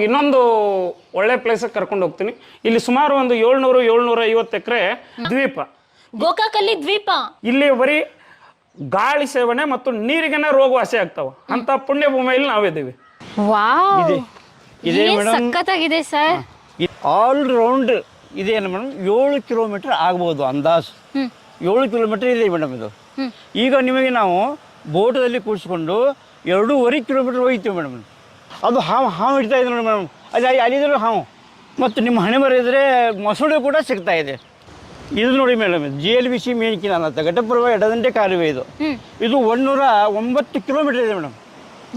ನಿಮಗೆ ಇನ್ನೊಂದು ಒಳ್ಳೆ ಪ್ಲೇಸಿಗೆ ಕರ್ಕೊಂಡು ಹೋಗ್ತೀನಿ. ಇಲ್ಲಿ ಸುಮಾರು ಒಂದು 700-750 ಎಕರೆ ದ್ವೀಪ. ಗೋಕಾಕಲ್ಲಿ ದ್ವೀಪ. ಇಲ್ಲಿ ಬರೀ ಗಾಳಿ ಸೇವನೆ ಮತ್ತು ನೀರಿಗೆನೆ ರೋಗ ವಾಸಿ ಆಗ್ತಾವ ಅಂತ ಪುಣ್ಯ ಭೂಮಿಯಲ್ಲಿ ನಾವಿದ್ದೀವಿ. ವಾವ್, ಇದೇ ಸಖತ್ತಾಗಿದೆ ಸರ್. ಆಲ್ ರೌಂಡ್ ಇದೇನು ಮೇಡಮ್ 7 ಕಿಲೋಮೀಟರ್ ಆಗ್ಬೋದು ಅಂದಾಜು. 7 ಕಿಲೋಮೀಟರ್ ಇದೆ ಮೇಡಮ್ ಇದು. ಈಗ ನಿಮಗೆ ನಾವು ಬೋಟದಲ್ಲಿ ಕೂಡಿಸ್ಕೊಂಡು 2.5 ಕಿಲೋಮೀಟರ್ ಹೋಗ್ತೀವಿ ಮೇಡಮ್. ಅದು ಹಾವು ಹಿಡ್ತಾ ಇದೆ ನೋಡಿ ಮೇಡಮ್. ಅಲ್ಲಿದ್ರು ಹಾವು ಮತ್ತು ನಿಮ್ಮ ಹಣೆ ಬರೆಯಿದ್ರೆ ಮೊಸಳೆ ಕೂಡ ಸಿಗ್ತಾ ಇದೆ. ಇದು ನೋಡಿ ಮೇಡಮ್, GLBC ಮೇನ್ಕಿನ ಅನ್ನತ್ತ ಘಟಪ್ರಭಾ ಎಡದಂಡೆ ಕಾಲುವೆ ಇದು. ಇದು 109 ಕಿಲೋಮೀಟರ್ ಇದೆ ಮೇಡಮ್.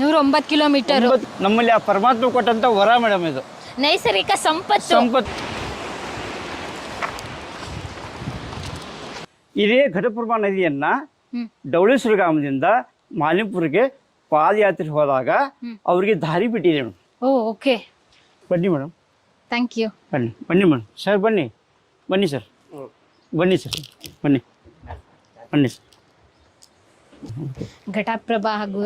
109 ಕಿಲೋಮೀಟರ್. ನಮ್ಮಲ್ಲಿ ಆ ಪರಮಾತ್ಮ ಕೊಟ್ಟಂತ ವರ ಮೇಡಮ್ ಇದು. ನೈಸರ್ಗಿಕ ಸಂಪತ್ತು. ಇದೇ ಘಟಪ್ರಭಾ ನದಿಯನ್ನ ಡವಳೇಶ್ವರ ಗ್ರಾಮದಿಂದ ಮಾಲಿಂಪುರಕ್ಕೆ ಪಾದಯಾತ್ರೆ ಹೋದಾಗ ಅವರಿಗೆ ದಾರಿ ಬಿಟ್ಟಿದೆ ಮೇಡಮ್. ಓಕೆ, ಬನ್ನಿ ಮೇಡಮ್. Thank you. ಬನ್ನಿ ಮೇಡಮ್. ಸರ್ ಬನ್ನಿ ಸರ್, ಬನ್ನಿ ಸರ್, ಬನ್ನಿ ಸರ್. ಘಟಪ್ರಭಾ ಹಾಗೂ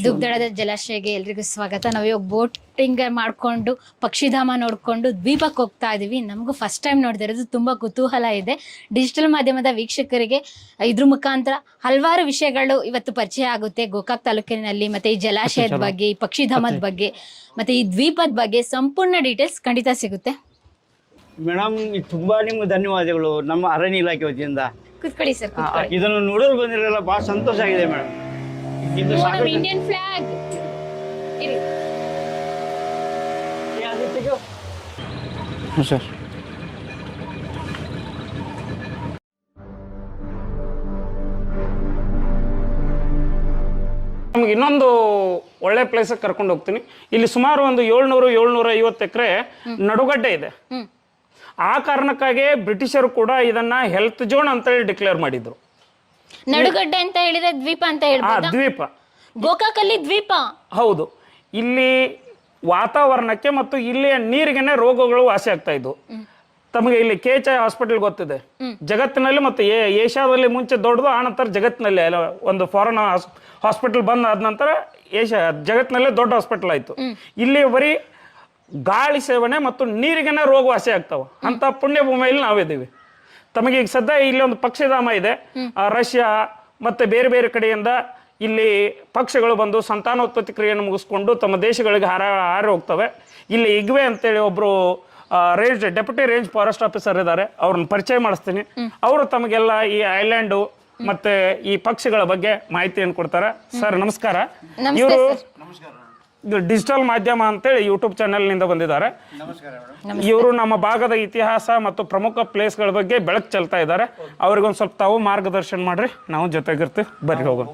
ದುಗ್ದಳದ ಜಲಾಶಯಕ್ಕೆ ಎಲ್ರಿಗೂ ಸ್ವಾಗತ. ನಾವಿವಾಗ ಬೋಟಿಂಗ್ ಮಾಡಿಕೊಂಡು ಪಕ್ಷಿಧಾಮ ನೋಡಿಕೊಂಡು ದ್ವೀಪಕ್ಕೆ ಹೋಗ್ತಾ ಇದ್ದೀವಿ. ನಮಗೂ ಫಸ್ಟ್ ಟೈಮ್ ನೋಡ್ತಾ ಇರೋದು, ತುಂಬ ಕುತೂಹಲ ಇದೆ. ಡಿಜಿಟಲ್ ಮಾಧ್ಯಮದ ವೀಕ್ಷಕರಿಗೆ ಇದ್ರ ಮುಖಾಂತರ ಹಲವಾರು ವಿಷಯಗಳು ಇವತ್ತು ಪರಿಚಯ ಆಗುತ್ತೆ. ಗೋಕಾಕ್ ತಾಲೂಕಿನಲ್ಲಿ ಮತ್ತೆ ಈ ಜಲಾಶಯದ ಬಗ್ಗೆ, ಈ ಪಕ್ಷಿಧಾಮದ ಬಗ್ಗೆ, ಮತ್ತೆ ಈ ದ್ವೀಪದ ಬಗ್ಗೆ ಸಂಪೂರ್ಣ ಡೀಟೇಲ್ಸ್ ಖಂಡಿತ ಸಿಗುತ್ತೆ. ಮೇಡಮ್ ತುಂಬಾ ನಿಮ್ಗೆ ಧನ್ಯವಾದಗಳು ನಮ್ಮ ಅರಣ್ಯ ಇಲಾಖೆ ವತಿಯಿಂದ. ಕೂತ್ಕೊಳ್ಳಿ ಸರ್. ಇದನ್ನು ನೋಡಲು ಬಂದಿರಲ್ಲ, ಬಹಳ ಸಂತೋಷ ಆಗಿದೆ ಮೇಡಮ್. ಇದು ಇಂಡಿಯನ್ ಫ್ಲಾಗ್. ಸರ್ ನಮ್ಗೆ ಇನ್ನೊಂದು ಒಳ್ಳೆ ಪ್ಲೇಸಿಗೆ ಕರ್ಕೊಂಡು ಹೋಗ್ತೀನಿ. ಇಲ್ಲಿ ಸುಮಾರು ಒಂದು 700-750 ಎಕರೆ ನಡುಗಡ್ಡೆ ಇದೆ. ಆ ಕಾರಣಕ್ಕಾಗಿ ಬ್ರಿಟಿಷರು ಕೂಡ ಇದನ್ನ ಹೆಲ್ತ್ ಝೋನ್ ಅಂತ ಹೇಳಿ ಡಿಕ್ಲೇರ್ ಮಾಡಿದ್ರು. ನಡುಗಡ್ಡೆ ಅಂತ ಹೇಳಿದ್ರೆ ದ್ವೀಪ ಅಂತ ಹೇಳ್ಬೋದಾ? ದ್ವೀಪ. ಗೋಕಾಕಲ್ಲಿ ದ್ವೀಪ. ಹೌದು. ಇಲ್ಲಿ ವಾತಾವರಣಕ್ಕೆ ಮತ್ತು ಇಲ್ಲಿಯ ನೀರಿಗೆನೆ ರೋಗಗಳು ವಾಸಿ ಆಗ್ತಾ ಇದ್ವು. ತಮಗೆ ಇಲ್ಲಿ KHI ಹಾಸ್ಪಿಟಲ್ ಗೊತ್ತಿದೆ ಜಗತ್ತಿನಲ್ಲಿ, ಮತ್ತು ಏಷ್ಯಾದಲ್ಲಿ ಮುಂಚೆ ದೊಡ್ಡದು, ಆ ನಂತರ ಜಗತ್ತಿನಲ್ಲಿ ಒಂದು ಫಾರಿನ್ ಹಾಸ್ಪಿಟಲ್ ಬಂದ ಆದ ನಂತರ ಜಗತ್ತಿನಲ್ಲೇ ದೊಡ್ಡ ಹಾಸ್ಪಿಟಲ್ ಆಯ್ತು. ಇಲ್ಲಿ ಬರೀ ಗಾಳಿ ಸೇವನೆ ಮತ್ತು ನೀರಿಗೆನೆ ರೋಗ ವಾಸಿ ಆಗ್ತಾವ ಅಂತ ಪುಣ್ಯ ಭೂಮಿಯಲ್ಲಿ ನಾವಿದ್ದೀವಿ. ತಮಗೆ ಈಗ ಸದ್ಯ ಇಲ್ಲಿ ಒಂದು ಪಕ್ಷಿಧಾಮ ಇದೆ. ರಷ್ಯಾ ಮತ್ತೆ ಬೇರೆ ಬೇರೆ ಕಡೆಯಿಂದ ಇಲ್ಲಿ ಪಕ್ಷಿಗಳು ಬಂದು ಸಂತಾನೋತ್ಪತ್ತಿ ಕ್ರಿಯೆಯನ್ನು ಮುಗಿಸ್ಕೊಂಡು ತಮ್ಮ ದೇಶಗಳಿಗೆ ಹಾರಿ ಹೋಗ್ತವೆ. ಇಲ್ಲಿ ಇಗ್ವೆ ಅಂತೇಳಿ ಒಬ್ರು ಡೆಪ್ಯೂಟಿ ರೇಂಜ್ ಫಾರೆಸ್ಟ್ ಆಫೀಸರ್ ಇದ್ದಾರೆ, ಅವ್ರನ್ನ ಪರಿಚಯ ಮಾಡಿಸ್ತೀನಿ. ಅವರು ತಮಗೆಲ್ಲ ಈ ಐಲ್ಯಾಂಡು ಮತ್ತೆ ಈ ಪಕ್ಷಿಗಳ ಬಗ್ಗೆ ಮಾಹಿತಿಯನ್ನು ಕೊಡ್ತಾರೆ. ಸರ್ ನಮಸ್ಕಾರ. ಇವರು ಡಿಜಿಟಲ್ ಮಾಧ್ಯಮ ಅಂತೇಳಿ ಯೂಟ್ಯೂಬ್ ಚಾನೆಲ್ ನಿಂದ ಬಂದಿದ್ದಾರೆ. ಇವರು ನಮ್ಮ ಭಾಗದ ಇತಿಹಾಸ ಮತ್ತು ಪ್ರಮುಖ ಪ್ಲೇಸ್ಗಳ ಬಗ್ಗೆ ಬೆಳಕು ಚೆಲ್ತಾ ಇದ್ದಾರೆ. ಅವ್ರಿಗೊಂದು ಸ್ವಲ್ಪ ತಾವು ಮಾರ್ಗದರ್ಶನ ಮಾಡ್ರಿ, ನಾವು ಜೊತೆಗಿರ್ತೀವಿ. ಬರ್ರಿ ಹೋಗೋಣ.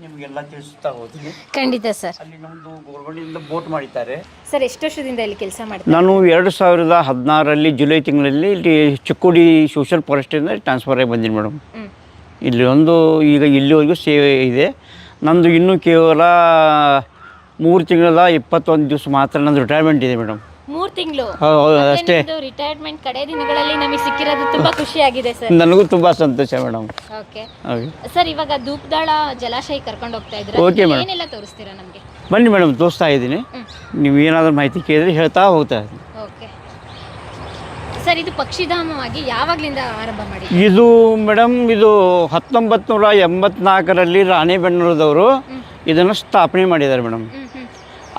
ನಿಮಗೆಲ್ಲ ತಿಳಿಸುತ್ತಾ ಹೋಗ್ತೀನಿ. ಖಂಡಿತ ಸರ್. ಅಲ್ಲಿ ನಮ್ಮದು ಗೌರ್ಮೆಂಟ್ ಬೋಟ್ ಮಾಡಿದ್ದಾರೆ. ಸರ್ ಎಷ್ಟು ವರ್ಷದಿಂದ ಇಲ್ಲಿ ಕೆಲಸ ಮಾಡ್ತಾರೆ? ನಾನು 2016ರಲ್ಲಿ ಜುಲೈ ತಿಂಗಳಲ್ಲಿ ಇಲ್ಲಿ ಚಿಕ್ಕೋಡಿ ಸೋಷಿಯಲ್ ಫಾರೆಸ್ಟಿಂದ ಟ್ರಾನ್ಸ್ಫರ್ ಆಗಿ ಬಂದೀನಿ ಮೇಡಮ್. ಇಲ್ಲಿ ಈಗ ಇಲ್ಲಿವರೆಗೂ ಸೇವೆ ಇದೆ. ನಂದು ಇನ್ನೂ ಕೇವಲ 3 ತಿಂಗಳ 21 ದಿವಸ ಮಾತ್ರ ನಂದು ರಿಟೈರ್ಮೆಂಟ್ ಇದೆ ಮೇಡಮ್. 3 ತಿಂಗಳು ಅಷ್ಟೇ. ರಿಟೈರ್ಮೆಂಟ್ ಕಡೆ ದಿನಗಳಲ್ಲಿ ನಮಗೆ ಸಿಕ್ಕಿರೋದು ತುಂಬಾ ಖುಷಿ ಆಗಿದೆ ಸರ್. ನನಗೂ ತುಂಬಾ ಸಂತೋಷ ಮೇಡಮ್. ಓಕೆ ಸರ್, ಇವಾಗ ಧೂಪದಾಳ ಜಲಾಶಯ ಕರ್ಕೊಂಡು ಹೋಗ್ತಾ ಇದ್ರೆ ಏನೆಲ್ಲ ತೋರಿಸ್ತೀರಾ ನಮಗೆ? ಬನ್ನಿ ಮೇಡಮ್, ತೋರಿಸ್ತಾ ಇದ್ದೀನಿ. ನೀವು ಏನಾದರೂ ಮಾಹಿತಿ ಕೇಳಿದ್ರೆ ಹೇಳ್ತಾ ಹೋಗ್ತಾ ಇದ್ದೀನಿ. ಓಕೆ ಸರ್, ಇದು ಪಕ್ಷಿಧಾಮವಾಗಿ ಯಾವಾಗಲಿಂದ ಆರಂಭ ಮಾಡಿ? ಇದು ಮೇಡಮ್, ಇದು 1984ರಲ್ಲಿ ರಾಣೆಬೆನ್ನೂರದವರು ಇದನ್ನು ಸ್ಥಾಪನೆ ಮಾಡಿದ್ದಾರೆ ಮೇಡಮ್.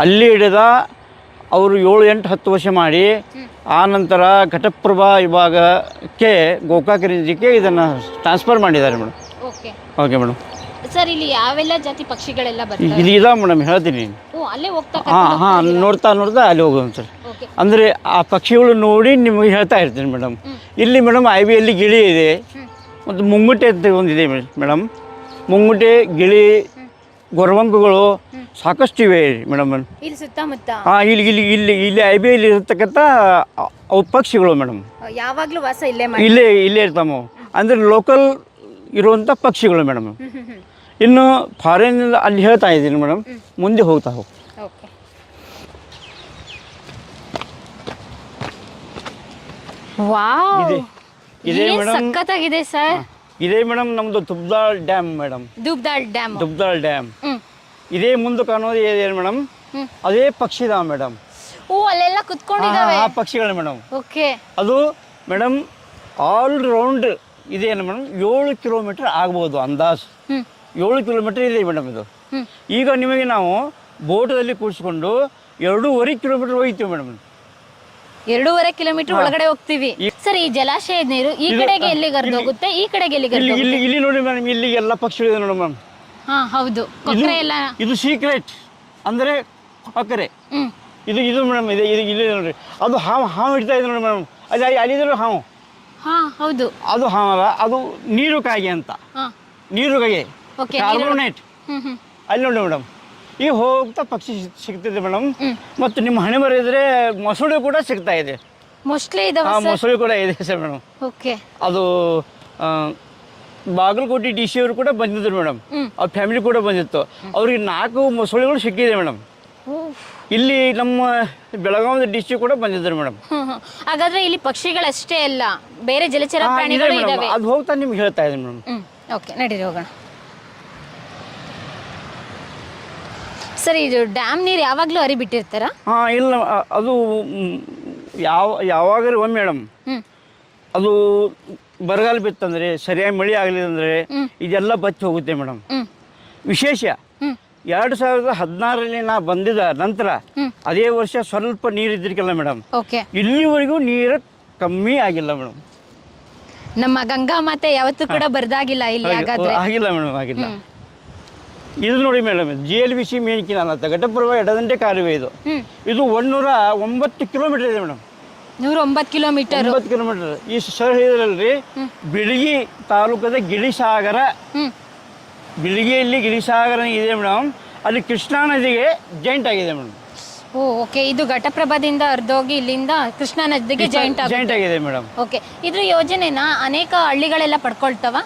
ಅಲ್ಲಿ ಹಿಡಿದ ಅವರು 7-8-10 ವರ್ಷ ಮಾಡಿ ಆ ನಂತರ ಘಟಪ್ರಭಾ ವಿಭಾಗಕ್ಕೆ ಗೋಕಾಕ್ ರೇಂಜಿಗೆ ಇದನ್ನು ಟ್ರಾನ್ಸ್ಫರ್ ಮಾಡಿದ್ದಾರೆ ಮೇಡಮ್. Okay madam. ಸರ್, ಇಲ್ಲಿ ಯಾವೆಲ್ಲ ಜಾತಿ ಪಕ್ಷಿಗಳೆಲ್ಲ ಬರ್ತವೆ? ಇಲ್ಲಿ ಇದಾವೆ ಮೇಡಮ್, ಹೇಳ್ತೀನಿ. ಅಲ್ಲೇ ಹೋಗ್ತಾ ನೋಡ್ತಾ ಅಲ್ಲಿ ಹೋಗೋದು ಸರ್. ಅಂದರೆ ಆ ಪಕ್ಷಿಗಳು ನೋಡಿ ನಿಮಗೆ ಹೇಳ್ತಾ ಇರ್ತೀನಿ ಮೇಡಮ್. ಇಲ್ಲಿ ಮೇಡಮ್ IBಯಲ್ಲಿ ಗಿಳಿ ಇದೆ ಮತ್ತು ಮುಂಗುಟೆ ಅಂತ ಒಂದಿದೆ ಮೇಡಮ್. ಮುಂಗುಟೆ, ಗಿಳಿ, ಗೊರವಂಕುಗಳು ಸಾಕಷ್ಟು ಇವೆ ಮೇಡಮ್. ಇಲ್ಲಿ ಸುತ್ತಮುತ್ತ ಇಲ್ಲಿ IBಯಲ್ಲಿ ಇರತಕ್ಕಂಥ ಅವು ಪಕ್ಷಿಗಳು ಮೇಡಮ್. ಯಾವಾಗಲೂ ವಾಸ ಇಲ್ಲೇ ಇರ್ತಾವೆ. ಅಂದರೆ ಲೋಕಲ್ ಇರುವಂಥ ಪಕ್ಷಿಗಳು ಮೇಡಮ್. ಇನ್ನು ಫಾರಿನ್ ಅಲ್ಲಿ ಹೇಳ್ತಾ ಇದ್ದೀನಿ ಮೇಡಮ್, ಮುಂದೆ ಹೋಗ್ತಾ ಹೋಗಿ. ಇದೇ ಸಖತ್ತಾಗಿದೆ ಸರ್. ಇದೇ ಮೇಡಮ್ ನಮ್ದು ದುಬ್ದಾಳ್ ಡ್ಯಾಮ್ ಮೇಡಮ್. ದುಬ್ದಾಳ್ ಡ್ಯಾಮ್ ಇದೇ ಮುಂದೆ ಕಾಣೋದು ಇದೆ ಮೇಡಮ್, ಅದೇ ಪಕ್ಷಿಧಾಮ ಮೇಡಮ್. ಓ ಅಲ್ಲೆಲ್ಲ ಕುತ್ಕೊಂಡಿದಾವೆ. ಆ ಪಕ್ಷಿಗಳು ಮೇಡಮ್. ಓಕೆ. ಅದು ಮೇಡಮ್ ಆಲ್ ರೌಂಡ್ ಇದೇನು ಮೇಡಮ್ 7 ಕಿಲೋಮೀಟರ್ ಆಗ್ಬೋದು ಅಂದಾಜು. 7 ಕಿಲೋಮೀಟರ್ ಇದೆ ಮೇಡಮ್ ಇದು. ಈಗ ನಿಮಗೆ ನಾವು ಬೋಟದಲ್ಲಿ ಕೂರಿಸ್ಕೊಂಡು 2.5 ಕಿಲೋಮೀಟರ್ ಹೋಗ್ತೀವಿ ಮೇಡಮ್. 2.5 ಕಿಲೋಮೀಟರ್ ಒಳಗಡೆ ಹೋಗ್ತೀವಿ ಸರ್. ಈ ಜಲಾಶಯದ ನೀರು ಈ ಕಡೆಗೆ ಎಲ್ಲಿಗೆ ಹರಿದೋಗುತ್ತೆ, ಈ ಕಡೆಗೆ ಎಲ್ಲಿಗೆ ಹರಿದೋಗುತ್ತೆ? ಇಲ್ಲಿ ನೋಡಿ ಮೇಡಮ್, ಇಲ್ಲಿ ಎಲ್ಲ ಪಕ್ಷಿಗಳಿದೆ ನೋಡಿ ಮೇಡಮ್. ಹಾ ಹೌದು, ಕೊಕ್ಕರೆ ಎಲ್ಲ. ಇದು ಸೀಕ್ರೆಟ್ ಅಂದರೆ ಕೊಕ್ಕರೆ. ಇದು ಮೇಡಮ್ ಇದೆ. ಇಲ್ಲಿ ನೋಡ್ರಿ, ಅದು ಹಾವು ಹಿಡ್ತಾ ಇದೆ ನೋಡಿ ಮೇಡಮ್. ಅಲ್ಲಿದ್ರು ಹಾವು. ಹಾ ಹೌದು, ಅದು ಹಾವಲ್ಲ, ಅದು ನೀರು ಕಾಗೆ ಅಂತ. ನೀರು ಕಾಗೆ, ಕಾರ್ಬೋನೇಟ್. ಅಲ್ಲಿ ನೋಡಿ ಮೇಡಮ್, ಈಗ ಹೋಗ್ತಾ ಪಕ್ಷಿ ಸಿಗ್ತಿದೆ ಮೇಡಮ್. ಮತ್ತು ನಿಮ್ಮ ಹಣೆ ಬರೆಯಿದ್ರೆ ಮೊಸಳೆ ಕೂಡ ಸಿಗ್ತಾ ಇದೆ. ಮೋಸ್ಟ್ಲಿ ಇದಾವೆ ಸರ್. ಮೊಸಳೆ ಕೂಡ ಇದೆ ಸರ್ ಮೇಡಮ್. ಓಕೆ. ಅದು ಬಾಗಲಕೋಟೆ ಡಿ ಸಿ ಅವರು ಕೂಡ ಬಂದಿದ್ರು ಮೇಡಮ್. ಅವ್ರ ಫ್ಯಾಮಿಲಿ ಕೂಡ ಬಂದಿತ್ತು. ಅವ್ರಿಗೆ 4 ಮೊಸಳೆಗಳು ಸಿಕ್ಕಿದೆ ಮೇಡಮ್. ಇಲ್ಲಿ ನಮ್ಮ ಬೆಳಗಾವಿ ಡಿಸ್ಟ್ರಿಕ್ಟ್ ಕೂಡ ಬಂದಿದ್ರು ಮೇಡಮ್. ಹಾಗಾದ್ರೆ ಇಲ್ಲಿ ಪಕ್ಷಿಗಳಷ್ಟೇ ಅಲ್ಲ, ಬೇರೆ ಜಲಚರ ಪ್ರಾಣಿಗಳು ಇದಾವೆ. ಅದು ಹೋಗ್ತಾ ನಿಮ್ಗೆ ಹೇಳ್ತಾ ಇದೆ ಮೇಡಮ್. ಓಕೆ, ನಡೀರಿ ಹೋಗೋಣ ಸರ್. ಇದು ಡ್ಯಾಮ್ ನೀರು ಯಾವಾಗಲೂ ಹರಿಬಿಟ್ಟಿರ್ತಾರ? ಇಲ್ಲ, ಅದು ಯಾವಾಗಲೂ ಒಮ್ಮೆ ಮೇಡಮ್. ಅದು ಬರಗಾಲ ಬಿತ್ತಂದ್ರೆ, ಸರಿಯಾಗಿ ಮಳೆ ಆಗಲಿಲ್ಲ ಇದೆಲ್ಲ ಬಚ್ಚಿ ಹೋಗುತ್ತೆ ಮೇಡಮ್. ವಿಶೇಷ 2016ರಲ್ಲಿ ನಾ ಬಂದಿದ್ದ ನಂತರ ಅದೇ ವರ್ಷ ಸ್ವಲ್ಪ ನೀರು ಇದ್ದಿರ್ಕಿಲ್ಲ ಮೇಡಮ್. ಇಲ್ಲಿವರೆಗೂ ನೀರು ಕಮ್ಮಿ ಆಗಿಲ್ಲ ಮೇಡಮ್. ನಮ್ಮ ಗಂಗಾ ಮಾತೆ ಯಾವತ್ತೂ ಕೂಡ ಬರ್ದಾಗಿಲ್ಲ ಇಲ್ಲಿ. ಆಗಿಲ್ಲ ಮೇಡಮ್, ಆಗಿಲ್ಲ. ಇದು ನೋಡಿ ಮೇಡಮ್, GLBC ಮೇನ್ ಕಿನಾಲ್ ಅಂತ ಘಟಪ್ರಭಾ ಎಡದಂಡೆ ಕಾಲುವೆ ಇದು. ಇದು 109 ಕಿಲೋಮೀಟರ್ ಇದೆ ಮೇಡಮ್. 109 ಕಿಲೋಮೀಟರ್. 9 ಕಿಲೋಮೀಟರ್. ಈ ಸರ್ ಹೇಳಿದ್ರಲ್ರಿ, ಬಿಳಿಗಿ ತಾಲೂಕದ ಗಿಳಿಸಾಗರ, ಬಿಳಿಗಿಯಲ್ಲಿ ಗಿಳಿಸಾಗರ ಇದೆ ಮೇಡಮ್. ಅಲ್ಲಿ ಕೃಷ್ಣಾ ನದಿಗೆ ಜಾಯಿಂಟ್ ಆಗಿದೆ ಮೇಡಮ್. ಓಕೆ. ಇದು ಘಟಪ್ರಭಾದಿಂದ ಹರಿದೋಗಿ ಇಲ್ಲಿಂದ ಕೃಷ್ಣಾ ನದಿಗೆ ಜಾಯಿಂಟ್ ಆಗಿದೆ ಮೇಡಮ್. ಓಕೆ. ಇದ್ರ ಯೋಜನೆನ ಅನೇಕ ಹಳ್ಳಿಗಳೆಲ್ಲ ಪಡ್ಕೊಳ್ತಾವ?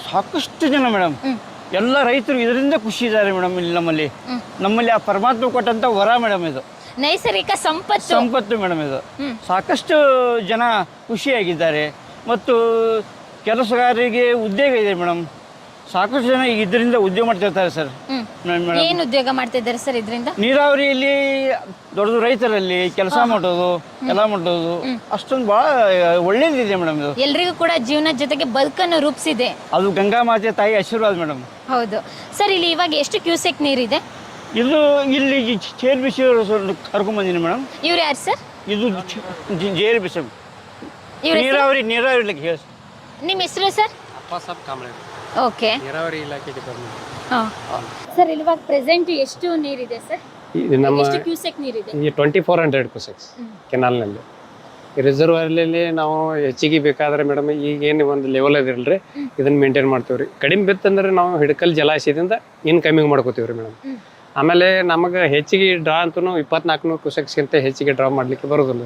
ಸಾಕಷ್ಟು ಜನ ಮೇಡಮ್. ಎಲ್ಲ ರೈತರು ಇದರಿಂದ ಖುಷಿ ಇದ್ದಾರೆ ಮೇಡಮ್. ಇಲ್ಲಿ ನಮ್ಮಲ್ಲಿ ಆ ಪರಮಾತ್ಮ ಕೊಟ್ಟಂತ ವರ ಮೇಡಮ್. ಇದು ನೈಸರ್ಗಿಕ ಸಂಪತ್ತು ಮೇಡಮ್. ಇದು ಸಾಕಷ್ಟು ಜನ ಖುಷಿಯಾಗಿದ್ದಾರೆ. ಮತ್ತು ಕೆಲಸಗಾರರಿಗೆ ಉದ್ಯೋಗ ಇದೆ ಮೇಡಮ್. ಸಾಕಷ್ಟು ಜನ ಇದರಿಂದ ಉದ್ಯೋಗ ಮಾಡ್ತಿರ್ತಾರೆ ಸರ್. ಏನು ಉದ್ಯೋಗ ಮಾಡ್ತಿದ್ದಾರೆ ಸರ್ ಇದರಿಂದ? ನೀರಾವರಿಯಲ್ಲಿ ದೊಡ್ಡ ರೈತರಲ್ಲಿ ಕೆಲಸ ಮಾಡೋದು, ಎಲ್ಲ ಮಾಡೋದು ಅಷ್ಟೊಂದು ಬಹಳ ಒಳ್ಳೇದಿದೆ ಮೇಡಮ್. ಇದು ಎಲ್ರಿಗೂ ಕೂಡ ಜೀವನದ ಜೊತೆಗೆ ಬದುಕನ್ನು ರೂಪಿಸಿದೆ. ಅದು ಗಂಗಾ ಮಾತೆ ತಾಯಿ ಆಶೀರ್ವಾದ ಮೇಡಮ್. ಹೌದು ಸರ್. ಇಲ್ಲಿ ಇವಾಗ ಎಷ್ಟು ಕ್ಯೂಸೆಕ್ ನೀರಿದೆ? ಇದು ಇಲ್ಲಿ GLBC ಕರ್ಕೊಂಡ್ ಬಂದಿನಿ ಮೇಡಮ್. ಇವ್ರು ಯಾರು ಸರ್? ಇದು GLBC ನೀರಾವರಿ ಹೇಳಿ. ನಿಮ್ಮ ಹೆಸರು ಸರ್? ಓಕೆ. ನೀರಾವರಿ ಇಲಾಖೆಗೆ ಸರ್, ಇಲ್ಲಿ ಇವಾಗ ಪ್ರೆಸೆಂಟ್ ಎಷ್ಟು ನೀರಿದೆ ಸರ್? ಎಷ್ಟು ಕ್ಯೂಸೆಕ್ ನೀರಿದೆ? 2400 ಕ್ಯೂಸೆಕ್ಸ್ ಕೆನಾಲ್ನಲ್ಲಿ. ರಿಸರ್ವಲ್ಲಿ ನಾವು ಹೆಚ್ಚಿಗೆ ಬೇಕಾದ್ರೆ ಮೇಡಮ್ ಈಗೇನು ಒಂದು ಲೆವೆಲ್ ಅದಿರಲ್ರಿ, ಇದನ್ನ ಮೇಂಟೈನ್ ಮಾಡ್ತೀವಿ ರೀ. ಕಡಿಮೆ ಬಿತ್ತಂದ್ರೆ ನಾವು ಹಿಡಕಲ್ ಜಲಾಶಯದಿಂದ ಇನ್ಕಮಿಂಗ್ ಮಾಡ್ಕೋತೀವಿ ರೀ ಮೇಡಮ್. ಆಮೇಲೆ ನಮಗೆ ಹೆಚ್ಚಿಗೆ ಡ್ರಾ ಅಂತೂ 2400 ಕ್ಯೂಸೆಕ್ಸ್ಗಿಂತ ಹೆಚ್ಚಿಗೆ ಡ್ರಾ ಮಾಡಲಿಕ್ಕೆ ಬರೋದಿಲ್ಲ.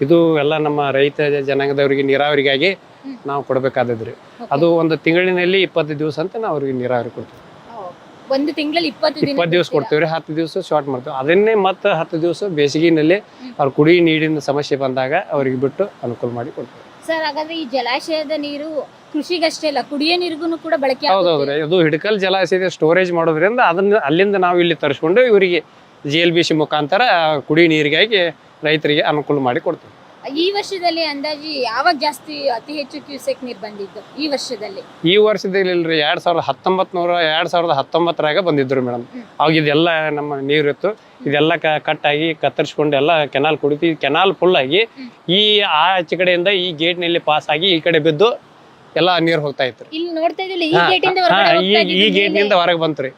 ಇದು ಎಲ್ಲ ನಮ್ಮ ರೈತ ಜನಾಂಗದವರಿಗೆ ನೀರಾವರಿಗಾಗಿ ನಾವು ಕೊಡಬೇಕಾದದ್ರಿ. ಅದು ಒಂದು ತಿಂಗಳಿನಲ್ಲಿ 20 ದಿವಸ ಅಂತ ನಾವು ಅವ್ರಿಗೆ ನೀರಾವರಿ ಕೊಡ್ತೀವಿ. ಒಂದು ತಿಂಗಳಲ್ಲಿ 20 ದಿವಸ ಕೊಡ್ತೀವಿ ರೀ. 10 ದಿವಸ ಶಾರ್ಟ್ ಮಾಡ್ತೀವಿ. ಅದನ್ನೇ ಮತ್ತೆ 10 ದಿವಸ ಬೇಸಿಗೆನಲ್ಲಿ ಅವ್ರು ಕುಡಿ ನೀರಿನ ಸಮಸ್ಯೆ ಬಂದಾಗ ಅವ್ರಿಗೆ ಬಿಟ್ಟು ಅನುಕೂಲ ಮಾಡಿ ಕೊಡ್ತೀವಿ ಸರ್. ಹಾಗಾದ್ರೆ ಈ ಜಲಾಶಯದ ನೀರು ಕೃಷಿಗಷ್ಟೇ ಅಲ್ಲ, ಕುಡಿಯೋ ನೀರಿಗೂ ಕೂಡ ಬಳಕೆ. ಹೌದೌದ್ರಿ. ಅದು ಹಿಡಕಲ್ ಜಲಾಶಯದ ಸ್ಟೋರೇಜ್ ಮಾಡೋದ್ರಿಂದ ಅದನ್ನ ಅಲ್ಲಿಂದ ನಾವು ಇಲ್ಲಿ ತರಿಸ್ಕೊಂಡು ಇವರಿಗೆ GLBC ಮುಖಾಂತರ ಕುಡಿ ನೀರಿಗಾಗಿ ರೈತರಿಗೆ ಅನುಕೂಲ ಮಾಡಿ ಕೊಡ್ತೀವಿ. ಈ ವರ್ಷದಲ್ಲಿ ಅಂದಾಜು ಯಾವಾಗ ಜಾಸ್ತಿ ಅತಿ ಹೆಚ್ಚು ಕ್ಯೂಸೆಕ್ ನೀರು ಬಂದಿದ್ದು? ಈ ವರ್ಷದಲ್ಲಿ 2019 ಬಂದಿದ್ರು ಮೇಡಮ್. ಅವಾಗ ಇದೆಲ್ಲ ನಮ್ಮ ನೀರು ಇತ್ತು. ಇದೆಲ್ಲ ಕಟ್ ಆಗಿ ಕತ್ತರಿಸ್ಕೊಂಡು ಎಲ್ಲ ಕೆನಾಲ್ ಕುಡಿತೀವಿ. ಕೆನಾಲ್ ಫುಲ್ ಆಗಿ ಈ ಆಚೆ ಕಡೆಯಿಂದ ಈ ಗೇಟ್ ನಲ್ಲಿ ಪಾಸ್ ಆಗಿ ಈ ಕಡೆ ಬಿದ್ದು ಎಲ್ಲ ನೀರು ಹೋಗ್ತಾ ಇತ್ತು. ಇಲ್ಲಿ ನೋಡ್ತಾ ಇದ್ದಿಲ್ಲ, ಈ ಗೇಟ್ ನಿಂದ ಹೊರಗೆ ಬಂತ್ರಿ.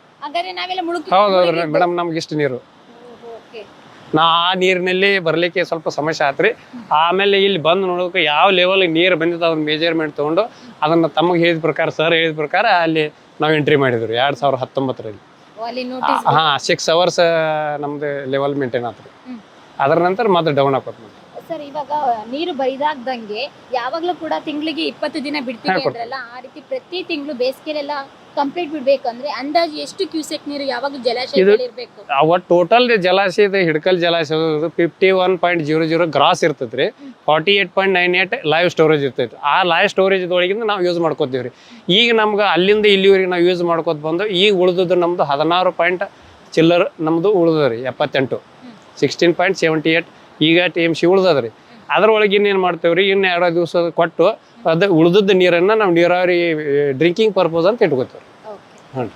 ಹೌದೌದ್ರಿ ಮೇಡಮ್. ನಮ್ಗೆ ಇಷ್ಟು ನೀರು ನಾ ಆ ನೀರಿನಲ್ಲಿ ಬರ್ಲಿಕ್ಕೆ ಸ್ವಲ್ಪ ಸಮಸ್ಯೆ ಆತ್ರಿ. ಆಮೇಲೆ ಇಲ್ಲಿ ಬಂದು ನೋಡೋಕೆ ಯಾವ ಲೆವೆಲ್ ನೀರು ಬಂದಿತ್ತು ಅದನ್ನ ಮೇಜರ್ಮೆಂಟ್ ತಗೊಂಡು ಅದನ್ನ ತಮಗೆ ಹೇಳಿದ ಪ್ರಕಾರ, ಸರ್ ಹೇಳಿದ ಪ್ರಕಾರ ಅಲ್ಲಿ ನಾವು ಎಂಟ್ರಿ ಮಾಡಿದ್ರು 2019ರಲ್ಲಿ. 6 hours ನಮ್ದು ಲೆವೆಲ್ ಮೇಂಟೈನ್ ಆತ್ರಿ. ಅದರ ನಂತರ ಮತ್ತೆ ಡೌನ್ ಆಕೋತ್. ಸರ್, ಇವಾಗ ನೀರು ಬೈದಾಗ್ದಂಗೆ ಯಾವಾಗ್ಲೂ ಕೂಡ ತಿಂಗಳಿಗೆ 20 ದಿನ ಬಿಡ್ತೀವಿ ಅಂದ್ರಲ್ಲ, ಆ ರೀತಿ ಪ್ರತಿ ತಿಂಗಳು ಬೇಸಿಗೆಲೆಲ್ಲ ಕಂಪ್ಲೀಟ್ ಬಿಡ್ಬೇಕಂದ್ರೆ ಅಂದಾಜು ಎಷ್ಟು ಕ್ಯೂಸೆಕ್ ನೀರು ಯಾವಾಗ ಜಲಾಶಯದಲ್ಲಿ ಇರಬೇಕು? ಅವತ್ತು ಟೋಟಲ್ ಜಲಾಶಯದ ಹಿಡಕಲ್ ಜಲಾಶಯದ 51.00 ಗ್ರಾಸ್ ಇರ್ತೈತ್ರಿ. 48.98 ಲೈವ್ ಸ್ಟೋರೇಜ್ ಇರ್ತೈತಿ. ಆ ಲೈವ್ ಸ್ಟೋರೇಜ್ ಒಳಗಿಂದ ನಾವು ಯೂಸ್ ಮಾಡ್ಕೋತೀವಿ ರೀ. ಈಗ ನಮ್ಗೆ ಅಲ್ಲಿಂದ ಇಲ್ಲಿವರೆಗೆ ನಾವು ಯೂಸ್ ಮಾಡ್ಕೋತ ಬಂದು ಈಗ ಉಳಿದು ನಮ್ದು 16 ಪಾಯಿಂಟ್ ಚಿಲ್ಲರ್ ನಮ್ದು ಉಳಿದ್ರಿ. 78 16.78 ಈಗ TMC ಉಳ್ದದ್ರಿ. ಅದ್ರೊಳಗೆ ಇನ್ನೇನು ಮಾಡ್ತೇವ್ರಿ, ಇನ್ನು 2 ದಿವಸ ಕೊಟ್ಟು ಅದು ಉಳ್ದದ್ದು ನೀರನ್ನು ನಾವು ನೀರಾವರಿ ಡ್ರಿಂಕಿಂಗ್ ಪರ್ಪಸ್ ಅಂತ ಇಟ್ಕೋತೇವ್ರಿ. ಹಾಂ.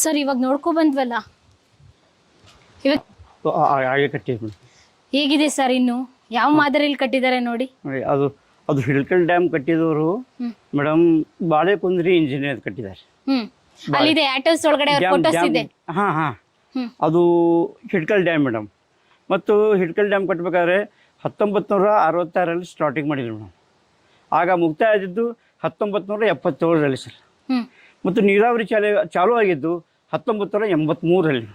ಸರ್ ಇವಾಗ ನೋಡ್ಕೊ ಬಂದ್ವಲ್ಲ, ಇವಾಗ ಹಾಗೆ ಕಟ್ಟಿದ್ವಿ ಮೇಡಮ್. ಹೇಗಿದೆ ಸರ್? ಇನ್ನು ಯಾವ ಮಾದರಿಯಲ್ಲಿ ಕಟ್ಟಿದ್ದಾರೆ ನೋಡಿ. ಅದು ಅದು ಹಿಡ್ಕಲ್ ಡ್ಯಾಮ್ ಕಟ್ಟಿದವರು ಮೇಡಮ್ ಬಾಳೆಕುಂದ್ರಿ ಇಂಜಿನಿಯರ್ ಕಟ್ಟಿದ್ದಾರೆ. ಅಲ್ಲಿದೆ ಆಟೋಸ್ ಒಳಗಡೆ ಅವ್ರ ಫೋಟೋಸ್ ಇದೆ. ಹಾಂ ಹಾಂ, ಅದು ಹಿಡ್ಕಲ್ ಡ್ಯಾಮ್ ಮೇಡಮ್. ಮತ್ತು ಹಿಡ್ಕಲ್ ಡ್ಯಾಮ್ ಕಟ್ಟಬೇಕಾದ್ರೆ 1966ರಲ್ಲಿ ಸ್ಟಾರ್ಟಿಂಗ್ ಮಾಡಿದ್ರು ಮೇಡಮ್. ಆಗ ಮುಕ್ತಾಯ ಆದಿದ್ದು 1977ರಲ್ಲಿ ಸರ್. ಮತ್ತು ನೀರಾವರಿ ಚಾಲೂ ಆಗಿದ್ದು 1983ರಲ್ಲಿ.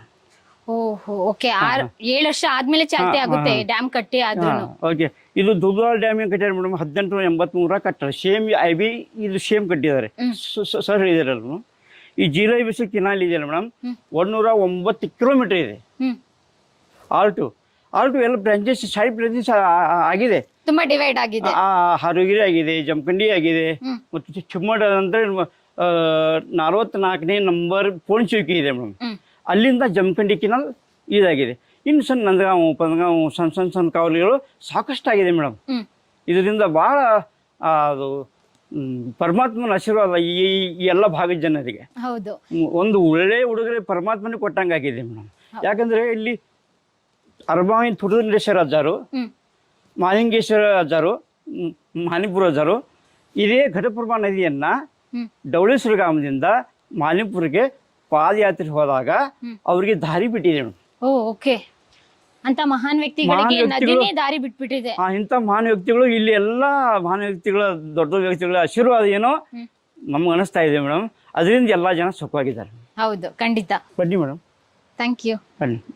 ಓಹೋ, ಓಕೆ. 7 ವರ್ಷ ಆದ್ಮೇಲೆ ಚಾಲ್ತಿ ಆಗುತ್ತೆ ಡ್ಯಾಮ್ ಕಟ್ಟಿ ಆದ್ರೂ. ಓಕೆ, ಇದು ದುಗ್ದಾಳ ಡ್ಯಾಮ್ ಏನು ಕಟ್ಟಿದ್ದಾರೆ ಮೇಡಮ್ 1883 ಕಟ್ಟಾರೆ. ಸೇಮ್ IB ಇದು ಸೇಮ್ ಕಟ್ಟಿದ್ದಾರೆ ಸರ್ ಹೇಳಿದಾರಲ್ಲ. ಈ ಜೀರೈ ಬಿಸಿ ಕೆನಾಲ್ ಇದೆಯಲ್ಲ ಮೇಡಮ್, 109 ಕಿಲೋಮೀಟರ್ ಇದೆ. ಆಲ್ಟು ಎಲ್ಲ ಬ್ರಾಂಚಸ್, ಸೈಡ್ ಬ್ರಾಂಚಸ್ ಆಗಿದೆ, ತುಂಬಾ ಡಿವೈಡ್ ಆಗಿದೆ. ಹಾರುಗಿರಿ ಆಗಿದೆ, ಜಮಖಂಡಿ ಆಗಿದೆ, ಮತ್ತು ಚಿಮ್ಮಡ ಅಂದ್ರೆ 44ನೇ ನಂಬರ್ ಪೋಣಚೌಕಿ ಇದೆ ಮೇಡಮ್. ಅಲ್ಲಿಂದ ಜಮಖಂಡಿ ಕೆನಾಲ್ ಇದಾಗಿದೆ. ಇನ್ನು ಸಣ್ಣ ನಂದಗಾಂವ್, ಪಂದಗಾಂವ್, ಸಣ್ಣ ಕಾವಲಿಗಳು ಸಾಕಷ್ಟಾಗಿದೆ ಮೇಡಮ್. ಇದರಿಂದ ಭಾಳ ಅದು ಪರಮಾತ್ಮನ ಆಶೀರ್ವಾದ ಈ ಎಲ್ಲ ಭಾಗದ ಜನರಿಗೆ. ಹೌದು, ಒಂದು ಒಳ್ಳೆ ಉಡುಗೊರೆ ಪರಮಾತ್ಮನೇ ಕೊಟ್ಟಂಗಾಗಿದೆ ಮೇಡಮ್. ಯಾಕಂದ್ರೆ ಇಲ್ಲಿ ಅರಬಾವಿ ತುರುಂಡೇಶ್ವರ ಅಜ್ಜಾರು, ಮಹಾಲಿಂಗೇಶ್ವರ ಅಜ್ಜಾರು, ಮಹಾನಿಪುರ ಅಜ್ಜಾರು ಇದೇ ಘಟಪ್ರಭಾ ನದಿಯನ್ನ ಡವಳೇಶ್ವರ ಗ್ರಾಮದಿಂದ ಮಾಲಿಂಪುರಕ್ಕೆ ಪಾದಯಾತ್ರೆ ಹೋದಾಗ ಅವ್ರಿಗೆ ದಾರಿ ಬಿಟ್ಟಿದೆ ಮೇಡಮ್. ಓಕೆ, ಅಂತ ಮಹಾನ್ ವ್ಯಕ್ತಿಗಳಿಗೆ ನದಿನೇ ದಾರಿ ಬಿಟ್ಬಿಟ್ಟಿದೆ. ಇಂಥ ಮಹಾನ್ ವ್ಯಕ್ತಿಗಳು ಇಲ್ಲಿ ಎಲ್ಲ ಮಹಾನ್ ವ್ಯಕ್ತಿಗಳ ದೊಡ್ಡ ವ್ಯಕ್ತಿಗಳ ಆಶೀರ್ವಾದ ಏನೋ ನಮ್ಗೆ ಅನಿಸ್ತಾ ಇದೆ ಮೇಡಮ್. ಅದರಿಂದ ಎಲ್ಲ ಜನ ಸುಖವಾಗಿದ್ದಾರೆ. ಹೌದು, ಖಂಡಿತ. ಬನ್ನಿ ಮೇಡಮ್. Thank you.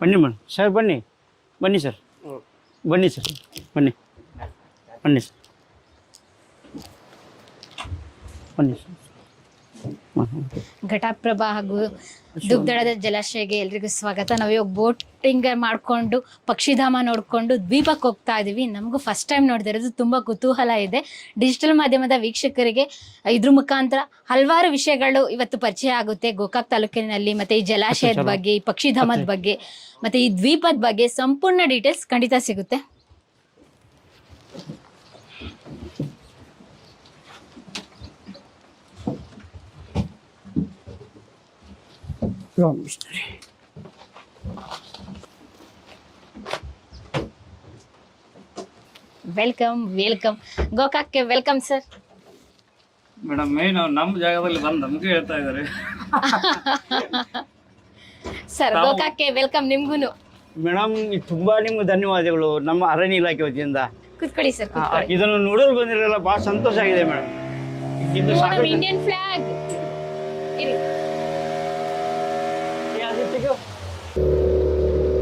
ಬನ್ನಿ ಮೇಡಮ್. ಸರ್ ಬನ್ನಿ ಸರ್, ಬನ್ನಿ ಸರ್, ಬನ್ನಿ ಸರ್, ಬನ್ನಿ ಸರ್. ಘಟಪ್ರಭಾ ಹಾಗೂ ದುಗ್ದಳದ ಜಲಾಶಯಕ್ಕೆ ಎಲ್ರಿಗೂ ಸ್ವಾಗತ. ನಾವಿವಾಗ ಬೋಟಿಂಗ್ ಮಾಡಿಕೊಂಡು ಪಕ್ಷಿಧಾಮ ನೋಡಿಕೊಂಡು ದ್ವೀಪಕ್ಕೆ ಹೋಗ್ತಾ ಇದೀವಿ. ನಮಗೂ ಫಸ್ಟ್ ಟೈಮ್ ನೋಡ್ದಿರೋದು ತುಂಬ ಕುತೂಹಲ ಇದೆ. ಡಿಜಿಟಲ್ ಮಾಧ್ಯಮದ ವೀಕ್ಷಕರಿಗೆ ಇದ್ರ ಮುಖಾಂತರ ಹಲವಾರು ವಿಷಯಗಳು ಇವತ್ತು ಪರಿಚಯ ಆಗುತ್ತೆ. ಗೋಕಾಕ್ ತಾಲೂಕಿನಲ್ಲಿ ಮತ್ತೆ ಈ ಜಲಾಶಯದ ಬಗ್ಗೆ, ಈ ಪಕ್ಷಿಧಾಮದ ಬಗ್ಗೆ, ಮತ್ತೆ ಈ ದ್ವೀಪದ ಬಗ್ಗೆ ಸಂಪೂರ್ಣ ಡೀಟೇಲ್ಸ್ ಖಂಡಿತ ಸಿಗುತ್ತೆ. ವೆಲ್ಕಮ್ ಗೋಕಾಕ್ಗೆ ವೆಲ್ಕಮ್ ಸರ್. ಮೇಡಮ್ ನಾವು ನಮ್ಮ ಜಾಗದಲ್ಲಿ ಬಂದು ನಮ್ಗೆ ಹೇಳ್ತಾ ಇದ್ದಾರೆ ಸರ್. ಗೋಕಾಕ್ಗೆ ವೆಲ್ಕಮ್ ನಿಮ್ಗೂನು. ಮೇಡಮ್ ತುಂಬಾ ನಿಮ್ಗೆ ಧನ್ಯವಾದಗಳು ನಮ್ಮ ಅರಣ್ಯ ಇಲಾಖೆ ವತಿಯಿಂದ. ಕೂತ್ಕೊಳ್ಳಿ ಸರ್. ಇದನ್ನು ನೋಡಲು ಬಂದಿರಲ್ಲ, ಬಹಳ ಸಂತೋಷ ಆಗಿದೆ ಮೇಡಮ್. ಇಂಡಿಯನ್ ಫ್ಲಾಗ್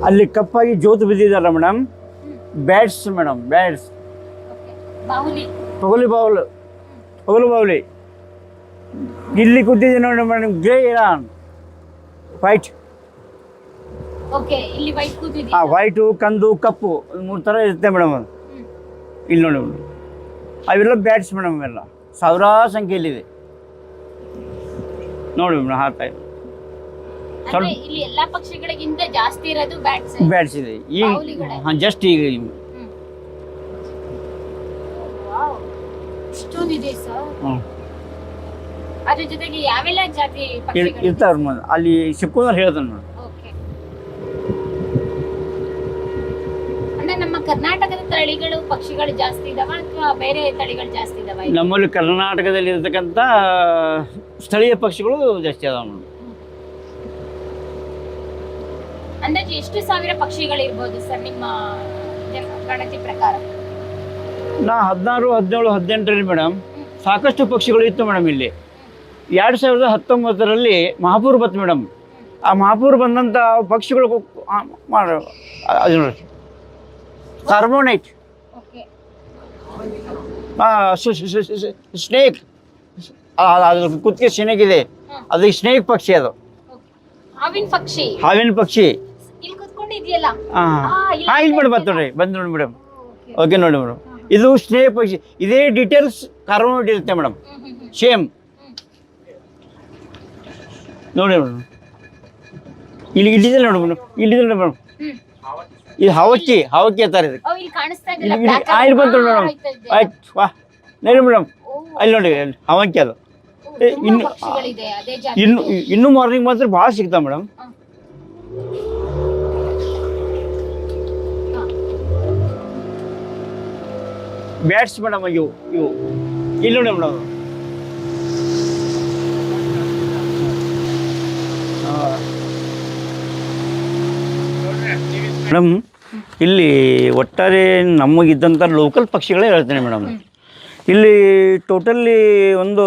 ಅಲ್ಲಿ ಕಪ್ಪಾಗಿ ಜೋತು ಬಿದ್ದಿದಾರ ಮೇಡಮ್. ಬ್ಯಾಟ್ಸ್ ಮೇಡಮ್, ಬ್ಯಾಟ್ಸ್ ಪಗಲು ಬಾವುಲಿ ಇಲ್ಲಿ ಕೂತಿದೆ ನೋಡಿ madam. Grey heron white, white, ಕಂದು, ಕಪ್ಪು 3 ಥರ ಇರುತ್ತೆ ಮೇಡಮ್. ಅದು ಇಲ್ಲಿ ನೋಡಿ ಮೇಡಮ್, ಅವೆಲ್ಲ ಬ್ಯಾಟ್ಸ್ ಮೇಡಮ್. ಎಲ್ಲ ಸಾವಿರಾರು ಸಂಖ್ಯೆಯಲ್ಲಿದೆ ನೋಡಿ ಮೇಡಮ್. ಹಾಕ್ತಾ ಇದೆ ಬ್ಯಾಟ್ಸ್ ಇದೆ ಈಗ, ಜಸ್ಟ್ ಈಗ ಇರ್ತಾವ ಅಲ್ಲಿ ಸಿಕ್ಕೋದ್ರೆ ಹೇಳ್ತಾನೆ ಮೇಡಮ್. ನಮ್ಮ ಕರ್ನಾಟಕದ ತಳಿಗಳು ಪಕ್ಷಿಗಳು ಜಾಸ್ತಿ ಇದಾವ ಅಥವಾ ಬೇರೆ ತಳಿಗಳು ಜಾಸ್ತಿ ಇದಾವ? ನಮ್ಮಲ್ಲಿ ಕರ್ನಾಟಕದಲ್ಲಿ ಇರತಕ್ಕಂಥ ಸ್ಥಳೀಯ ಪಕ್ಷಿಗಳು ಜಾಸ್ತಿ ಅದಾವ ಮೇಡಮ್. ಅಂದಾಜು ಎಷ್ಟು ಸಾವಿರ ಪಕ್ಷಿಗಳು ಇರ್ಬೋದು ಸರ್ ನಿಮ್ಮ ಗಣತಿ ಪ್ರಕಾರ? ನಾ 16, 17, 18ರಲ್ಲಿ ಮೇಡಮ್ ಸಾಕಷ್ಟು ಪಕ್ಷಿಗಳು ಇತ್ತು ಮೇಡಮ್. ಇಲ್ಲಿ 2019ರಲ್ಲಿ ಮಹಾಪೂರ್ ಬಂತು ಮೇಡಮ್. ಆ ಮಹಾಪೂರ್ ಬಂದಂಥ ಪಕ್ಷಿಗಳು ಅದು ನೋಡಿ ಕಾರ್ಬೋನೈಟ್, ಸ್ನೇಕ್, ಅದ್ರ ಕುತ್ತಿಗೆ ಸ್ನೇಕ್ ಇದೆ, ಅದು ಸ್ನೇಕ್ ಪಕ್ಷಿ, ಅದು ಹಾವಿನ ಪಕ್ಷಿ. ಇಲ್ಲಿ ಕುತ್ಕೊಂಡಿದ್ಯಲ್ಲ, ಇಲ್ಲಿ ಮೇಡಮ್ ಬಂದು ನೋಡಿ ಮೇಡಮ್. ಓಕೆ ನೋಡಿ ಮೇಡಮ್, ಇದು ಸ್ನೇಕ್ ಪಕ್ಷಿ. ಇದೇ ಡೀಟೇಲ್ಸ್ ಕಾರ್ಬೋನೈಟ್ ಇರುತ್ತೆ ಮೇಡಮ್, ಸೇಮ್ ನೋಡಿ ಮೇಡಮ್. ಇಲ್ಲಿ ಇಲ್ಲಿದೆ ನೋಡಿ ಮೇಡಮ್, ಇಲ್ಲಿದೆ ನೋಡಿ ಮೇಡಮ್. ಇದು ಹಾವಕ್ಕಿ ಅಂತಾರೆ ಇದಕ್ಕೆ. ಇಲ್ಲಿ ಬಂತು ಮೇಡಮ್. ಆಯ್ತು ವಾ ನೋಡಿ ಮೇಡಮ್, ಅಲ್ಲಿ ನೋಡಿ ಹಾವಕ್ಕಿ. ಅದು ಇನ್ನು ಮಾರ್ನಿಂಗ್ ಮಾತ್ರ ಭಾಳ ಸಿಗ್ತಾವೆ ಮೇಡಮ್. ಬ್ಯಾಟ್ಸ್ ಮೇಡಮ್, ಇವು ಇಲ್ಲಿ ನೋಡಿ ಮೇಡಮ್. ಮೇಡಮ್ ಇಲ್ಲಿ ಒಟ್ಟಾರೆ ನಮಗಿದ್ದಂಥ ಲೋಕಲ್ ಪಕ್ಷಿಗಳೇ ಹೇಳ್ತೇನೆ ಮೇಡಮ್. ಇಲ್ಲಿ ಟೋಟಲ್ಲಿ ಒಂದು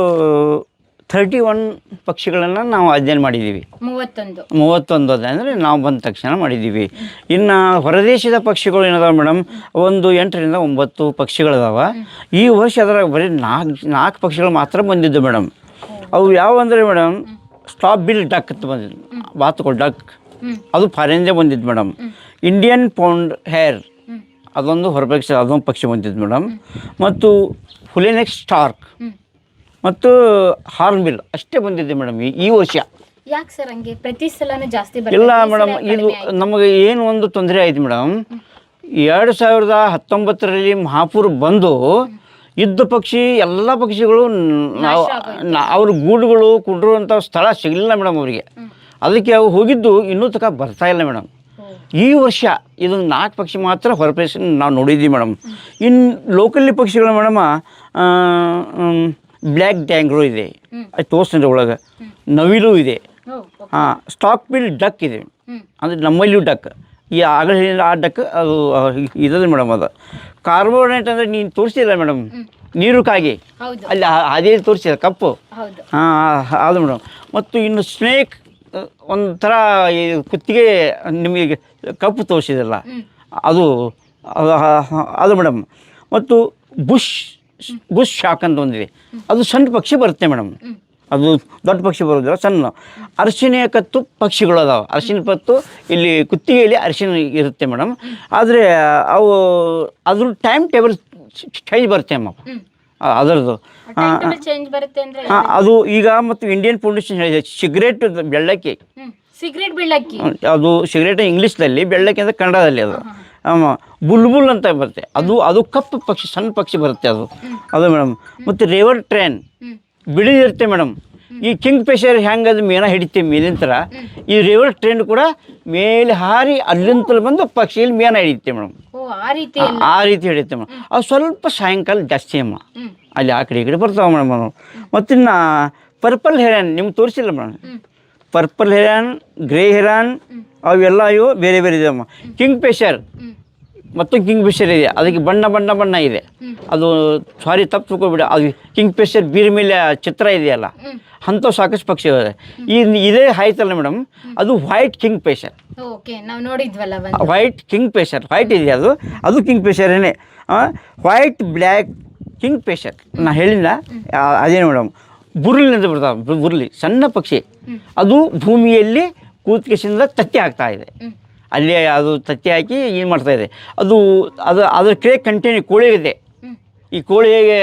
31 ಪಕ್ಷಿಗಳನ್ನು ನಾವು ಅಧ್ಯಯನ ಮಾಡಿದ್ದೀವಿ. 31 ಅಂದರೆ ನಾವು ಬಂದ ತಕ್ಷಣ ಮಾಡಿದ್ದೀವಿ. ಇನ್ನು ಹೊರದೇಶದ ಪಕ್ಷಿಗಳು ಏನದಾವೆ ಮೇಡಮ್, ಒಂದು 8ರಿಂದ 9 ಪಕ್ಷಿಗಳಿದಾವೆ. ಈ ವರ್ಷ ಅದರಾಗ ಬರೀ 4 ಪಕ್ಷಿಗಳು ಮಾತ್ರ ಬಂದಿದ್ದು ಮೇಡಮ್. ಅವು ಯಾವ ಅಂದರೆ ಮೇಡಮ್, ಸ್ಟಾಪ್ ಬಿಲ್ ಡಕ್ ಅಂತ ಬಂದಿದ್ದು, ಬಾತುಕೋಳು ಡಕ್, ಅದು ಫಾರಿನ್ದೇ ಬಂದಿದ್ದು ಮೇಡಮ್. ಇಂಡಿಯನ್ ಪೌಂಡ್ ಹೇರ್ ಅದೊಂದು ಹೊರಪಕ್ಷಿ, ಅದೊಂದು ಪಕ್ಷಿ ಬಂದಿದ್ದು ಮೇಡಮ್. ಮತ್ತು ಹುಲಿನೆಕ್ ಸ್ಟಾರ್ಕ್ ಮತ್ತು ಹಾರ್ನ್ಬಿಲ್ ಅಷ್ಟೇ ಬಂದಿದೆ ಮೇಡಮ್ ಈ ವರ್ಷ. ಯಾಕೆ ಸರ್ ಹಂಗೆ ಪ್ರತಿ ಸಲನೂ ಜಾಸ್ತಿ ಇಲ್ಲ ಮೇಡಮ್, ಇದು ನಮಗೆ ಏನು ಒಂದು ತೊಂದರೆ ಆಯ್ತು ಮೇಡಮ್. 2019ರಲ್ಲಿ ಮಹಾಪೂರ್ ಬಂದು ಇದ್ದ ಪಕ್ಷಿ ಎಲ್ಲ ಪಕ್ಷಿಗಳು ಅವ್ರ ಗೂಡುಗಳು ಕುಂಡ್ರುವಂಥ ಸ್ಥಳ ಸಿಗಲಿಲ್ಲ ಮೇಡಮ್ ಅವರಿಗೆ. ಅದಕ್ಕೆ ಅವು ಹೋಗಿದ್ದು ಇನ್ನೂ ತನಕ ಬರ್ತಾ ಇಲ್ಲ ಮೇಡಮ್. ಈ ವರ್ಷ ಇದು 4 ಪಕ್ಷಿ ಮಾತ್ರ ಹೊರಪಡಿಸಿ ನಾವು ನೋಡಿದ್ದೀವಿ ಮೇಡಮ್. ಇನ್ನು ಲೋಕಲ್ಲಿ ಪಕ್ಷಿಗಳು ಮೇಡಮ್, ಬ್ಲ್ಯಾಕ್ ಡ್ಯಾಂಗ್ರೋ ಇದೆ, ಅದು ತೋರಿಸ್ತಾರೆ ಒಳಗೆ. ನವಿಲು ಇದೆ, ಸ್ಟಾಕ್ ಬಿಲ್ ಡಕ್ ಇದೆ, ಅಂದರೆ ನಮ್ಮಲ್ಲಿಯೂ ಡಕ್. ಈ ಆಗಲೇ ಆ ಡಕ್ ಅದು ಇರೋದು ಮೇಡಮ್. ಅದು ಕಾರ್ಬೋನೇಟ್ ಅಂದರೆ ನೀನು ತೋರಿಸಿಲ್ಲ ಮೇಡಮ್, ನೀರು ಕಾಗಿ ಅಲ್ಲಿ ಅದೇ ತೋರಿಸಿದ ಕಪ್ಪು, ಅದು ಮೇಡಮ್. ಮತ್ತು ಇನ್ನು ಸ್ನೇಕ್ ಒಂಥರ ಕುತ್ತಿಗೆ ನಿಮಗೆ ಕಪ್ಪು ತೋರಿಸಿದಲ್ಲ, ಅದು ಮೇಡಮ್. ಮತ್ತು ಬುಷ್ ಶಾಕ್ ಅಂತ ಒಂದಿದೆ, ಅದು ಸಣ್ಣ ಪಕ್ಷಿ ಬರುತ್ತೆ ಮೇಡಮ್. ಅದು ದೊಡ್ಡ ಪಕ್ಷಿ ಬರೋದಿಲ್ಲ, ಸಣ್ಣ ಅರಿಶಿನ ಕತ್ತು ಪಕ್ಷಿಗಳು ಅದಾವೆ. ಅರಿಶಿನ ಪತ್ತು ಇಲ್ಲಿ ಕುತ್ತಿಗೆಯಲ್ಲಿ ಅರಿಶಿನ ಇರುತ್ತೆ ಮೇಡಮ್. ಆದರೆ ಅವು ಅದ್ರ ಟೈಮ್ ಟೇಬಲ್ ಚೇಂಜ್ ಬರುತ್ತೆ ಅಮ್ಮ ಅದರದ್ದು. ಅದು ಈಗ ಮತ್ತು ಇಂಡಿಯನ್ ಫೌಂಡೇಶನ್ ಹೇಳಿದೆ ಸಿಗರೇಟ್ ಬೆಳ್ಳಕ್ಕಿ, ಅದು ಸಿಗರೇಟ್ ಇಂಗ್ಲೀಷ್ನಲ್ಲಿ, ಬೆಳ್ಳಕ್ಕಿ ಅಂದರೆ ಕನ್ನಡದಲ್ಲಿ. ಅದು ಬುಲ್ಬುಲ್ ಅಂತ ಬರುತ್ತೆ, ಅದು ಕಪ್ಪು ಪಕ್ಷಿ, ಸಣ್ಣ ಪಕ್ಷಿ ಬರುತ್ತೆ ಅದು ಮೇಡಮ್. ಮತ್ತು ರೇವರ್ ಟ್ರೈನ್ ಬಿಳಿದಿರುತ್ತೆ ಮೇಡಮ್. ಈ ಕಿಂಗ್ ಫಿಶರ್ ಹೆಂಗೆ ಅದು ಮೇನ ಹಿಡಿತೀವಿ ಮೇಲಿನ ಥರ, ಈ ರೇವರ್ ಟ್ರೈನ್ ಕೂಡ ಮೇಲೆ ಹಾರಿ ಅಲ್ಲಿಂತಲೇ ಬಂದು ಪಕ್ಷಿಯಲ್ಲಿ ಮೇನ ಹಿಡಿಯುತ್ತೆ ಮೇಡಮ್. ಆ ರೀತಿ ಹಿಡಿಯುತ್ತೆ ಮೇಡಮ್. ಅದು ಸ್ವಲ್ಪ ಸಾಯಂಕಾಲ ಜಾಸ್ತಿ ಅಮ್ಮ, ಅಲ್ಲಿ ಆ ಕಡೆ ಈ ಕಡೆ ಬರ್ತಾವೆ ಮೇಡಮ್ ಅದು. ಮತ್ತಿನ್ನು ಪರ್ಪಲ್ ಹೆರಾನ್ ನಿಮ್ಗೆ ತೋರಿಸಿಲ್ಲ madam. Purple heron, grey heron, ಅವೆಲ್ಲ ಇವು ಬೇರೆ ಬೇರೆ ಇದೆ ಅಮ್ಮ. ಕಿಂಗ್ ಫಿಶರ್ ಮತ್ತು ಕಿಂಗ್ ಫಿಶರ್ ಇದೆ, ಅದಕ್ಕೆ ಬಣ್ಣ ಇದೆ. ಅದು ಸಾರಿ ತಪ್ಪು ತಿಳ್ಕೊಬಿಡಿ, ಅದು ಕಿಂಗ್ ಫಿಶರ್ ಬೀರ್ ಮೇಲೆ ಚಿತ್ರ ಇದೆಯಲ್ಲ, ಅಂಥವು ಸಾಕಷ್ಟು ಪಕ್ಷಿ ಇದೆ. ಇದೇ ಆಯ್ತಲ್ಲ ಮೇಡಮ್, ಅದು white kingfisher, white kingfisher, white ಇದೆ ಅದು ಕಿಂಗ್ ಫಿಶರೇನೆ. ವೈಟ್ ಬ್ಲ್ಯಾಕ್ ಕಿಂಗ್ ಫಿಶರ್ ನಾ ಹೇಳಿಲ್ಲ, ಅದೇನು ಮೇಡಮ್. ಬುರ್ಲಿ ಅಂತ ಬರ್ತಾವೆ, ಬುರ್ಲಿ ಸಣ್ಣ ಪಕ್ಷಿ, ಅದು ಭೂಮಿಯಲ್ಲಿ ಕೂತ್ಕೆಸಿಂದ ತತ್ತಿ ಆಗ್ತಾ ಇದೆ. ಅಲ್ಲಿ ಅದು ತತ್ತಿ ಹಾಕಿ ಏನು ಮಾಡ್ತಾಯಿದೆ, ಅದ್ರ ಕೆಳಗೆ ಕಂಟಿನ್ಯೂ ಕೋಳಿ ಇದೆ. ಈ ಕೋಳಿಗೆ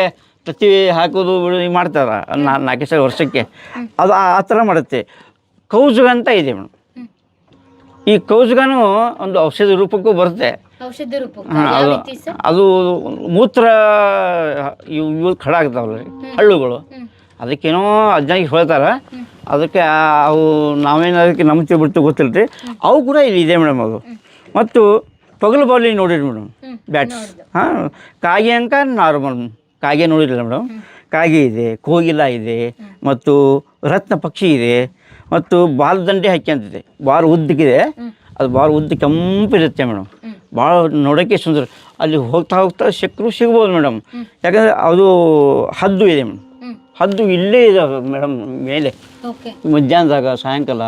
ತತ್ತಿ ಹಾಕೋದು ಮಾಡ್ತಾರೆ 4 ವರ್ಷಕ್ಕೆ, ಅದು ಆ ಥರ ಮಾಡುತ್ತೆ. ಕೌಜುಗ ಅಂತ ಇದೆ ಮೇಡಮ್. ಈ ಕೌಜುಗನೂ ಒಂದು ಔಷಧಿ ರೂಪಕ್ಕೂ ಬರುತ್ತೆ. ಅದು ಮೂತ್ರ ಇವು ಖಡ ಆಗ್ತಾವಲ್ಲ ಹಳ್ಳುಗಳು, ಅದಕ್ಕೇನೋ ಅಜ್ಜಾಗಿ ಹೇಳ್ತಾರೆ. ಅದಕ್ಕೆ ಅವು ನಾವೇನು ಅದಕ್ಕೆ ನಂಬ್ತೀವಿ ಬಿಡ್ತು ಗೊತ್ತಿಲ್ಲ ರೀ. ಅವು ಕೂಡ ಇಲ್ಲಿ ಇದೆ ಮೇಡಮ್. ಅದು ಮತ್ತು ತೊಗಲು ಬಾವಲಿ ನೋಡಿರಿ ಮೇಡಮ್ ಬ್ಯಾಟ್ಸ್ ಹಾಂ ಕಾಗೆ ಅಂಕ ನಾರ್ಮಲ್ ಕಾಗೆ ನೋಡಿರಲಿಲ್ಲ ಮೇಡಮ್. ಕಾಗೆ ಇದೆ, ಕೋಗಿಲ ಇದೆ, ಮತ್ತು ರತ್ನ ಪಕ್ಷಿ ಇದೆ, ಮತ್ತು ಬಾಲದಂಡೆ ಹಕ್ಕಿ ಅಂತಿದೆ. ಭಾಳ ಉದ್ದಕ್ಕಿದೆ, ಅದು ಭಾಳ ಉದ್ದ ಕೆಂಪಿರುತ್ತೆ ಮೇಡಮ್. ಭಾಳ ನೋಡೋಕ್ಕೆ ಸುಂದರ. ಅಲ್ಲಿ ಹೋಗ್ತಾ ಹೋಗ್ತಾ ಸಿಗ್ಬೋದು ಮೇಡಮ್. ಯಾಕಂದರೆ ಅದು ಹದ್ದು ಇದೆ ಮೇಡಮ್. ಹದ್ದು ಇಲ್ಲೇ ಇದೆ ಮೇಡಮ್ ಮೇಲೆ. ಮಧ್ಯಾಹ್ನದಾಗ ಸಾಯಂಕಾಲ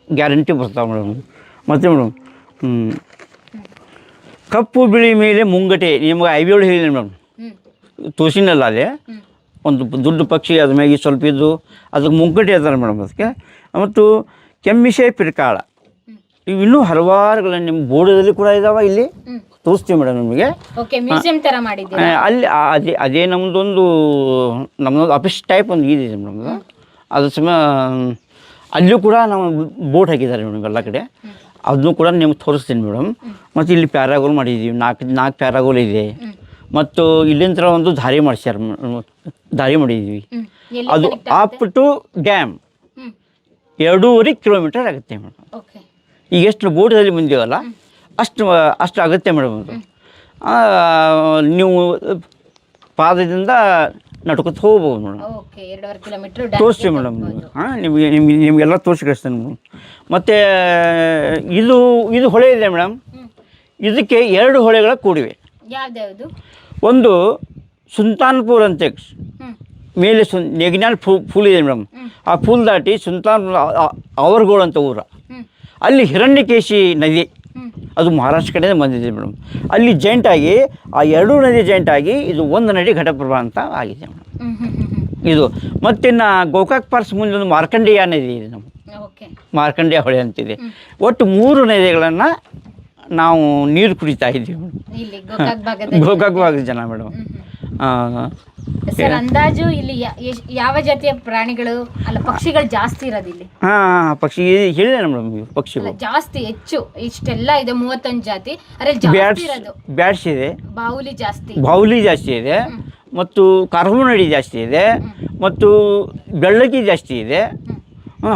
ಗ್ಯಾರಂಟಿ ಬರ್ತಾವೆ ಮೇಡಮ್. ಮತ್ತು ಮೇಡಮ್ ಕಪ್ಪು ಬಿಳಿ ಮೇಲೆ ಮುಂಗಟೆ ನಿಮಗೆ ಐವೇಳು ಹೇಳಿದೆ ಮೇಡಮ್, ತೋರಿಸಿನಲ್ಲ ಅದೇ ಒಂದು ದೊಡ್ಡ ಪಕ್ಷಿ ಅದ್ರ ಮ್ಯಾಗೆ ಸ್ವಲ್ಪ ಇದ್ದು ಅದಕ್ಕೆ ಮುಂಗಟೆ ಅದಾರೆ ಮೇಡಮ್. ಅದಕ್ಕೆ ಮತ್ತು ಕೆಮ್ಮಿಸೆ ಪಿರ್ಕಾಳ ಇವು ಇನ್ನೂ ಹಲವಾರುಗಳನ್ನ ನಿಮ್ಮ ಬೋರ್ಡಲ್ಲಿ ಕೂಡ ಇದಾವೆ, ಇಲ್ಲಿ ತೋರಿಸ್ತೀವಿ ಮೇಡಮ್ ನಿಮಗೆ. ಅಲ್ಲಿ ಅದೇ ನಮ್ಮದೊಂದು ಆಫೀಸ್ ಟೈಪ್ ಒಂದು ಇದೆ ನಮ್ಮದು. ಅದ್ರ ಸಮ ಅಲ್ಲೂ ಕೂಡ ನಾವು ಬೋಟ್ ಹಾಕಿದ್ದಾರೆ ಮೇಡಮ್ ಎಲ್ಲ ಕಡೆ. ಅದನ್ನು ಕೂಡ ನಿಮ್ಗೆ ತೋರಿಸ್ತೀನಿ ಮೇಡಮ್. ಮತ್ತು ಇಲ್ಲಿ ಪ್ಯಾರಾಗೋಲ್ ಮಾಡಿದ್ದೀವಿ, ನಾಲ್ಕು ಪ್ಯಾರಾಗೋಲ್ ಇದೆ. ಮತ್ತು ಇಲ್ಲಿಂದ ಒಂದು ದಾರಿ ಮಾಡಿಸ್ಯಾರ, ದಾರಿ ಮಾಡಿದ್ದೀವಿ. ಅದು ಅಪ್ ಟು ಡ್ಯಾಮ್ 2.5 ಕಿಲೋಮೀಟರ್ ಆಗುತ್ತೆ ಮೇಡಮ್. ಈಗ ಎಷ್ಟು ಬೋಟಲ್ಲಿ ಬಂದೀವಲ್ಲ ಅಷ್ಟು ಆಗುತ್ತೆ ಮೇಡಮ್. ಅದು ನೀವು ಪಾದದಿಂದ ನಡ್ಕೊತ ಹೋಗ್ಬೋದು ಮೇಡಮ್. ತೋರಿಸ್ತೀವಿ ಮೇಡಮ್. ಹಾಂ ನಿಮಗೆಲ್ಲ ತೋರಿಸಿ ಕಳಿಸ್ತೇನೆ ಮೇಡಮ್. ಮತ್ತು ಇದು ಹೊಳೆ ಇದೆ ಮೇಡಮ್. ಇದಕ್ಕೆ 2 ಹೊಳೆಗಳ ಕೂಡಿವೆ. ಒಂದು ಸುಲ್ತಾನ್ಪುರ್ ಅಂತ ಮೇಲೆ ನೆಗ್ನಾಲ್ ಫೂಲ್ ಇದೆ ಮೇಡಮ್. ಆ ಫೂಲ್ ದಾಟಿ ಸುಲ್ತಾನ್ಪುರ ಅವರ್ಗೋಳು ಅಂತ ಊರ, ಅಲ್ಲಿ ಹಿರಣ್ಯಕೇಶಿ ನದಿ, ಅದು ಮಹಾರಾಷ್ಟ್ರ ಕಡೆ ಬಂದಿದೆ ಮೇಡಮ್. ಅಲ್ಲಿ ಜಾಯಿಂಟಾಗಿ ಆ 2 ನದಿ ಜಾಯಿಂಟಾಗಿ ಇದು ಒಂದು ನದಿ ಘಟಪ್ರಭಾ ಅಂತ ಆಗಿದೆ ಮೇಡಮ್. ಇದು ಮತ್ತಿನ್ನು ಗೋಕಾಕ್ ಪಾರ್ಕ್ಸ್ ಮುಂದೆ ಒಂದು ಮಾರ್ಕಂಡೇಯ ನದಿ ಇದೆ ನಮ್ಮ, ಮಾರ್ಕಂಡೇಯ ಹೊಳೆ ಅಂತಿದೆ. ಒಟ್ಟು 3 ನದಿಗಳನ್ನು ನಾವು ನೀರು ಕುಡಿತಾ ಇದ್ದೀವಿ ಮೇಡಮ್, ಗೋಕಾಕ್ ಭಾಗದ ಜನ ಮೇಡಮ್. ಅಂದಾಜು ಇಲ್ಲಿ ಯಾವ ಜಾತಿಯ ಪ್ರಾಣಿಗಳು ಅಲ್ಲ ಪಕ್ಷಿಗಳು ಜಾಸ್ತಿ ಇರೋದಿಲ್ಲ? ಪಕ್ಷಿ ಹೇಳಿದೆ ಮೇಡಮ್, ಪಕ್ಷಿಗಳು ಜಾಸ್ತಿ ಹೆಚ್ಚು ಇಷ್ಟೆಲ್ಲ ಇದೆ 31 ಜಾತಿ. ಬ್ಯಾಟ್ಸ್ ಇದೆ, ಬಾವುಲಿ ಜಾಸ್ತಿ ಇದೆ, ಮತ್ತು ಕಾರ್ಬೋನಡಿ ಜಾಸ್ತಿ ಇದೆ, ಮತ್ತು ಬೆಳ್ಳಕ್ಕಿ ಜಾಸ್ತಿ ಇದೆ.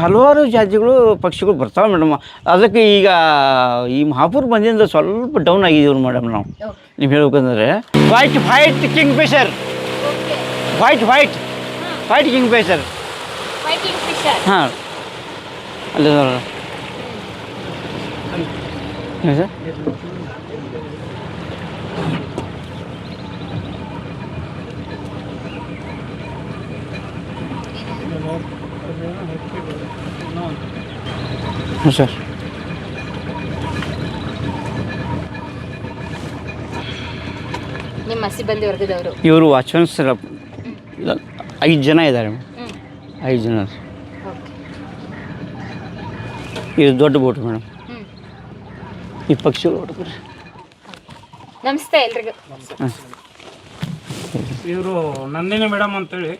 ಹಲವಾರು ಜಾತಿಗಳು ಪಕ್ಷಿಗಳು ಬರ್ತಾವೆ ಮೇಡಮ್. ಅದಕ್ಕೆ ಈಗ ಈ ಮಹಾಪುರ್ ಬಂದಿಂದ ಸ್ವಲ್ಪ ಡೌನ್ ಆಗಿದ್ದೀವಿ ಮೇಡಮ್ ನಾವು. ನೀವು ಹೇಳ್ಬೇಕಂದ್ರೆ white kingfisher, white king Fisher. ಹಾಂ ಅಲ್ಲ ಸರ್. ಸರ್ ನಿಮ್ಮ ಸಿಬ್ಬಂದಿ ವರ್ಗದವರು ಇವರು ವಾಚ್ಮನ್ಸ್ 5 ಜನ ಇದ್ದಾರೆ. 5 ಜನ. ಇದು ದೊಡ್ಡ ಬೋಟ್ ಮೇಡಮ್. ಈ ಪಕ್ಷಿಗಳು ಹೊಡ್ತಾರೆ. ನಮಸ್ತೆ ಎಲ್ರಿಗೂ. ಇವರು ನಂದಿನಿ ಮೇಡಮ್ ಅಂತೇಳಿ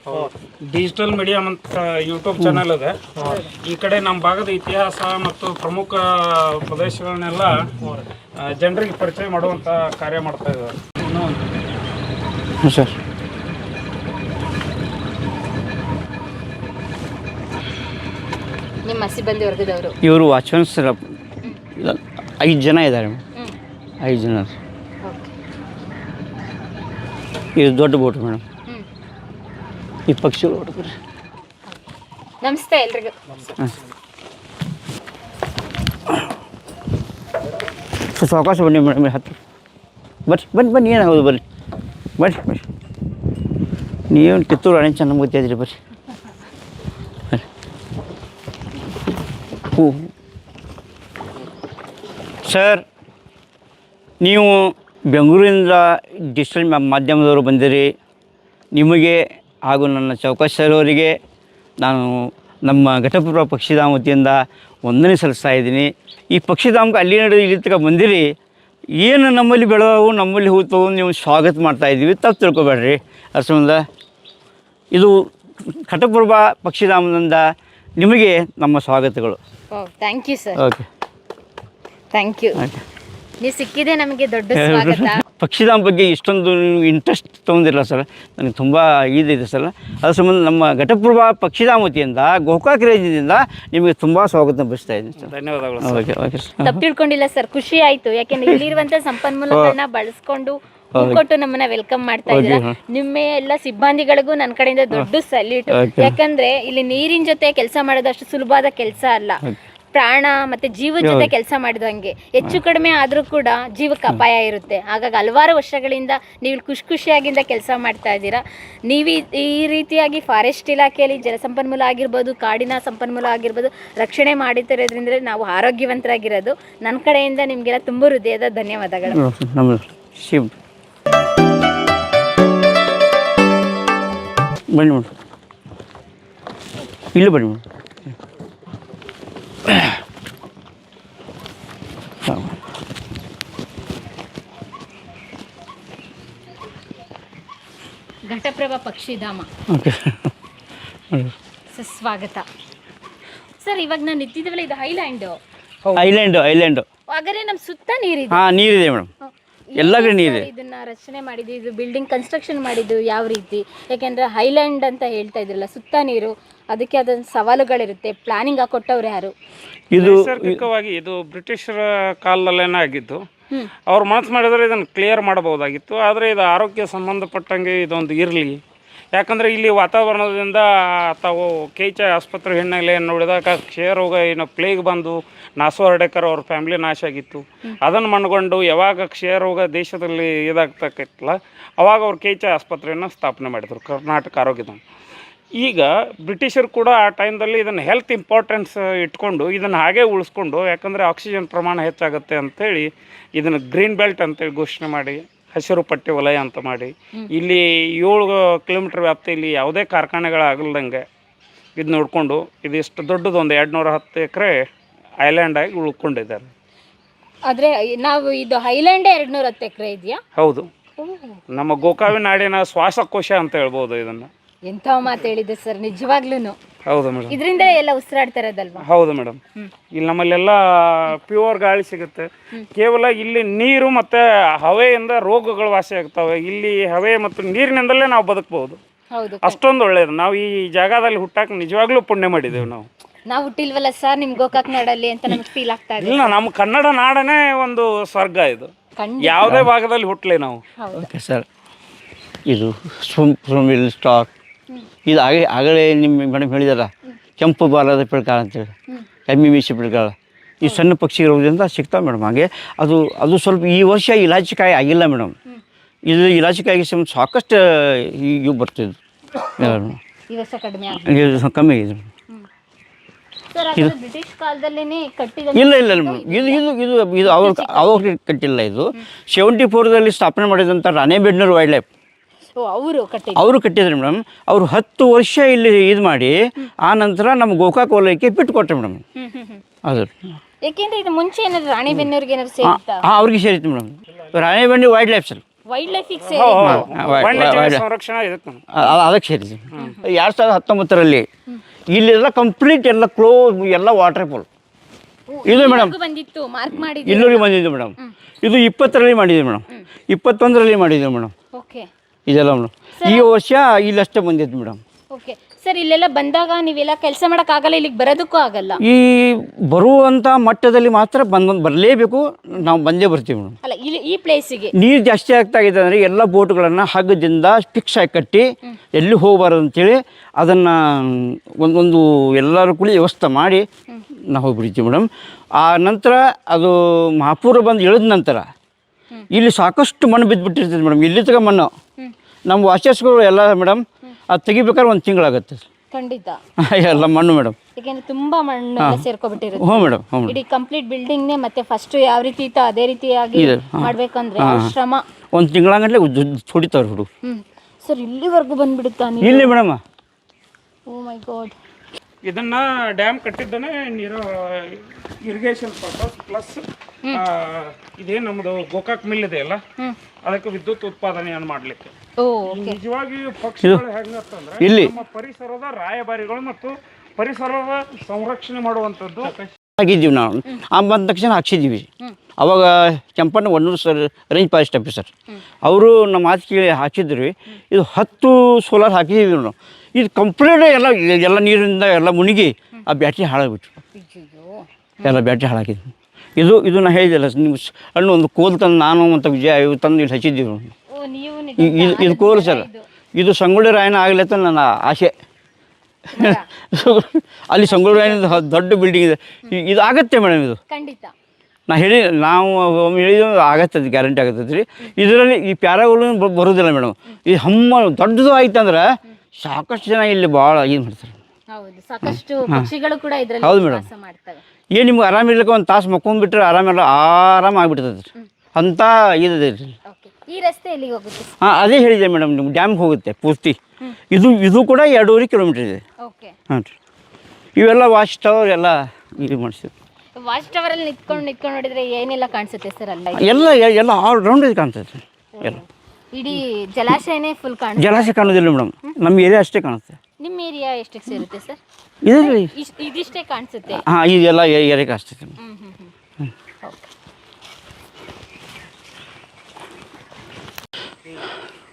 ಡಿಜಿಟಲ್ ಮೀಡಿಯಂ ಅಂತ ಯೂಟ್ಯೂಬ್ ಚಾನಲ್ ಇದೆ. ಈ ಕಡೆ ನಮ್ಮ ಭಾಗದ ಇತಿಹಾಸ ಮತ್ತು ಪ್ರಮುಖ ಪ್ರದೇಶಗಳನ್ನೆಲ್ಲ ಜನರಿಗೆ ಪರಿಚಯ ಮಾಡುವಂಥ ಕಾರ್ಯ ಮಾಡ್ತಾ ಇದ್ದಾರೆ. ಸರ್ ನಿಮ್ಮ ಸಿಬ್ಬಂದಿ ವರ್ಗದವರು ಇವರು ವಾಚ್ಮನ್ಸ್ 5 ಜನ ಇದ್ದಾರೆ. 5 ಜನ. ಇದು ದೊಡ್ಡ ಬೋಟ್ ಮೇಡಮ್. ಈ ಪಕ್ಷಿಗಳು ಹೊಡ್ತಾರೆ. ನಮಸ್ತೆ ಎಲ್ರಿಗೂ. ಸಾವಕಾಶ ಬನ್ನಿ ಮೇಡಮ್, ಹತ್ತು ಬನ್ನಿ ಏನಾಗೋದು ಬರ್ರಿ ನೀವೇನು ಕಿತ್ತೂರು ರಾಣಿ ಚೆನ್ನಮ್ಮ ಗೊತ್ತಿದ್ರಿ ಬರ್ರಿ. ಸರ್, ನೀವು ಬೆಂಗಳೂರಿಂದ ಡಿಜಿಟಲ್ ಮಾಧ್ಯಮದವರು ಬಂದಿರಿ. ನಿಮಗೆ ಹಾಗೂ ನನ್ನ ಚೌಕಾಶ್ ಸರ್ ಅವರಿಗೆ ನಾನು ನಮ್ಮ ಘಟಪ್ರಭಾ ಪಕ್ಷಿಧಾಮ ವತಿಯಿಂದ ವಂದನೆ ಸಲ್ಲಿಸ್ತಾ ಇದ್ದೀನಿ. ಈ ಪಕ್ಷಿಧಾಮಕ್ಕೆ ಅಲ್ಲಿ ನಡೆದು ಇಲ್ಲಿ ತನಕ ಬಂದಿರಿ. ಏನು ನಮ್ಮಲ್ಲಿ ಬೆಳೆದವು, ನಮ್ಮಲ್ಲಿ ಹೋಗ್ತವು, ನೀವು ಸ್ವಾಗತ ಮಾಡ್ತಾಯಿದ್ದೀವಿ, ತಪ್ಪು ತಿಳ್ಕೊಬೇಡ್ರಿ. ಅದ್ರ ಸಂಬಂಧ ಇದು ಘಟಪ್ರಭಾ ಪಕ್ಷಿಧಾಮದಿಂದ ನಿಮಗೆ ನಮ್ಮ ಸ್ವಾಗತಗಳು. Thank you sir. Okay, thank you. ನೀವು ಸಿಕ್ಕಿದೆ ನಮಗೆ ದೊಡ್ಡ ಸ್ವಾಗತ. ಪಕ್ಷಿಧಾಮ ಬಗ್ಗೆ ಇಷ್ಟೊಂದು ಇಂಟ್ರೆಸ್ಟ್ ತೊಗೊಂಡಿರಲ್ಲ ಸರ್, ನನಗೆ ತುಂಬ ಇದಿದೆ ಸರ್. ಅದ್ರ ಸಂಬಂಧ ನಮ್ಮ ಘಟಪ್ರಭಾ ಪಕ್ಷಿಧಾಮ ವತಿಯಿಂದ ಗೋಕಾಕ್ ರೇಂಜಿನಿಂದ ನಿಮಗೆ ತುಂಬ ಸ್ವಾಗತ ಬಯಸ್ತಾ ಇದ್ದೀನಿ ಸರ್. ಧನ್ಯವಾದಗಳು. Okay okay sir. ತಪ್ಪು ತಿಳ್ಕೊಂಡಿಲ್ಲ ಸರ್, ಖುಷಿ ಆಯ್ತು. ಯಾಕೆಂದ್ರೆ ಇಲ್ಲಿರುವಂತ ಸಂಪನ್ಮೂಲಗಳನ್ನ ಬಳಸ್ಕೊಂಡು ಕೊಟ್ಟು ನಮ್ಮನ್ನ ವೆಲ್ಕಮ್ ಮಾಡ್ತಾ ಇದ್ದೀರಾ. ನಿಮ್ಮ ಎಲ್ಲ ಸಿಬ್ಬಂದಿಗಳಿಗೂ ನನ್ನ ಕಡೆಯಿಂದ ದೊಡ್ಡ ಸಲ್ಯೂಟ್. ಯಾಕಂದ್ರೆ ಇಲ್ಲಿ ನೀರಿನ ಜೊತೆ ಕೆಲಸ ಮಾಡೋದಷ್ಟು ಸುಲಭವಾದ ಕೆಲಸ ಅಲ್ಲ. ಪ್ರಾಣ ಮತ್ತೆ ಜೀವದ ಜೊತೆ ಕೆಲಸ ಮಾಡಿದಂಗೆ, ಹೆಚ್ಚು ಕಡಿಮೆ ಆದ್ರೂ ಕೂಡ ಜೀವಕ್ಕೆ ಅಪಾಯ ಇರುತ್ತೆ. ಹಾಗಾಗಿ ಹಲವಾರು ವರ್ಷಗಳಿಂದ ನೀವು ಖುಷಿಯಾಗಿಂದ ಕೆಲಸ ಮಾಡ್ತಾ ಇದ್ದೀರಾ. ನೀವು ಈ ರೀತಿಯಾಗಿ ಫಾರೆಸ್ಟ್ ಇಲಾಖೆಯಲ್ಲಿ ಜಲಸಂಪನ್ಮೂಲ ಆಗಿರ್ಬೋದು, ಕಾಡಿನ ಸಂಪನ್ಮೂಲ ಆಗಿರ್ಬೋದು ರಕ್ಷಣೆ ಮಾಡುತ್ತಿರೋದ್ರಿಂದ ನಾವು ಆರೋಗ್ಯವಂತರಾಗಿರೋದು. ನನ್ನ ಕಡೆಯಿಂದ ನಿಮಗೆಲ್ಲ ತುಂಬ ಹೃದಯದ ಧನ್ಯವಾದಗಳು. ಬನ್ನಿ ಮೇಡಮ್, ಇಲ್ಲಿ ಬನ್ನಿ ಮೇಡಮ್. ಘಟಪ್ರಭಾ ಪಕ್ಷಿಧಾಮ ಓಕೆ ಸ್ವಾಗತ ಸರ್. ಇವಾಗ ನಾನು ನಿಂತಿದ್ದೀವಲ್ಲ, ಇದು ಐಲ್ಯಾಂಡು. ಐಲ್ಯಾಂಡು ಹಾಗಾದ್ರೆ ನಮ್ಮ ಸುತ್ತ ನೀರಿದೆ. ಹಾಂ, ನೀರಿದೆ ಮೇಡಮ್, ಎಲ್ಲ ಕಡೆ ನೀರಿದೆ. ಇದನ್ನ ರಚನೆ ಮಾಡಿದ್ದು, ಇದು ಬಿಲ್ಡಿಂಗ್ ಕನ್ಸ್ಟ್ರಕ್ಷನ್ ಮಾಡಿದ್ದು ಯಾವ ರೀತಿ? ಯಾಕೆಂದ್ರೆ ಹೈಲ್ಯಾಂಡ್ ಅಂತ ಹೇಳ್ತಾ ಇದ್ರಲ್ಲ, ಸುತ್ತ ನೀರು, ಅದಕ್ಕೆ ಅದೊಂದು ಸವಾಲುಗಳಿರುತ್ತೆ. ಪ್ಲಾನಿಂಗ್ ಕೊಟ್ಟವ್ರು ಯಾರು? ಇದು ನೈಸರ್ಗಿಕವಾಗಿ ಇದು ಬ್ರಿಟಿಷರ ಕಾಲದಲ್ಲೇನೇ ಆಗಿದ್ದು. ಅವ್ರು ಮನಸ್ಸು ಮಾಡಿದ್ರೆ ಇದನ್ನು ಕ್ಲಿಯರ್ ಮಾಡಬಹುದಾಗಿತ್ತು. ಆದರೆ ಇದು ಆರೋಗ್ಯ ಸಂಬಂಧಪಟ್ಟಂಗೆ ಇದೊಂದು ಇರಲಿ. ಯಾಕಂದರೆ ಇಲ್ಲಿ ವಾತಾವರಣದಿಂದ ತಾವು KH ಆಸ್ಪತ್ರೆ ಹಿನ್ನೆಲೆಯನ್ನು ನೋಡಿದಾಗ ಕ್ಷಯರೋಗ ಏನೋ ಪ್ಲೇಗ್ ಬಂದು ನಾಸು ಹರ್ಡೇಕರ್ ಅವ್ರ ಫ್ಯಾಮಿಲಿ ನಾಶ ಆಗಿತ್ತು. ಅದನ್ನು ಮಣ್ಕೊಂಡು ಯಾವಾಗ ಕ್ಷಯರೋಗ ದೇಶದಲ್ಲಿ ಇದಾಗ್ತಕ್ಕಲ್ಲ ಅವಾಗ ಅವ್ರು KH ಆಸ್ಪತ್ರೆಯನ್ನು ಸ್ಥಾಪನೆ ಮಾಡಿದರು, ಕರ್ನಾಟಕ ಆರೋಗ್ಯಧಾಮ. ಈಗ ಬ್ರಿಟಿಷರು ಕೂಡ ಆ ಟೈಮ್ದಲ್ಲಿ ಇದನ್ನು ಹೆಲ್ತ್ ಇಂಪಾರ್ಟೆನ್ಸ್ ಇಟ್ಕೊಂಡು ಇದನ್ನು ಹಾಗೆ ಉಳಿಸ್ಕೊಂಡು, ಯಾಕಂದರೆ ಆಕ್ಸಿಜನ್ ಪ್ರಮಾಣ ಹೆಚ್ಚಾಗುತ್ತೆ ಅಂಥೇಳಿ ಇದನ್ನು ಗ್ರೀನ್ ಬೆಲ್ಟ್ ಅಂತೇಳಿ ಘೋಷಣೆ ಮಾಡಿ, ಹಸಿರು ಪಟ್ಟಿ ವಲಯ ಅಂತ ಮಾಡಿ, ಇಲ್ಲಿ 7 ಕಿಲೋಮೀಟರ್ ವ್ಯಾಪ್ತಿಯಲ್ಲಿ ಯಾವುದೇ ಕಾರ್ಖಾನೆಗಳಾಗಲ್ದಂಗೆ ಇದು ನೋಡಿಕೊಂಡು ಇದಿಷ್ಟು ದೊಡ್ಡದು ಒಂದು 210 ಎಕರೆ ಐಲ್ಯಾಂಡ್ ಆಗಿ ಉಳ್ಕೊಂಡಿದ್ದಾರೆ. ಆದರೆ ನಾವು ಇದು ಹೈಲ್ಯಾಂಡೇ 210 ಎಕರೆ ಇದೆಯಾ? ಹೌದು, ನಮ್ಮ ಗೋಕಾವಿ ನಾಡಿನ ಶ್ವಾಸಕೋಶ ಅಂತ ಹೇಳ್ಬೋದು ಇದನ್ನು. ಎಂಥ ಮಾತು ಹೇಳಿದೆ ಸರ್, ನಿಜವಾಗ್ಲೂ. ಹೌದು ಮೇಡಮ್, ಇದರಿಂದ ಎಲ್ಲ ಉಸಿರಾಡ್ತಾ ಇರೋದಲ್ವಾ? ಹೌದು ಮೇಡಮ್. ಇಲ್ಲಿ ನಮ್ಮಲ್ಲೆಲ್ಲ ಪ್ಯೂರ್ ಗಾಳಿ ಸಿಗುತ್ತೆ. ಕೇವಲ ಇಲ್ಲಿ ನೀರು ಮತ್ತು ಹವೆಯಿಂದ ರೋಗಗಳು ವಾಸಿ ಆಗ್ತವೆ. ಇಲ್ಲಿ ಹವೆ ಮತ್ತು ನೀರಿನಿಂದಲೇ ನಾವು ಬದುಕಬಹುದು. ಹೌದು, ಅಷ್ಟೊಂದು ಒಳ್ಳೆಯದು. ನಾವು ಈ ಜಾಗದಲ್ಲಿ ಹುಟ್ಟಾಕ ನಿಜವಾಗ್ಲೂ ಪುಣ್ಯ ಮಾಡಿದ್ದೇವೆ. ನಾವು ಹುಟ್ಟಿಲ್ವಲ್ಲ ಸರ್ ನಿಮ್ಮ ಗೋಕಾಕ್ ನಾಡಲ್ಲಿ ಅಂತ ನಮ್ಗೆ ಫೀಲ್ ಆಗ್ತಾ ಇದೆ. ಇಲ್ಲ, ನಮ್ಮ ಕನ್ನಡ ನಾಡನೇ ಒಂದು ಸ್ವರ್ಗ. ಇದು ಯಾವುದೇ ಭಾಗದಲ್ಲಿ ಹುಟ್ಟಲಿ ನಾವು. Okay sir. ಇದು ಸ್ವಿಲ್ ಸ್ಟಾಕ್, ಇದು ಆಗಲೇ ನಿಮ್ಮ ಮೇಡಮ್ ಹೇಳಿದಾರ ಕೆಂಪು ಬಾಲದ ಪಿಳ್ಕಾಳ ಅಂತೇಳಿ, ಎಮ್ಮಿ ಮೀಸಿ ಪಿಳ್ಕಾಳ, ಈ ಸಣ್ಣ ಪಕ್ಷಿ ಇರೋದ್ರಿಂದ ಸಿಗ್ತಾವೆ ಮೇಡಮ್. ಹಾಗೆ ಅದು ಸ್ವಲ್ಪ ಈ ವರ್ಷ ಇಲಾಚಿಕಾಯಿ ಆಗಿಲ್ಲ ಮೇಡಮ್. ಇದು ಇಲಾಚಿಕಾಯಿ ಸಾಕಷ್ಟು ಈಗ ಬರ್ತಿದ್ದು ಈ ವರ್ಷ ಕಡಿಮೆ ಕಮ್ಮಿ ಆಗಿದೆ. ಬ್ರಿಟಿಷ್ ಕಾಲದಲ್ಲೇನೆ ಕಟ್ಟಿದ? ಇಲ್ಲ ಮೇಡಮ್, ಇದು ಅವಾಗ ಕಟ್ಟಿಲ್ಲ. ಇದು 74ರಲ್ಲಿ ಸ್ಥಾಪನೆ ಮಾಡಿದಂಥ ರಾಣೆಬೆನ್ನೂರು ವೈಲ್ಡ್ ಲೈಫ್ ಅವರು ಕಟ್ಟಿದ್ರು ಮೇಡಮ್. ಅವರು 10 ವರ್ಷ ಇಲ್ಲಿ ಇದು ಮಾಡಿ ಆ ನಂತರ ನಮ್ಮ ಗೋಕಾಕ್ ವಲಯಕ್ಕೆ ಬಿಟ್ಟು ಕೊಟ್ಟರು ಮೇಡಮ್. ಅದು ಯಾಕೆಂದ್ರೆ ಇದು ಮುಂಚೆ ಏನಾದ್ರು ರಾಣೆಬೆನ್ನೂರಿಗೆ ಏನಾದ್ರು ಸೇರಿತ್ತಾ? ಅವ್ರಿಗೆ ಸೇರಿತ್ತು madam. Ranebennur wildlife sir, wildlife ಸಂರಕ್ಷಣಾ ಅದಕ್ಕೆ ಸೇರಿದೆ. 2019ರಲ್ಲಿ ಇಲ್ಲೆಲ್ಲ ಕಂಪ್ಲೀಟ್ ಎಲ್ಲ ಕ್ಲೋಸ್, ಎಲ್ಲ ವಾಟರ್ ಫಾಲ್ ಇದು ಮೇಡಮ್. ಬಂದಿತ್ತು, ಮಾರ್ಕ್ ಮಾಡಿ ಇಲ್ಲೂರಿಗೆ ಬಂದಿದ್ದು ಮೇಡಮ್. ಇದು 20ರಲ್ಲಿ ಮಾಡಿದ್ವಿ ಮೇಡಮ್, 21ರಲ್ಲಿ ಮಾಡಿದ್ವಿ ಮೇಡಮ್. ಓಕೆ, ಇದೆಲ್ಲ ಮೇಡಮ್. ಈ ವರ್ಷ ಇಲ್ಲಷ್ಟೇ ಬಂದಿತ್ತು ಮೇಡಮ್. ಓಕೆ ಸರ್, ಇಲ್ಲೆಲ್ಲ ಬಂದಾಗ ನೀವೆಲ್ಲ ಕೆಲಸ ಮಾಡೋಕ್ಕಾಗಲ್ಲ, ಇಲ್ಲಿಗೆ ಬರೋದಕ್ಕೂ ಆಗಲ್ಲ. ಈ ಬರುವಂಥ ಮಟ್ಟದಲ್ಲಿ ಮಾತ್ರ ಬರಲೇಬೇಕು, ನಾವು ಬಂದೇ ಬರ್ತೀವಿ ಮೇಡಮ್. ಅಲ್ಲ, ಈ ಪ್ಲೇಸಿಗೆ ನೀರು ಜಾಸ್ತಿ ಆಗ್ತಾ ಇದೆ ಅಂದರೆ ಎಲ್ಲ ಬೋಟ್ಗಳನ್ನು ಹಗ್ಗದಿಂದ ಫಿಕ್ಸ್ ಆಗಿ ಕಟ್ಟಿ ಎಲ್ಲಿ ಹೋಗಬಾರ್ದು ಅಂತೇಳಿ ಅದನ್ನು ಒಂದೊಂದು ಎಲ್ಲರೂ ಕೂಡ ವ್ಯವಸ್ಥೆ ಮಾಡಿ ನಾವು ಹೋಗ್ಬಿಡ್ತೀವಿ ಮೇಡಮ್. ಆ ನಂತರ ಅದು ಮಹಾಪೂರ ಬಂದು ಇಳಿದ ನಂತರ ಇಲ್ಲಿ ಸಾಕಷ್ಟು ಮಣ್ಣು ಬಿದ್ದುಬಿಟ್ಟಿರ್ತದೆ ಮೇಡಮ್. ಇಲ್ಲಿ ತಗ ಮಣ್ಣು ನಮ್ಮ ವಾಚರ್ಸ್ಗಳು ಎಲ್ಲ ಮೇಡಮ್, ಅದು ತೆಗಿಬೇಕಾದ್ರೆ 1 ತಿಂಗಳಾಗುತ್ತೆ. ಖಂಡಿತ ಎಲ್ಲ ಮಣ್ಣು ಮೇಡಮ್, ಯಾಕೆಂದ್ರೆ ತುಂಬಾ ಮಣ್ಣು ಸೇರ್ಕೊಬಿಟ್ಟಿರುತ್ತೆ. ಹ್ಞೂ ಮೇಡಮ್, ಹ್ಞೂ ಇಡೀ ಕಂಪ್ಲೀಟ್ ಬಿಲ್ಡಿಂಗ್ನೇ ಮತ್ತೆ ಫಸ್ಟ್ ಯಾವ ರೀತಿ ಇತ್ತು ಅದೇ ರೀತಿಯಾಗಿ ಮಾಡ್ಬೇಕಂದ್ರೆ ಶ್ರಮ 1 ತಿಂಗಳಾಗಂಟ್ಲೆ ಹೊಡಿತಾವ್ರು ಹುಡುಗ. ಸರ್, ಇಲ್ಲಿವರೆಗೂ ಬಂದ್ಬಿಡುತ್ತಾ ನೀವು? ಇಲ್ಲಿ ಮೇಡಮ್. ಓ ಮೈ ಗಾಡ್. ಇದನ್ನ ಡ್ಯಾಮ್ ಕಟ್ಟಿದ್ದಾನೆ ನೀರು ಇರಿಗೇಷನ್ ಪರ್ಪಸ್ ಪ್ಲಸ್ ಇದೇ ನಮ್ಮದು ಗೋಕಾಕ್ ಮಿಲ್ ಇದೆ ಅಲ್ಲ, ಅದಕ್ಕೆ ವಿದ್ಯುತ್ ಉತ್ಪಾದನೆಯನ್ನು ಮಾಡಲಿಕ್ಕೆ. ನಿಜವಾಗಿ ಪಕ್ಷಿಗಳು ಹೆಂಗಂತಂದ್ರೆ ಇಲ್ಲಿ ನಮ್ಮ ಪರಿಸರದ ರಾಯಭಾರಿಗಳು ಮತ್ತು ಪರಿಸರದ ಸಂರಕ್ಷಣೆ ಮಾಡುವಂಥದ್ದು ಆಗಿದ್ದೀವಿ ನಾವು. ಬಂದ ತಕ್ಷಣ ಹಾಕ್ಸಿದ್ದೀವಿ. ಅವಾಗ Kempanna Onnur sir range forest officer ಅವರು ನಮ್ಮ ಮಾತು ಕೇಳಿ ಹಾಕಿದ್ರಿ. ಇದು 10 ಸೋಲಾರ್ ಹಾಕಿದ್ದೀವಿ ನಾವು. ಇದು ಕಂಪ್ಲೀಟ್ ಎಲ್ಲ ನೀರಿಂದ ಎಲ್ಲ ಮುಳುಗಿ ಆ ಬ್ಯಾಟ್ರಿ ಹಾಳಾಗ್ಬಿಟ್ಟು ಎಲ್ಲ ಬ್ಯಾಟ್ರಿ ಹಾಳಾಗಿದ್ವಿ. ಇದು ನಾ ಹೇಳಿದೆಲ್ಲ ನೀವು ಹಣ್ಣು ಒಂದು ಕೋಲ್ ತಂದು ನಾನು ಮತ್ತು ವಿಜಯ ಇವು ತಂದು ಇಲ್ಲಿ ಹಚ್ಚಿದ್ದೀವಿ. ಇದು ಕೋಲ್ ಸರ್, ಇದು ಸಂಗೊಳ್ಳಿ ರಾಯಣ್ಣ ಆಗಲಿ ಅಂತ ನನ್ನ ಆಸೆ. ಅಲ್ಲಿ ಸಂಗೊಳ್ಳಿ ರಾಯಣ್ಣ ದೊಡ್ಡ ಬಿಲ್ಡಿಂಗ್ ಇದೆ. ಇದು ಆಗತ್ತೆ ಮೇಡಮ್, ಇದು ಖಂಡಿತ ನಾವು ಒಮ್ಮೆ ಹೇಳಿದ ಆಗತ್ತೆ, ಅದು ಗ್ಯಾರಂಟಿ ಆಗತ್ತೈತೆ ರೀ. ಇದರಲ್ಲಿ ಈ ಪ್ಯಾರಾಗಳು ಬರೋದಿಲ್ಲ ಮೇಡಮ್. ಈ ಹಮ್ಮ ದೊಡ್ಡದು ಆಯ್ತು ಅಂದ್ರೆ ಸಾಕಷ್ಟು ಜನ ಇಲ್ಲಿ ಭಾಳ ಇದು ಮಾಡ್ತಾರೆ. ಹೌದು, ಸಾಕಷ್ಟು ಪಕ್ಷಿಗಳು ಕೂಡ ಇದರಲ್ಲಿ ಹೌದು ಮೇಡಮ್. ವಾಸ ಮಾಡ್ತವೆ. ಏನು ನಿಮ್ಗೆ ಆರಾಮಿರ್ಲಿಕ್ಕೆ ಒಂದು ತಾಸು ಮಕ್ಕೊಂಡ್ಬಿಟ್ರೆ ಆರಾಮ ಆಗಿಬಿಡ್ತದೆ ರೀ ಅಂಥ ಇದೆ ರೀ. ಓಕೆ, ಈ ರಸ್ತೆ ಎಲ್ಲಿಗೆ ಹೋಗುತ್ತೆ? ಹಾಂ, ಅದೇ ಹೇಳಿದೆ ಮೇಡಮ್, ನಿಮ್ಗೆ ಡ್ಯಾಮ್ಗೆ ಹೋಗುತ್ತೆ ಪೂರ್ತಿ. ಇದು ಕೂಡ 2.5 ಕಿಲೋಮೀಟ್ರ್ ಇದೆ. ಓಕೆ, ಹಾಂ ರೀ. ಇವೆಲ್ಲ ವಾಚ್ ಟವರ್ ಎಲ್ಲ ಇದು ಮಾಡಿಸಿದ್ವಿ. ವಾಚ್ ಟವರ್ ಅಲ್ಲಿ ನಿಂತ್ಕೊಂಡು ನೋಡಿದ್ರೆ ಏನೆಲ್ಲ ಕಾಣಿಸುತ್ತೆ ಸರ್? ಅಲ್ಲ ಎಲ್ಲ ಆಲ್ ರೌಂಡ್ ಇದು ಕಾಣ್ತೈತೆ ಎಲ್ಲ. ಇಡೀ ಜಲಾಶಯನೇ ಫುಲ್ ಕಾಣುತ್ತೆ. ಜಲಾಶಯ ಕಾಣೋದಿಲ್ಲ ಮೇಡಮ್, ನಮ್ಮ ಏರಿಯಾ ಅಷ್ಟೇ ಕಾಣುತ್ತೆ. ನಿಮ್ಮ ಏರಿಯಾ ಎಷ್ಟಕ್ಕೆ ಸೇರುತ್ತೆ ಸರ್? ಇದರಲ್ಲಿ ಇದಿಷ್ಟೇ ಕಾಣಿಸುತ್ತೆ. ಹಾಂ, ಇದೆಲ್ಲ ಏರಿಯಾ ಕಾಣಿಸ್ತೈತೆ.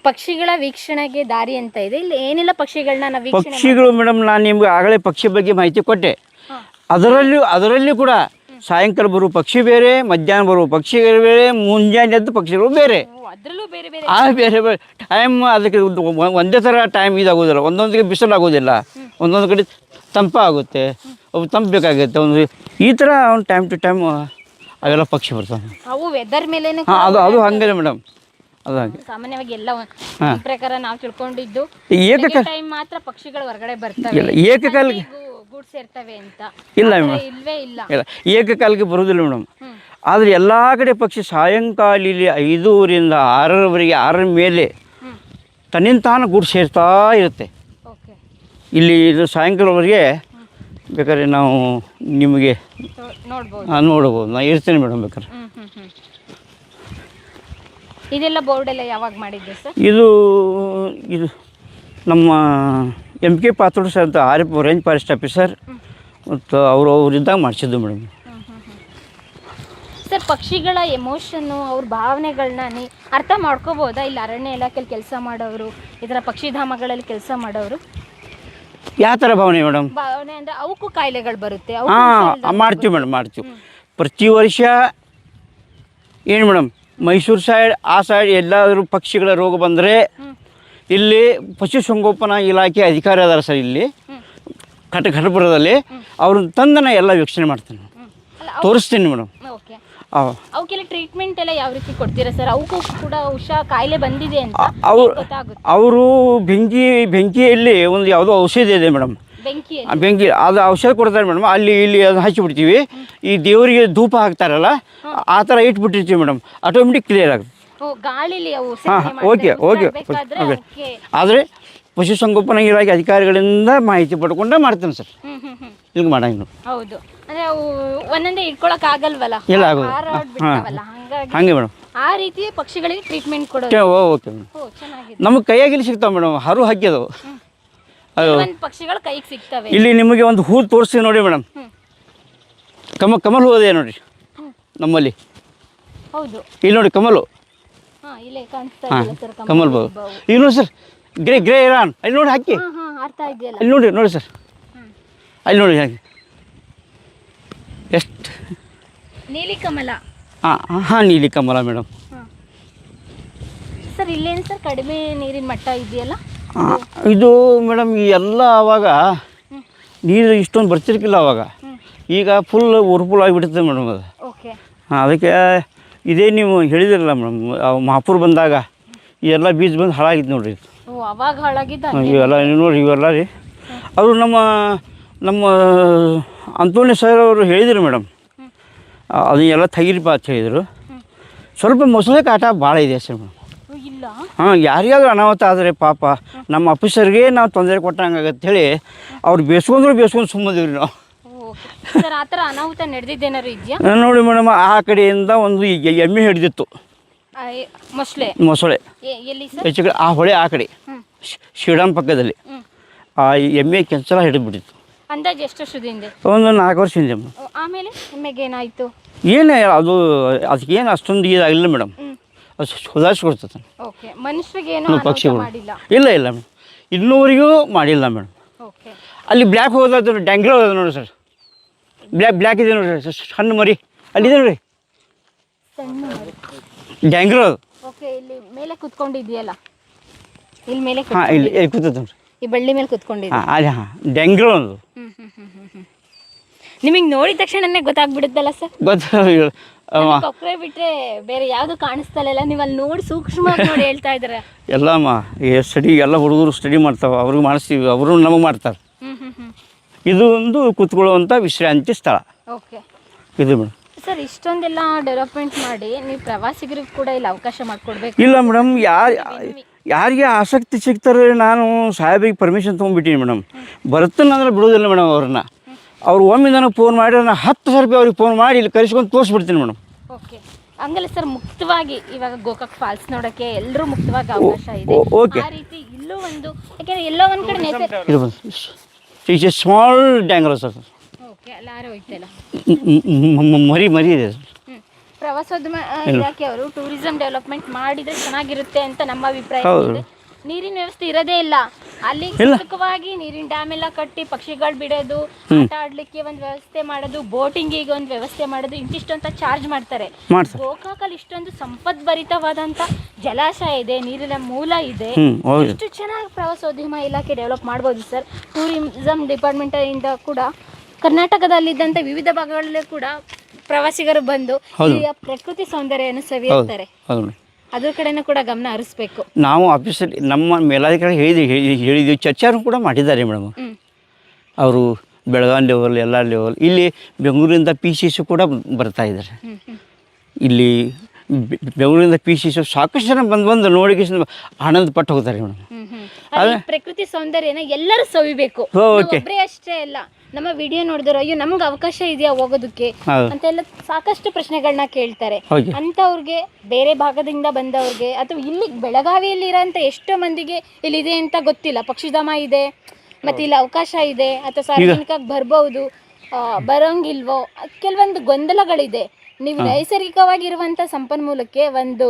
ಪಕ್ಷಿಗಳ ವೀಕ್ಷಣೆಗೆ ದಾರಿ ಅಂತ ಇದೆ. ಇಲ್ಲಿ ಏನೆಲ್ಲ ಪಕ್ಷಿಗಳನ್ನ ನಾವು ವೀಕ್ಷಣೆ ಪಕ್ಷಿಗಳು ಮೇಡಮ್, ನಾನು ನಿಮ್ಗೆ ಆಗಲೇ ಪಕ್ಷಿ ಬಗ್ಗೆ ಮಾಹಿತಿ ಕೊಟ್ಟೆ. ಅದರಲ್ಲಿ ಕೂಡ ಸಾಯಂಕಾಲ ಬರುವ ಪಕ್ಷಿ ಬೇರೆ, ಮಧ್ಯಾಹ್ನ ಬರುವ ಪಕ್ಷಿ ಬೇರೆ, ಮುಂಜಾನೆ ಎದ್ದು ಪಕ್ಷಿಗಳು ಬೇರೆ. ಅದರಲ್ಲೂ ಬೇರೆ ಬೇರೆ ಬೇರೆ ಬೇರೆ ಟೈಮ್. ಅದಕ್ಕೆ ಒಂದೇ ಥರ ಟೈಮ್ ಇದಾಗೋದಿಲ್ಲ. ಒಂದೊಂದಿಗೆ ಬಿಸಿಲು ಆಗೋದಿಲ್ಲ, ಒಂದೊಂದು ಕಡೆ ತಂಪಾಗುತ್ತೆ, ಅವು ತಂಪು ಬೇಕಾಗುತ್ತೆ. ಈ ಥರ ಒಂದು ಟೈಮ್ ಟು ಟೈಮ್ ಅವೆಲ್ಲ ಪಕ್ಷಿ ಬರ್ತವೆ. ಅವು ವೆದರ್ ಮೇಲೆ ಹಾಂ, ಅದು ಹಂಗೆ ಮೇಡಮ್, ಅದು ಹಾಗೆ. ಸಾಮಾನ್ಯವಾಗಿ ಎಲ್ಲ ಪ್ರಕಾರ ನಾವು ತಿಳ್ಕೊಂಡಿದ್ದು ಟೈಮ್ ಮಾತ್ರ ಪಕ್ಷಿಗಳು ಹೊರಗಡೆ ಬರ್ತವೆ, ಏಕಕಾಲಿಗೆ ಗೂಡ್ಸ್ ಇರ್ತವೆ ಅಂತ. ಇಲ್ಲ ಇಲ್ವೇ ಇಲ್ಲ, ಏಕಕಾಲಿಗೆ ಬರೋದಿಲ್ಲ ಮೇಡಮ್. ಆದರೆ ಎಲ್ಲ ಕಡೆ ಪಕ್ಷಿ ಸಾಯಂಕಾಲ 5ರಿಂದ 6ರವರೆಗೆ 6ರ ಮೇಲೆ ತನ್ನಿಂತಾನು ಗೂಡು ಸೇರ್ತಾ ಇರುತ್ತೆ. ಇಲ್ಲಿ ಇದು ಸಾಯಂಕಾಲವರೆಗೆ ಬೇಕಾದ್ರೆ ನಾವು ನಿಮಗೆ ನೋಡ್ಬೋದು. ನಾನು ಇರ್ತೇನೆ ಮೇಡಮ್ ಬೇಕಾದ್ರೆ. ಇದೆಲ್ಲ ಬೋರ್ಡ್ ಎಲ್ಲ ಯಾವಾಗ ಮಾಡಿದ್ದೆ ಸರ್? ಇದು ನಮ್ಮ MK ಪಾತ್ರೋಡ್ ಸರ್ ಅಂತ ರೇಂಜ್ ಫಾರೆಸ್ಟ್ ಆಫೀಸರ್ ಮತ್ತು ಅವರಿದ್ದಾಗ ಮಾಡಿಸಿದ್ದು ಮೇಡಮ್. ಸರ್, ಪಕ್ಷಿಗಳ ಎಮೋಷನ್ನು, ಅವ್ರ ಭಾವನೆಗಳನ್ನ ಅರ್ಥ ಮಾಡ್ಕೋಬೋದಾ? ಇಲ್ಲಿ ಅರಣ್ಯ ಇಲಾಖೆಯಲ್ಲಿ ಕೆಲಸ ಮಾಡೋರು, ಈ ಥರ ಪಕ್ಷಿಧಾಮಗಳಲ್ಲಿ ಕೆಲಸ ಮಾಡೋರು ಯಾವ ಥರ ಭಾವನೆ ಮೇಡಮ್? ಭಾವನೆ ಅಂದರೆ ಅವಕ್ಕೂ ಕಾಯಿಲೆಗಳು ಬರುತ್ತೆ. ಹಾಂ, ಮಾಡ್ತೀವಿ ಮೇಡಮ್, ಮಾಡ್ತೀವಿ. ಪ್ರತಿ ವರ್ಷ ಏನು ಮೇಡಮ್, ಮೈಸೂರು ಸೈಡ್ ಆ ಸೈಡ್ ಎಲ್ಲಾದರೂ ಪಕ್ಷಿಗಳ ರೋಗ ಬಂದರೆ ಇಲ್ಲಿ ಪಶುಸಂಗೋಪನಾ ಇಲಾಖೆ ಅಧಿಕಾರಿ ಅದಾರ ಸರ್ ಇಲ್ಲಿ ಘಟಪುರದಲ್ಲಿ. ಅವ್ರನ್ನ ತಂದನ ಎಲ್ಲ ವೀಕ್ಷಣೆ ಮಾಡ್ತೀನಿ, ತೋರಿಸ್ತೀನಿ ಮೇಡಮ್. ಅವಕ್ಕೆಲ್ಲ ಟ್ರೀಟ್ಮೆಂಟ್ ಎಲ್ಲ ಯಾವ ರೀತಿ ಕೊಡ್ತೀರಾ ಸರ್? ಅವಕ್ಕೂ ಕೂಡ ಕಾಯಿಲೆ ಬಂದಿದೆ ಅಂತ ಅವರು ಬೆಂಕಿಯಲ್ಲಿ ಒಂದು ಯಾವುದೋ ಔಷಧಿ ಇದೆ ಮೇಡಮ್, ಬೆಂಕಿ ಅದು ಔಷಧ ಕೊಡ್ತಾರೆ ಮೇಡಮ್. ಇಲ್ಲಿ ಅದನ್ನ ಹಚ್ಚಿಬಿಡ್ತೀವಿ. ಈ ದೇವರಿಗೆ ಧೂಪ ಹಾಕ್ತಾರಲ್ಲ ಆ ಥರ ಇಟ್ಬಿಟ್ಟಿರ್ತೀವಿ ಮೇಡಮ್, ಆಟೋಮೆಟಿಕ್ ಕ್ಲಿಯರ್ ಆಗುತ್ತೆ. ಹಾಂ, ಓಕೆ. ಆದರೆ ಪಶುಸಂಗೋಪನಾ ಇಲಾಖೆ ಅಧಿಕಾರಿಗಳಿಂದ ಮಾಹಿತಿ ಪಡ್ಕೊಂಡೆ ಮಾಡ್ತೇನೆ ಸರ್. ಈಗ ಮಾಡಂಗಿಲ್ಲ. ಹೌದು, ಅಂದರೆ ಅವು ಒಂದೊಂದೇ ಇಟ್ಕೊಳಕ್ ಆಗಲ್ವಲ್ಲ, ಇಲ್ಲ ಆಗೋದು. ಹಾಗೆ ಮೇಡಮ್, ಆ ರೀತಿ ಪಕ್ಷಿಗಳಿಗೆ ಟ್ರೀಟ್ಮೆಂಟ್ ಕೊಡೋದು. Okay madam. ನಮಗೆ ಕೈಯಾಗಿಲ್ಲಿ ಸಿಗ್ತಾವೆ ಮೇಡಮ್, ಹರು ಹಾಕಿದವು ಪಕ್ಷಿಗಳು ಕೈಗೆ ಸಿಗ್ತವೆ. ಇಲ್ಲಿ ನಿಮಗೆ ಒಂದು ಹೂ ತೋರಿಸ್ತೀವಿ ನೋಡಿ ಮೇಡಮ್, ಕಮಲ್ ಹೂ ಅದೇ ನೋಡಿ ನಮ್ಮಲ್ಲಿ. ಹೌದು, ಇಲ್ಲಿ ನೋಡಿ ಕಮಲು. ಕಮಲ್ ಬಾವು ಇಲ್ಲಿ ನೋಡಿ ಸರ್, ಗ್ರೇ ಇರಾನ್. ಅಲ್ಲಿ ನೋಡಿ ಹಾಕಿ, ಅಲ್ಲಿ ನೋಡಿ ಸರ್, ಅಲ್ಲಿ ನೋಡಿ ಹಾಕಿ ಎಷ್ಟು ನೀಲಿ ಕಮಲ. ಹಾಂ, ನೀಲಿ ಕಮಲ ಮೇಡಮ್. ಸರ್, ಇಲ್ಲೇನು ಸರ್ ಕಡಿಮೆ ನೀರಿನ ಮಟ್ಟ ಇದೆಯಲ್ಲ? ಇದು ಮೇಡಮ್ ಎಲ್ಲ ಅವಾಗ ನೀರು ಇಷ್ಟೊಂದು ಬರ್ತಿರ್ಕಿಲ್ಲ ಅವಾಗ. ಈಗ ಫುಲ್ ಉರ್ಫುಲ್ ಆಗಿಬಿಡ್ತದೆ ಮೇಡಮ್ ಅದು. ಹಾಂ, ಅದಕ್ಕೆ ಇದೇ ನೀವು ಹೇಳಿದಿರಲ್ಲ ಮೇಡಮ್, ಮಹಾಪುರ ಬಂದಾಗ ಇವೆಲ್ಲ ಬೀಜ ಬಂದು ಹಾಳಾಗಿದ್ದು ನೋಡಿರಿ. ಇವೆಲ್ಲ ನೋಡಿರಿ, ಇವೆಲ್ಲ ರೀ. ಅವರು ನಮ್ಮ ಅಂತೋನಿ ಸರ್ ಅವರು ಹೇಳಿದರು ಮೇಡಮ್, ಅದನ್ನೆಲ್ಲ ತೆಗೀರಿಪ್ಪ ಅಂತ ಹೇಳಿದರು. ಸ್ವಲ್ಪ ಮೊಸಳೆ ಕಾಟ ಭಾಳ ಇದೆ ಸರ್ ಮೇಡಮ್. ಹಾಂ, ಯಾರಿಗಾದ್ರೂ ಅನಾಹುತ ಆದರೆ ಪಾಪ ನಮ್ಮ ಆಫೀಸರ್ಗೆ ನಾವು ತೊಂದರೆ ಕೊಟ್ಟಂಗಾಗತ್ತೆ ಹೇಳಿ ಅವ್ರು ಬೇಸ್ಕೊಂಡು ಸುಮ್ಮದಿವ್ರಿ ನಾವು. ಅನಾಹುತ ನಡೆದಿದ್ದೇನಾರು ಇದೆಯಾ? ನೋಡಿ ಮೇಡಮ್, ಆ ಕಡೆಯಿಂದ ಒಂದು ಎಮ್ಮೆ ಹಿಡಿದಿತ್ತು ಮೊಸಳೆ ಹೆಚ್ಚು ಕಡೆ. ಆ ಹೊಳೆ ಆ ಕಡೆ ಶಿವಡಾಮ್ ಪಕ್ಕದಲ್ಲಿ ಆ ಎಮ್ಮೆ ಕೆಂಚಲ ಹಿಡಿದ್ಬಿಟ್ಟಿತ್ತು. ಅಂದಾಜು ಎಷ್ಟು ವರ್ಷದಿಂದ? ಒಂದು 4 ವರ್ಷ ಹಿಂದೆ. ಆಮೇಲೆ ಎಮ್ಮೆಗೆ ಏನಾಯಿತು? ಏನೇ ಅದು ಅದಕ್ಕೇನು ಅಷ್ಟೊಂದು ಇದಾಗಿಲ್ಲ ಮೇಡಮ್, ಅದು ಸುಧಾರಿಸ್ಕೊಡ್ತದೆ. ಓಕೆ, ಮನುಷ್ಯರಿಗೆ ಏನು ಪಕ್ಷಿಗಳು ಮಾಡಿಲ್ಲ. ಇಲ್ಲ ಮೇಡಮ್, ಇನ್ನೂವರೆಗೂ ಮಾಡಿಲ್ಲ ಮೇಡಮ್. ಓಕೆ, ಅಲ್ಲಿ ಬ್ಲ್ಯಾಕ್ ಹೋಗೋದು ಡ್ಯಾಂಗ್ರೋ ಅದ ನೋಡಿ ಸರ್, ಬ್ಲ್ಯಾಕ್ ಇದೆ ನೋಡಿ ಸರ್, ಸಣ್ಣ ಮರಿ ಅಲ್ಲಿದೆ ನೋಡಿ ಸಣ್ಣ ಡ್ಯಾಂಗ್ರೋ ಅದು. ಓಕೆ, ಇಲ್ಲಿ ಮೇಲೆ ಕುತ್ಕೊಂಡಿದ್ಯಲ್ಲ, ಇಲ್ಲಿ ಮೇಲೆ ಹಾಂ ಇಲ್ಲಿ ಕೂತದ ನೋಡ್ರಿ, ಈ ಬಳ್ಳಿ ಮೇಲೆ ಕುತ್ಕೊಂಡಿದ್ದೆ. ಹಾಂ ಅದೇ ಹಾಂ ಡ್ಯಾಂಗ್ರೋ ಅದು. ನಿಮಗೆ ನೋಡಿದ ತಕ್ಷಣನೇ ಗೊತ್ತಾಗ್ಬಿಡುತ್ತಲ್ಲ ಸರ್? ಗೊತ್ತು. ಕೊಕ್ಕರೆ ಬಿಟ್ರೆ ಬೇರೆ ಯಾವುದು ಕಾಣಿಸ್ತಲ್ಲ, ನೀವು ಅಲ್ಲಿ ನೋಡಿ ಸೂಕ್ಷ್ಮವಾಗಿ ನೋಡಿ ಹೇಳ್ತಾ ಇದ್ದಾರೆ. ಎಲ್ಲಮ್ಮ ಸ್ಟಡಿ ಎಲ್ಲ ಹುಡುಗರು ಸ್ಟಡಿ ಮಾಡ್ತಾವೆ, ಅವ್ರಿಗೆ ಮಾಡಿಸ್ತೀವಿ, ಅವರು ನಮಗೆ ಮಾಡ್ತಾರೆ. ಇದು ಒಂದು ಕೂತ್ಕೊಳ್ಳುವಂಥ ವಿಶ್ರಾಂತಿ ಸ್ಥಳ ಓಕೆ ಇದು ಮೇಡಮ್. ಸರ್, ಇಷ್ಟೊಂದೆಲ್ಲ ಡೆವಲಪ್ಮೆಂಟ್ ಮಾಡಿ ನೀವು ಪ್ರವಾಸಿಗರಿಗೂ ಕೂಡ ಇಲ್ಲಿ ಅವಕಾಶ ಮಾಡಿಕೊಡ್ಬೇಕು. ಇಲ್ಲ ಮೇಡಮ್, ಯಾರಿಗೆ ಆಸಕ್ತಿ ಸಿಗ್ತಾರೆ, ನಾನು ಸಾಹೇಬಿಗೆ ಪರ್ಮಿಷನ್ ತೊಗೊಂಡ್ಬಿಟ್ಟಿನಿ ಮೇಡಮ್. ಬರುತ್ತಾನಂದ್ರೆ ಬಿಡೋದಿಲ್ಲ ಮೇಡಮ್ ಅವ್ರನ್ನ. ಅವ್ರು ಒಮ್ಮೆ ನನಗೆ ಫೋನ್ ಮಾಡಿ ನಾನು 10,000 ರೂಪಾಯಿ ಅವ್ರಿಗೆ ಫೋನ್ ಮಾಡಿ ಇಲ್ಲಿ ಕರೆಸ್ಕೊಂಡು ತೋರಿಸ್ಬಿಡ್ತೀನಿ ಮೇಡಮ್. ಓಕೆ, ಹಂಗಲ್ಲ ಸರ್, ಮುಕ್ತವಾಗಿ ಇವಾಗ ಗೋಕಾಕ್ ಫಾಲ್ಸ್ ನೋಡೋಕ್ಕೆ ಎಲ್ಲರೂ ಮುಕ್ತವಾಗಿ ಅವಕಾಶ ಇದೆ. ಓಕೆ, ಆ ರೀತಿ ಇಲ್ಲೂ ಒಂದು, ಯಾಕೆಂದ್ರೆ ಎಲ್ಲೋ ಒಂದು ಕಡೆ ನೇಚರ್. ಇದು ಈಸ್ ಎ ಸ್ಮಾಲ್ ಡ್ಯಾಂಗ್ರೋ ಸರ್. ಓಕೆ, ಅಲ್ಲಾರು ಹೋಯ್ತಲ್ಲ, ಮರಿ ಇದೆ ಸರ್. ಪ್ರವಾಸೋದ್ಯಮ ಇಲಾಖೆಯವರು ಟೂರಿಸಂ ಡೆವಲಪ್ಮೆಂಟ್ ಮಾಡಿದ್ರೆ ಚೆನ್ನಾಗಿರುತ್ತೆ ಅಂತ ನಮ್ಮ ಅಭಿಪ್ರಾಯ ಇದೆ. ನೀರಿನ ವ್ಯವಸ್ಥೆ ಇರೋದೇ ಇಲ್ಲ ಅಲ್ಲಿ, ಸುಖವಾಗಿ ನೀರಿನ ಡ್ಯಾಮ್ ಎಲ್ಲ ಕಟ್ಟಿ ಪಕ್ಷಿಗಳು ಬಿಡೋದು, ಆಟ ಆಡ್ಲಿಕ್ಕೆ ಒಂದು ವ್ಯವಸ್ಥೆ ಮಾಡೋದು, ಬೋಟಿಂಗಿಗೆ ಒಂದು ವ್ಯವಸ್ಥೆ ಮಾಡೋದು, ಇಂತಿಷ್ಟು ಅಂತ ಚಾರ್ಜ್ ಮಾಡ್ತಾರೆ. ಗೋಕಾಕಲ್ಲಿ ಇಷ್ಟೊಂದು ಸಂಪದ್ಭರಿತವಾದಂಥ ಜಲಾಶಯ ಇದೆ, ನೀರಿನ ಮೂಲ ಇದೆ, ಇಷ್ಟು ಚೆನ್ನಾಗಿ ಪ್ರವಾಸೋದ್ಯಮ ಇಲಾಖೆ ಡೆವಲಪ್ ಮಾಡ್ಬೋದು ಸರ್. ಟೂರಿಸಂ ಡಿಪಾರ್ಟ್ಮೆಂಟ್ ಇಂದ ಕೂಡ ಕರ್ನಾಟಕದಲ್ಲಿದ್ದಂಥ ವಿವಿಧ ಭಾಗಗಳಲ್ಲೇ ಕೂಡ ಪ್ರವಾಸಿಗರು ಬಂದು ಇಲ್ಲಿಯ ಪ್ರಕೃತಿ ಸೌಂದರ್ಯವನ್ನು ಸವಿಯುತ್ತಾರೆ. ಅದ್ರ ಕಡೆನೂ ಕೂಡ ಗಮನ ಹರಿಸ್ಬೇಕು. ನಾವು ಆಫೀಸಲ್ಲಿ ನಮ್ಮ ಮೇಲಾಧಿಕಾರಿ ಹೇಳಿದ್ವಿ, ಚರ್ಚೆನೂ ಕೂಡ ಮಾಡಿದ್ದಾರೆ ಮೇಡಮ್. ಅವರು ಬೆಳಗಾವಿ ಲೆವೆಲ್, ಎಲ್ಲ ಲೆವೆಲ್, ಇಲ್ಲಿ ಬೆಂಗಳೂರಿಂದ PCC ಕೂಡ ಬರ್ತಾ ಇದ್ದಾರೆ. ಇಲ್ಲಿ ಬೆಂಗಳೂರಿಂದ PCC ಸಾಕಷ್ಟು ಜನ ಬಂದು ನೋಡಿ ಆನಂದ ಪಟ್ಟು ಹೋಗ್ತಾರೆ ಮೇಡಮ್. ಪ್ರಕೃತಿ ಸೌಂದರ್ಯನ ಎಲ್ಲರೂ ಸವಿಬೇಕು, ಒಬ್ಬರೇ ಅಷ್ಟೇ ಅಲ್ಲ. ನಮ್ಮ ವಿಡಿಯೋ ನೋಡಿದ್ರು ಅಯ್ಯೋ ನಮ್ಗೆ ಅವಕಾಶ ಇದೆಯಾ ಹೋಗೋದಕ್ಕೆ ಅಂತೆಲ್ಲ ಸಾಕಷ್ಟು ಪ್ರಶ್ನೆಗಳನ್ನ ಕೇಳ್ತಾರೆ. ಅಂತವ್ರಿಗೆ, ಬೇರೆ ಭಾಗದಿಂದ ಬಂದವ್ರಿಗೆ, ಅಥವಾ ಇಲ್ಲಿ ಬೆಳಗಾವಿಯಲ್ಲಿ ಇರೋಂಥ ಎಷ್ಟೋ ಮಂದಿಗೆ ಇಲ್ಲಿದೆ ಅಂತ ಗೊತ್ತಿಲ್ಲ. ಪಕ್ಷಿಧಾಮ ಇದೆ, ಮತ್ತೆ ಇಲ್ಲಿ ಅವಕಾಶ ಇದೆ, ಅಥವಾ ಸಾರ್ವಜನಿಕವಾಗಿ ಬರ್ಬೋದು, ಬರೋಂಗಿಲ್ವೋ, ಕೆಲವೊಂದು ಗೊಂದಲಗಳಿದೆ. ನೀವು ನೈಸರ್ಗಿಕವಾಗಿರುವಂಥ ಸಂಪನ್ಮೂಲಕ್ಕೆ ಒಂದು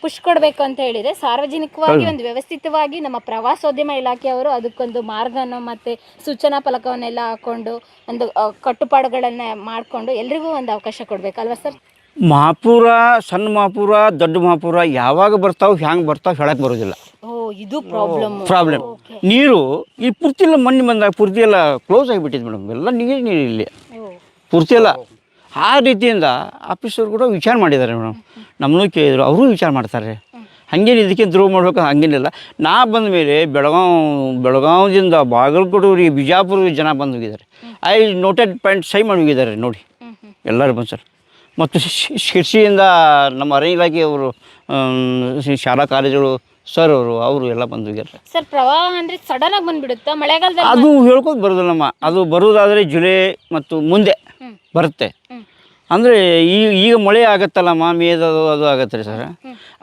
ಪುಷ್ ಕೊಡಬೇಕು ಅಂತ ಹೇಳಿದರೆ ಸಾರ್ವಜನಿಕವಾಗಿ ಒಂದು ವ್ಯವಸ್ಥಿತವಾಗಿ ನಮ್ಮ ಪ್ರವಾಸೋದ್ಯಮ ಇಲಾಖೆಯವರು ಅದಕ್ಕೊಂದು ಮಾರ್ಗನ ಮತ್ತು ಸೂಚನಾ ಫಲಕವನ್ನೆಲ್ಲ ಹಾಕ್ಕೊಂಡು ಒಂದು ಕಟ್ಟುಪಾಡುಗಳನ್ನು ಮಾಡಿಕೊಂಡು ಎಲ್ರಿಗೂ ಒಂದು ಅವಕಾಶ ಕೊಡಬೇಕಲ್ವ ಸರ್? ಮಹಾಪುರ, ಸಣ್ಣ ಮಹಾಪುರ, ದೊಡ್ಡ ಮಹಾಪುರ ಯಾವಾಗ ಬರ್ತಾವೆ, ಹ್ಯಾಂಗೆ ಬರ್ತಾವೆ ಹೇಳಕ್ಕೆ ಬರೋದಿಲ್ಲ. ಇದು ಪ್ರಾಬ್ಲಮ್. ನೀರು ಈ ಪೂರ್ತಿ ಎಲ್ಲ ಮಣ್ಣು ಬಂದಾಗ ಪೂರ್ತಿ ಎಲ್ಲ ಕ್ಲೋಸ್ ಆಗಿಬಿಟ್ಟಿದೆ ಮೇಡಮ್. ಎಲ್ಲ ನೀರು ಇಲ್ಲಿ ಪೂರ್ತಿ ಎಲ್ಲ. ಆ ರೀತಿಯಿಂದ ಆಫೀಸರು ಕೂಡ ವಿಚಾರ ಮಾಡಿದ್ದಾರೆ ಮೇಡಮ್. ನಮ್ಮನ್ನು ಕೇಳಿದ್ರು, ಅವರು ವಿಚಾರ ಮಾಡ್ತಾರೆ. ಹಾಗೇನು ಇದಕ್ಕೆ ದ್ರೋಹ ಮಾಡ್ಬೇಕು ಹಾಗೇನಿಲ್ಲ. ನಾ ಬಂದ ಮೇಲೆ ಬೆಳಗಾವಿಯಿಂದ ಬಾಗಲಕೋಟೆ, ಬಿಜಾಪುರ ಜನ ಬಂದು ಹೋಗಿದ್ದಾರೆ. ಐ ನೋಟೆಡ್ ಪಾಯಿಂಟ್ ಸೈ ಮಾಡಿ ಹೋಗಿದ್ದಾರೆ ನೋಡಿ, ಎಲ್ಲರೂ ಬಂದು ಸರ್. ಮತ್ತು ಶಿರ್ಸಿಯಿಂದ ನಮ್ಮ ಅರಣ್ಯ ಇಲಾಖೆಯವರು, ಶಾಲಾ ಕಾಲೇಜುಗಳು ಸರ್ ಅವರು ಎಲ್ಲ ಬಂದು ಹೋಗ್ಯಾರ ಸರ್. ಪ್ರವಾಹ ಅಂದರೆ ಸಡನ್ನಾಗಿ ಬಂದುಬಿಡುತ್ತಾ ಮಳೆಗಾಲದಲ್ಲಿ? ಅದು ಹೇಳ್ಕೊಂಡು ಬರೋದಿಲ್ಲಮ್ಮ. ಅದು ಬರೋದಾದರೆ ಜುಲೈ ಮತ್ತು ಮುಂದೆ ಬರುತ್ತೆ. ಅಂದರೆ ಈಗ ಮಳೆ ಆಗತ್ತಲ್ಲಮ್ಮ, ಮೇದದು ಅದು ಆಗತ್ತೆ ರೀ ಸರ್.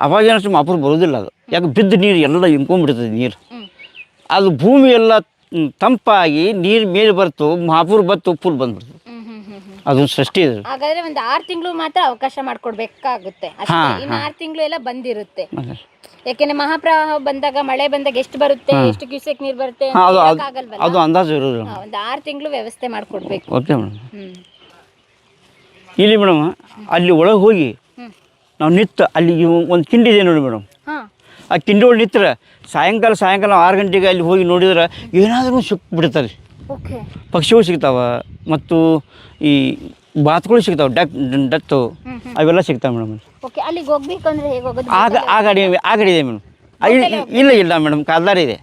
ಅವಾಗೇನಷ್ಟು ಮಾಪುರ ಬರೋದಿಲ್ಲ. ಅದು ಯಾಕೆ ಬಿದ್ದ ನೀರು ಎಲ್ಲ ಇಂಕೊಂಡ್ಬಿಡ್ತದೆ ನೀರು. ಅದು ಭೂಮಿ ಎಲ್ಲ ತಂಪಾಗಿ ನೀರು ಮೇಲೆ ಬರ್ತು, ಮಹಾಪುರ ಬತ್ತು, ಫುಲ್ ಬಂದ್ಬಿಡ್ತದೆ. ಅದೊಂದು ಸೃಷ್ಟಿ ಇದೆ. ಹಾಗಾದ್ರೆ ಒಂದು 6 ತಿಂಗಳು ಮಾತ್ರ ಅವಕಾಶ ಮಾಡಿಕೊಡ್ಬೇಕಾಗುತ್ತೆ ಅಷ್ಟೇ. ಇನ್ನು 6 ತಿಂಗಳು ಎಲ್ಲ ಬಂದಿರುತ್ತೆ. ಯಾಕೆಂದ್ರೆ ಮಹಾಪ್ರವಾಹ ಬಂದಾಗ, ಮಳೆ ಬಂದಾಗ ಎಷ್ಟು ಬರುತ್ತೆ, ಎಷ್ಟು ಕ್ಯೂಸೆಕ್ ನೀರು ಬರುತ್ತೆ ಅದು ಅಂದಾಜು ಇರೋದು. ಒಂದು 6 ತಿಂಗಳು ವ್ಯವಸ್ಥೆ ಮಾಡಿಕೊಡ್ಬೇಕು. Okay madam. ಇಲ್ಲಿ ಮೇಡಮ್ ಅಲ್ಲಿ ಒಳಗೆ ಹೋಗಿ ನಾವು ನಿಂತು ಅಲ್ಲಿ ಒಂದು ಕಿಂಡಿ ಇದೆ ನೋಡಿ ಮೇಡಮ್. ಆ ಕಿಂಡಿ ಒಳಗೆ ನಿಂತ್ರೆ ಸಾಯಂಕಾಲ 6 ಗಂಟೆಗೆ ಅಲ್ಲಿ ಹೋಗಿ ನೋಡಿದ್ರೆ ಏನಾದರೂ ಸಿಕ್ಬಿಡ್ತಾರೆ. ಪಕ್ಷಿಗಳು ಸಿಗ್ತಾವೆ, ಮತ್ತು ಈ ಬಾತುಗಳು ಸಿಗ್ತಾವೆ, ಡತ್ತು ಅವೆಲ್ಲ ಸಿಗ್ತಾವೆ ಮೇಡಮ್. ಅಲ್ಲಿಗೆ ಹೋಗ್ಬೇಕಂದ್ರೆ ಹೇಗೆ ಹೋಗೋದು? ಆ ಗಾಡಿ ಇದೆ ಮೇಡಮ್. ಇಲ್ಲ ಮೇಡಮ್, ಕಾಲ್ದಾರ ಇದೆ.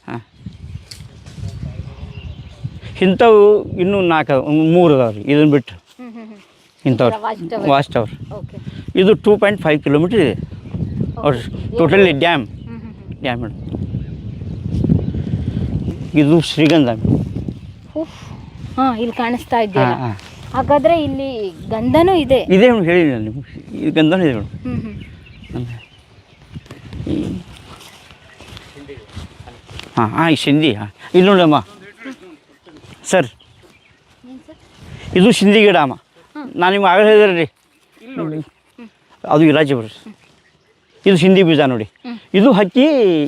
ಹಾಂ, ಇಂಥವು ಇನ್ನೂ 3 ಅದಾವ್ರಿ. ಇದನ್ನು ಬಿಟ್ಟು ಇಂಥವ್ರು ವಾಚ್ ಟವರ್. ಇದು 2.5 ಕಿಲೋಮೀಟರ್ ಇದೆ ಟೋಟಲಿ ಡ್ಯಾಮ್ ಮೇಡಮ್. ಇದು ಶ್ರೀಗಂಧ. ಇಲ್ಲಿ ಕಾಣಿಸ್ತಾ ಇದೆಯಲ್ಲ, ಹಾಗಾದ್ರೆ ಇಲ್ಲಿ ಗಂಧನೂ ಇದೆ. ಮೇಡಮ್, ಹೇಳಿ ನಿಮ್ಗೆ, ಇದು ಗಂಧನೂ ಇದೆ ಮೇಡಮ್. ಈ ಸಿಂಧಿ. ಇಲ್ಲಿ ನೋಡಮ್ಮ ಸರ್, ಇದು ಸಿಂಧಿ ಗಿಡ ಅಮ್ಮ. ನಾನು ನಿಮ್ಗೆ ಆಗಲೇ ಹೇಳಿದೆ ರೀ, ಅದು ಇಲಾಚಿ ಬರ್ರಿ. ಇದು ಹಿಂದಿ ಬೀಜ ನೋಡಿ, ಇದು ಹಕ್ಕಿ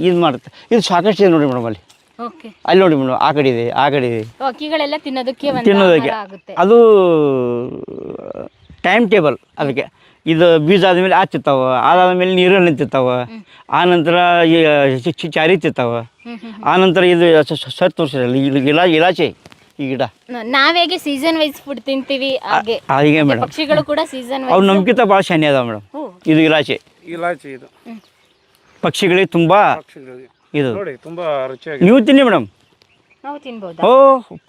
ಇದು ಮಾಡುತ್ತೆ. ಇದು ಸಾಕಷ್ಟು ಇದೆ ನೋಡಿ ಮೇಡಮ್ ಅಲ್ಲಿ. ಓಕೆ. ಅಲ್ಲಿ ನೋಡಿ ಮೇಡಮ್, ಆ ಕಡೆ ಇದೆ, ಆ ಕಡೆ ಇದೆ. ಅಕ್ಕಿಗಳೆಲ್ಲ ತಿನ್ನೋದಕ್ಕೆ ತಿನ್ನೋದಕ್ಕೆ ಆಗುತ್ತೆ. ಅದು ಟೈಮ್ ಟೇಬಲ್ ಅದಕ್ಕೆ. ಇದು ಬೀಜ ಆದಮೇಲೆ ಆ ತಿಂತಾವ, ಅದಾದ್ಮೇಲೆ ನೀರಲ್ಲಿ ತಿಂತಾವ, ಆನಂತರ ಚಾರಿ ತಿಂತಾವ, ಆನಂತರ ಇದು ಸತ್ ತೋರಿಸಿರಲ್ಲ ಇದು ಇಲಾಚಿ ಈ ಗಿಡ. ನಾವೇಗೆ ಸೀಸನ್ ವೈಸ್ ಫುಡ್ ತಿಂತೀವಿ ಹಾಗೆ ಹಾಗೆ ಮೇಡಮ್ ಪಕ್ಷಿಗಳು ಕೂಡ ಸೀಸನ್ ಅವು ನಮ್ಗಿಂತ ಭಾಳ ಶಾನೆ ಅದಾವ ಮೇಡಮ್. ಇದು ಇಲಾಚಿ ಇದು ಪಕ್ಷಿಗಳಿಗೆ ತುಂಬ ಇದು ನೋಡಿ, ತುಂಬಾ ರುಚಿಯಾಗಿ. ನೀವು ತಿನ್ನಿ ಮೇಡಮ್. ನಾವು ತಿನ್ಬೋದಾ? ಓ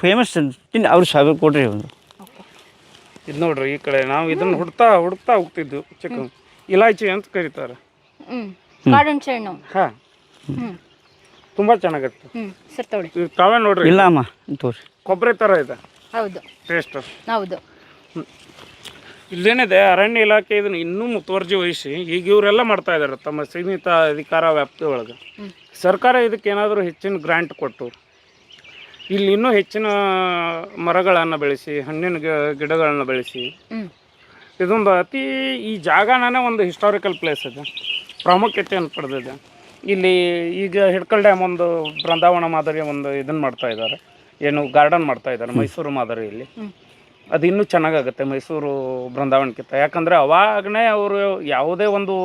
ಫೇಮಸ್ ತಿನ್ನಿ. ಅವ್ರು ಸಾವಿರ ಕೊಡ್ರಿ ಒಂದು. ಇದು ನೋಡ್ರಿ, ಈ ಕಡೆ ನಾವು ಇದನ್ನ ಹುಡ್ತಾ ಹೋಗ್ತಿದ್ದು ಚಿಕ್ಕ ಇಲಾಚಿ ಅಂತ ಕರೀತಾರೆ. ಕಾಡುಣ್ಸೆ ಹಣ್ಣು. ಹಾ, ತುಂಬಾ ಚೆನ್ನಾಗತ್ತೆ. ಸರ್ ತಗೊಳ್ಳಿ. ಇದು ತಾವೇ ನೋಡ್ರಿ, ಇಲ್ಲ ಅಮ್ಮ ತೋರಿ, ಕೊಬ್ಬರಿ ತರ ಇದೆ ಹೌದು ಟೇಸ್ಟ್. ಹೌದು. ಇಲ್ಲೇನಿದೆ, ಅರಣ್ಯ ಇಲಾಖೆ ಇದನ್ನ ಇನ್ನೂ ಮುತುವರ್ಜಿ ವಹಿಸಿ ಈಗ ಇವರೆಲ್ಲ ಮಾಡ್ತಾ ಇದ್ದಾರೆ ತಮ್ಮ ಸೀಮಿತ ಅಧಿಕಾರ ವ್ಯಾಪ್ತಿ ಒಳಗೆ. ಸರ್ಕಾರ ಇದಕ್ಕೆ ಏನಾದರೂ ಹೆಚ್ಚಿನ ಗ್ರಾಂಟ್ ಕೊಟ್ಟು ಇಲ್ಲಿ ಇನ್ನೂ ಹೆಚ್ಚಿನ ಮರಗಳನ್ನು ಬೆಳೆಸಿ, ಹಣ್ಣಿನ ಗಿಡಗಳನ್ನು ಬೆಳೆಸಿ, ಇದೊಂದು ಈ ಜಾಗನೇ ಒಂದು ಹಿಸ್ಟಾರಿಕಲ್ ಪ್ಲೇಸ್ ಇದೆ, ಪ್ರಾಮುಖ್ಯತೆಯನ್ನು ಪಡೆದಿದೆ. ಇಲ್ಲಿ ಈಗ ಹಿಡ್ಕಲ್ ಡ್ಯಾಮ್ ಒಂದು ಬೃಂದಾವನ ಮಾದರಿಯ ಒಂದು ಇದನ್ನು ಮಾಡ್ತಾ ಇದ್ದಾರೆ, ಏನು ಗಾರ್ಡನ್ ಮಾಡ್ತಾ ಇದ್ದಾರೆ ಮೈಸೂರು ಮಾದರಿಯಲ್ಲಿ. ಅದು ಇನ್ನೂ ಚೆನ್ನಾಗಾಗುತ್ತೆ ಮೈಸೂರು ಬೃಂದಾವನಕ್ಕಿಂತ. ಯಾಕಂದರೆ ಅವಾಗನೇ ಅವರು ಯಾವುದೇ ಒಂದು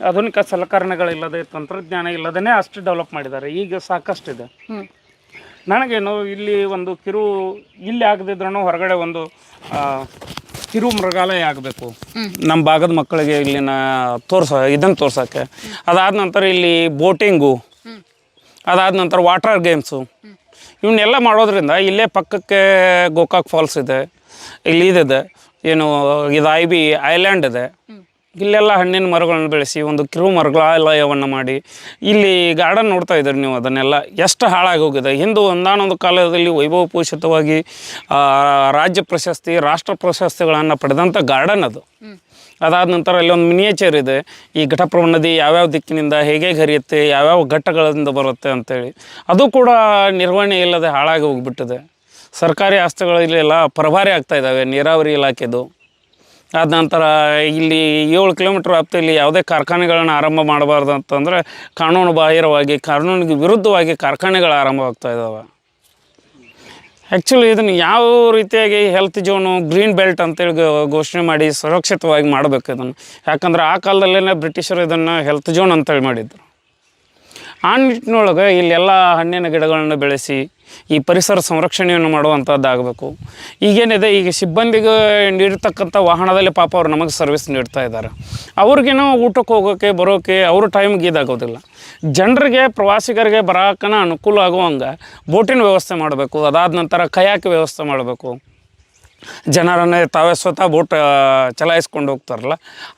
ಆಧುನಿಕ ಸಲಕರಣೆಗಳಿಲ್ಲದೆ, ತಂತ್ರಜ್ಞಾನ ಇಲ್ಲದೇ ಅಷ್ಟು ಡೆವಲಪ್ ಮಾಡಿದ್ದಾರೆ. ಈಗ ಸಾಕಷ್ಟಿದೆ. ನನಗೇನು ಇಲ್ಲಿ ಒಂದು ಇಲ್ಲಿ ಆಗದಿದ್ರೂ ಹೊರಗಡೆ ಒಂದು ಕಿರು ಮೃಗಾಲಯ ಆಗಬೇಕು ನಮ್ಮ ಭಾಗದ ಮಕ್ಕಳಿಗೆ, ಇಲ್ಲಿನ ಇದನ್ನು ತೋರ್ಸೋಕ್ಕೆ. ಅದಾದ ನಂತರ ಇಲ್ಲಿ ಬೋಟಿಂಗು, ಅದಾದ ನಂತರ ವಾಟರ್ ಗೇಮ್ಸು, ಇವನ್ನೆಲ್ಲ ಮಾಡೋದ್ರಿಂದ ಇಲ್ಲೇ ಪಕ್ಕಕ್ಕೆ ಗೋಕಾಕ್ ಫಾಲ್ಸ್ ಇದೆ, ಇಲ್ಲಿ ಇದಿದೆ ಏನು ಇದು ಐಲ್ಯಾಂಡ್ ಇದೆ. ಇಲ್ಲೆಲ್ಲ ಹಣ್ಣಿನ ಮರಗಳನ್ನು ಬೆಳೆಸಿ ಒಂದು ಕಿರು ಮೃಗಾಲಯವನ್ನು ಮಾಡಿ ಇಲ್ಲಿ ಗಾರ್ಡನ್ ನೋಡ್ತಾ ಇದ್ದೀರಿ ನೀವು. ಅದನ್ನೆಲ್ಲ ಎಷ್ಟು ಹಾಳಾಗಿ ಹೋಗಿದೆ. ಹಿಂದೂ ಒಂದಾನೊಂದು ಕಾಲದಲ್ಲಿ ವೈಭವಪೂಷಿತವಾಗಿ ರಾಜ್ಯ ಪ್ರಶಸ್ತಿ, ರಾಷ್ಟ್ರ ಪ್ರಶಸ್ತಿಗಳನ್ನು ಪಡೆದಂಥ ಗಾರ್ಡನ್ ಅದು. ಅದಾದ ನಂತರ ಅಲ್ಲಿ ಒಂದು ಮಿನಿಯೇಚರ್ ಇದೆ, ಈ ಘಟಪ್ರಭಾ ನದಿ ಯಾವ್ಯಾವ ದಿಕ್ಕಿನಿಂದ ಹೇಗೆ ಹರಿಯುತ್ತೆ, ಯಾವ್ಯಾವ ಘಟ್ಟಗಳಿಂದ ಬರುತ್ತೆ ಅಂಥೇಳಿ. ಅದು ಕೂಡ ನಿರ್ವಹಣೆ ಇಲ್ಲದೆ ಹಾಳಾಗಿ ಹೋಗಿಬಿಟ್ಟಿದೆ. ಸರ್ಕಾರಿ ಆಸ್ತಿಗಳಿಲ್ಲೆಲ್ಲ ಪರಭಾರಿ ಆಗ್ತಾ ಇದ್ದಾವೆ ನೀರಾವರಿ ಇಲಾಖೆದು. ಆದ ನಂತರ ಇಲ್ಲಿ 7 ಕಿಲೋಮೀಟ್ರ್ ವ್ಯಾಪ್ತಿಯಲ್ಲಿ ಯಾವುದೇ ಕಾರ್ಖಾನೆಗಳನ್ನು ಆರಂಭ ಮಾಡಬಾರ್ದು ಅಂತಂದರೆ ಕಾನೂನು ಬಾಹಿರವಾಗಿ, ಕಾನೂನಿಗೆ ವಿರುದ್ಧವಾಗಿ ಕಾರ್ಖಾನೆಗಳು ಆರಂಭವಾಗ್ತಾ ಇದ್ದಾವೆ. ಆ್ಯಕ್ಚುಲಿ ಇದನ್ನು ಯಾವ ರೀತಿಯಾಗಿ ಹೆಲ್ತ್ ಝೋನು, ಗ್ರೀನ್ ಬೆಲ್ಟ್ ಅಂತೇಳಿ ಘೋಷಣೆ ಮಾಡಿ ಸುರಕ್ಷಿತವಾಗಿ ಮಾಡಬೇಕು ಇದನ್ನು. ಯಾಕಂದರೆ ಆ ಕಾಲದಲ್ಲೇ ಬ್ರಿಟಿಷರು ಇದನ್ನು ಹೆಲ್ತ್ ಝೋನ್ ಅಂತೇಳಿ ಮಾಡಿದ್ರು. ಆ ನಿಟ್ಟಿನೊಳಗೆ ಇಲ್ಲೆಲ್ಲ ಹಣ್ಣಿನ ಗಿಡಗಳನ್ನು ಬೆಳೆಸಿ ಈ ಪರಿಸರ ಸಂರಕ್ಷಣೆಯನ್ನು ಮಾಡುವಂಥದ್ದಾಗಬೇಕು. ಈಗೇನಿದೆ, ಈಗ ಸಿಬ್ಬಂದಿಗೆ ನೀಡಿರ್ತಕ್ಕಂಥ ವಾಹನದಲ್ಲಿ ಪಾಪ ಅವ್ರು ನಮಗೆ ಸರ್ವಿಸ್ ನೀಡ್ತಾ ಇದ್ದಾರೆ. ಅವ್ರಿಗೇನೋ ಊಟಕ್ಕೆ ಹೋಗೋಕ್ಕೆ ಬರೋಕ್ಕೆ ಅವ್ರ ಟೈಮ್ಗೆ ಇದಾಗೋದಿಲ್ಲ. ಜನರಿಗೆ, ಪ್ರವಾಸಿಗರಿಗೆ ಬರೋಕ್ಕನ ಅನುಕೂಲ ಆಗುವಂಗೆ ಬೋಟಿನ ವ್ಯವಸ್ಥೆ ಮಾಡಬೇಕು. ಅದಾದ ನಂತರ ಕಯಾಕ್ ವ್ಯವಸ್ಥೆ ಮಾಡಬೇಕು. ಜನರನ್ನೇ ತಾವೇ ಸ್ವತಃ ಬೋಟ್ ಚಲಾಯಿಸ್ಕೊಂಡು ಹೋಗ್ತಾರಲ್ಲ,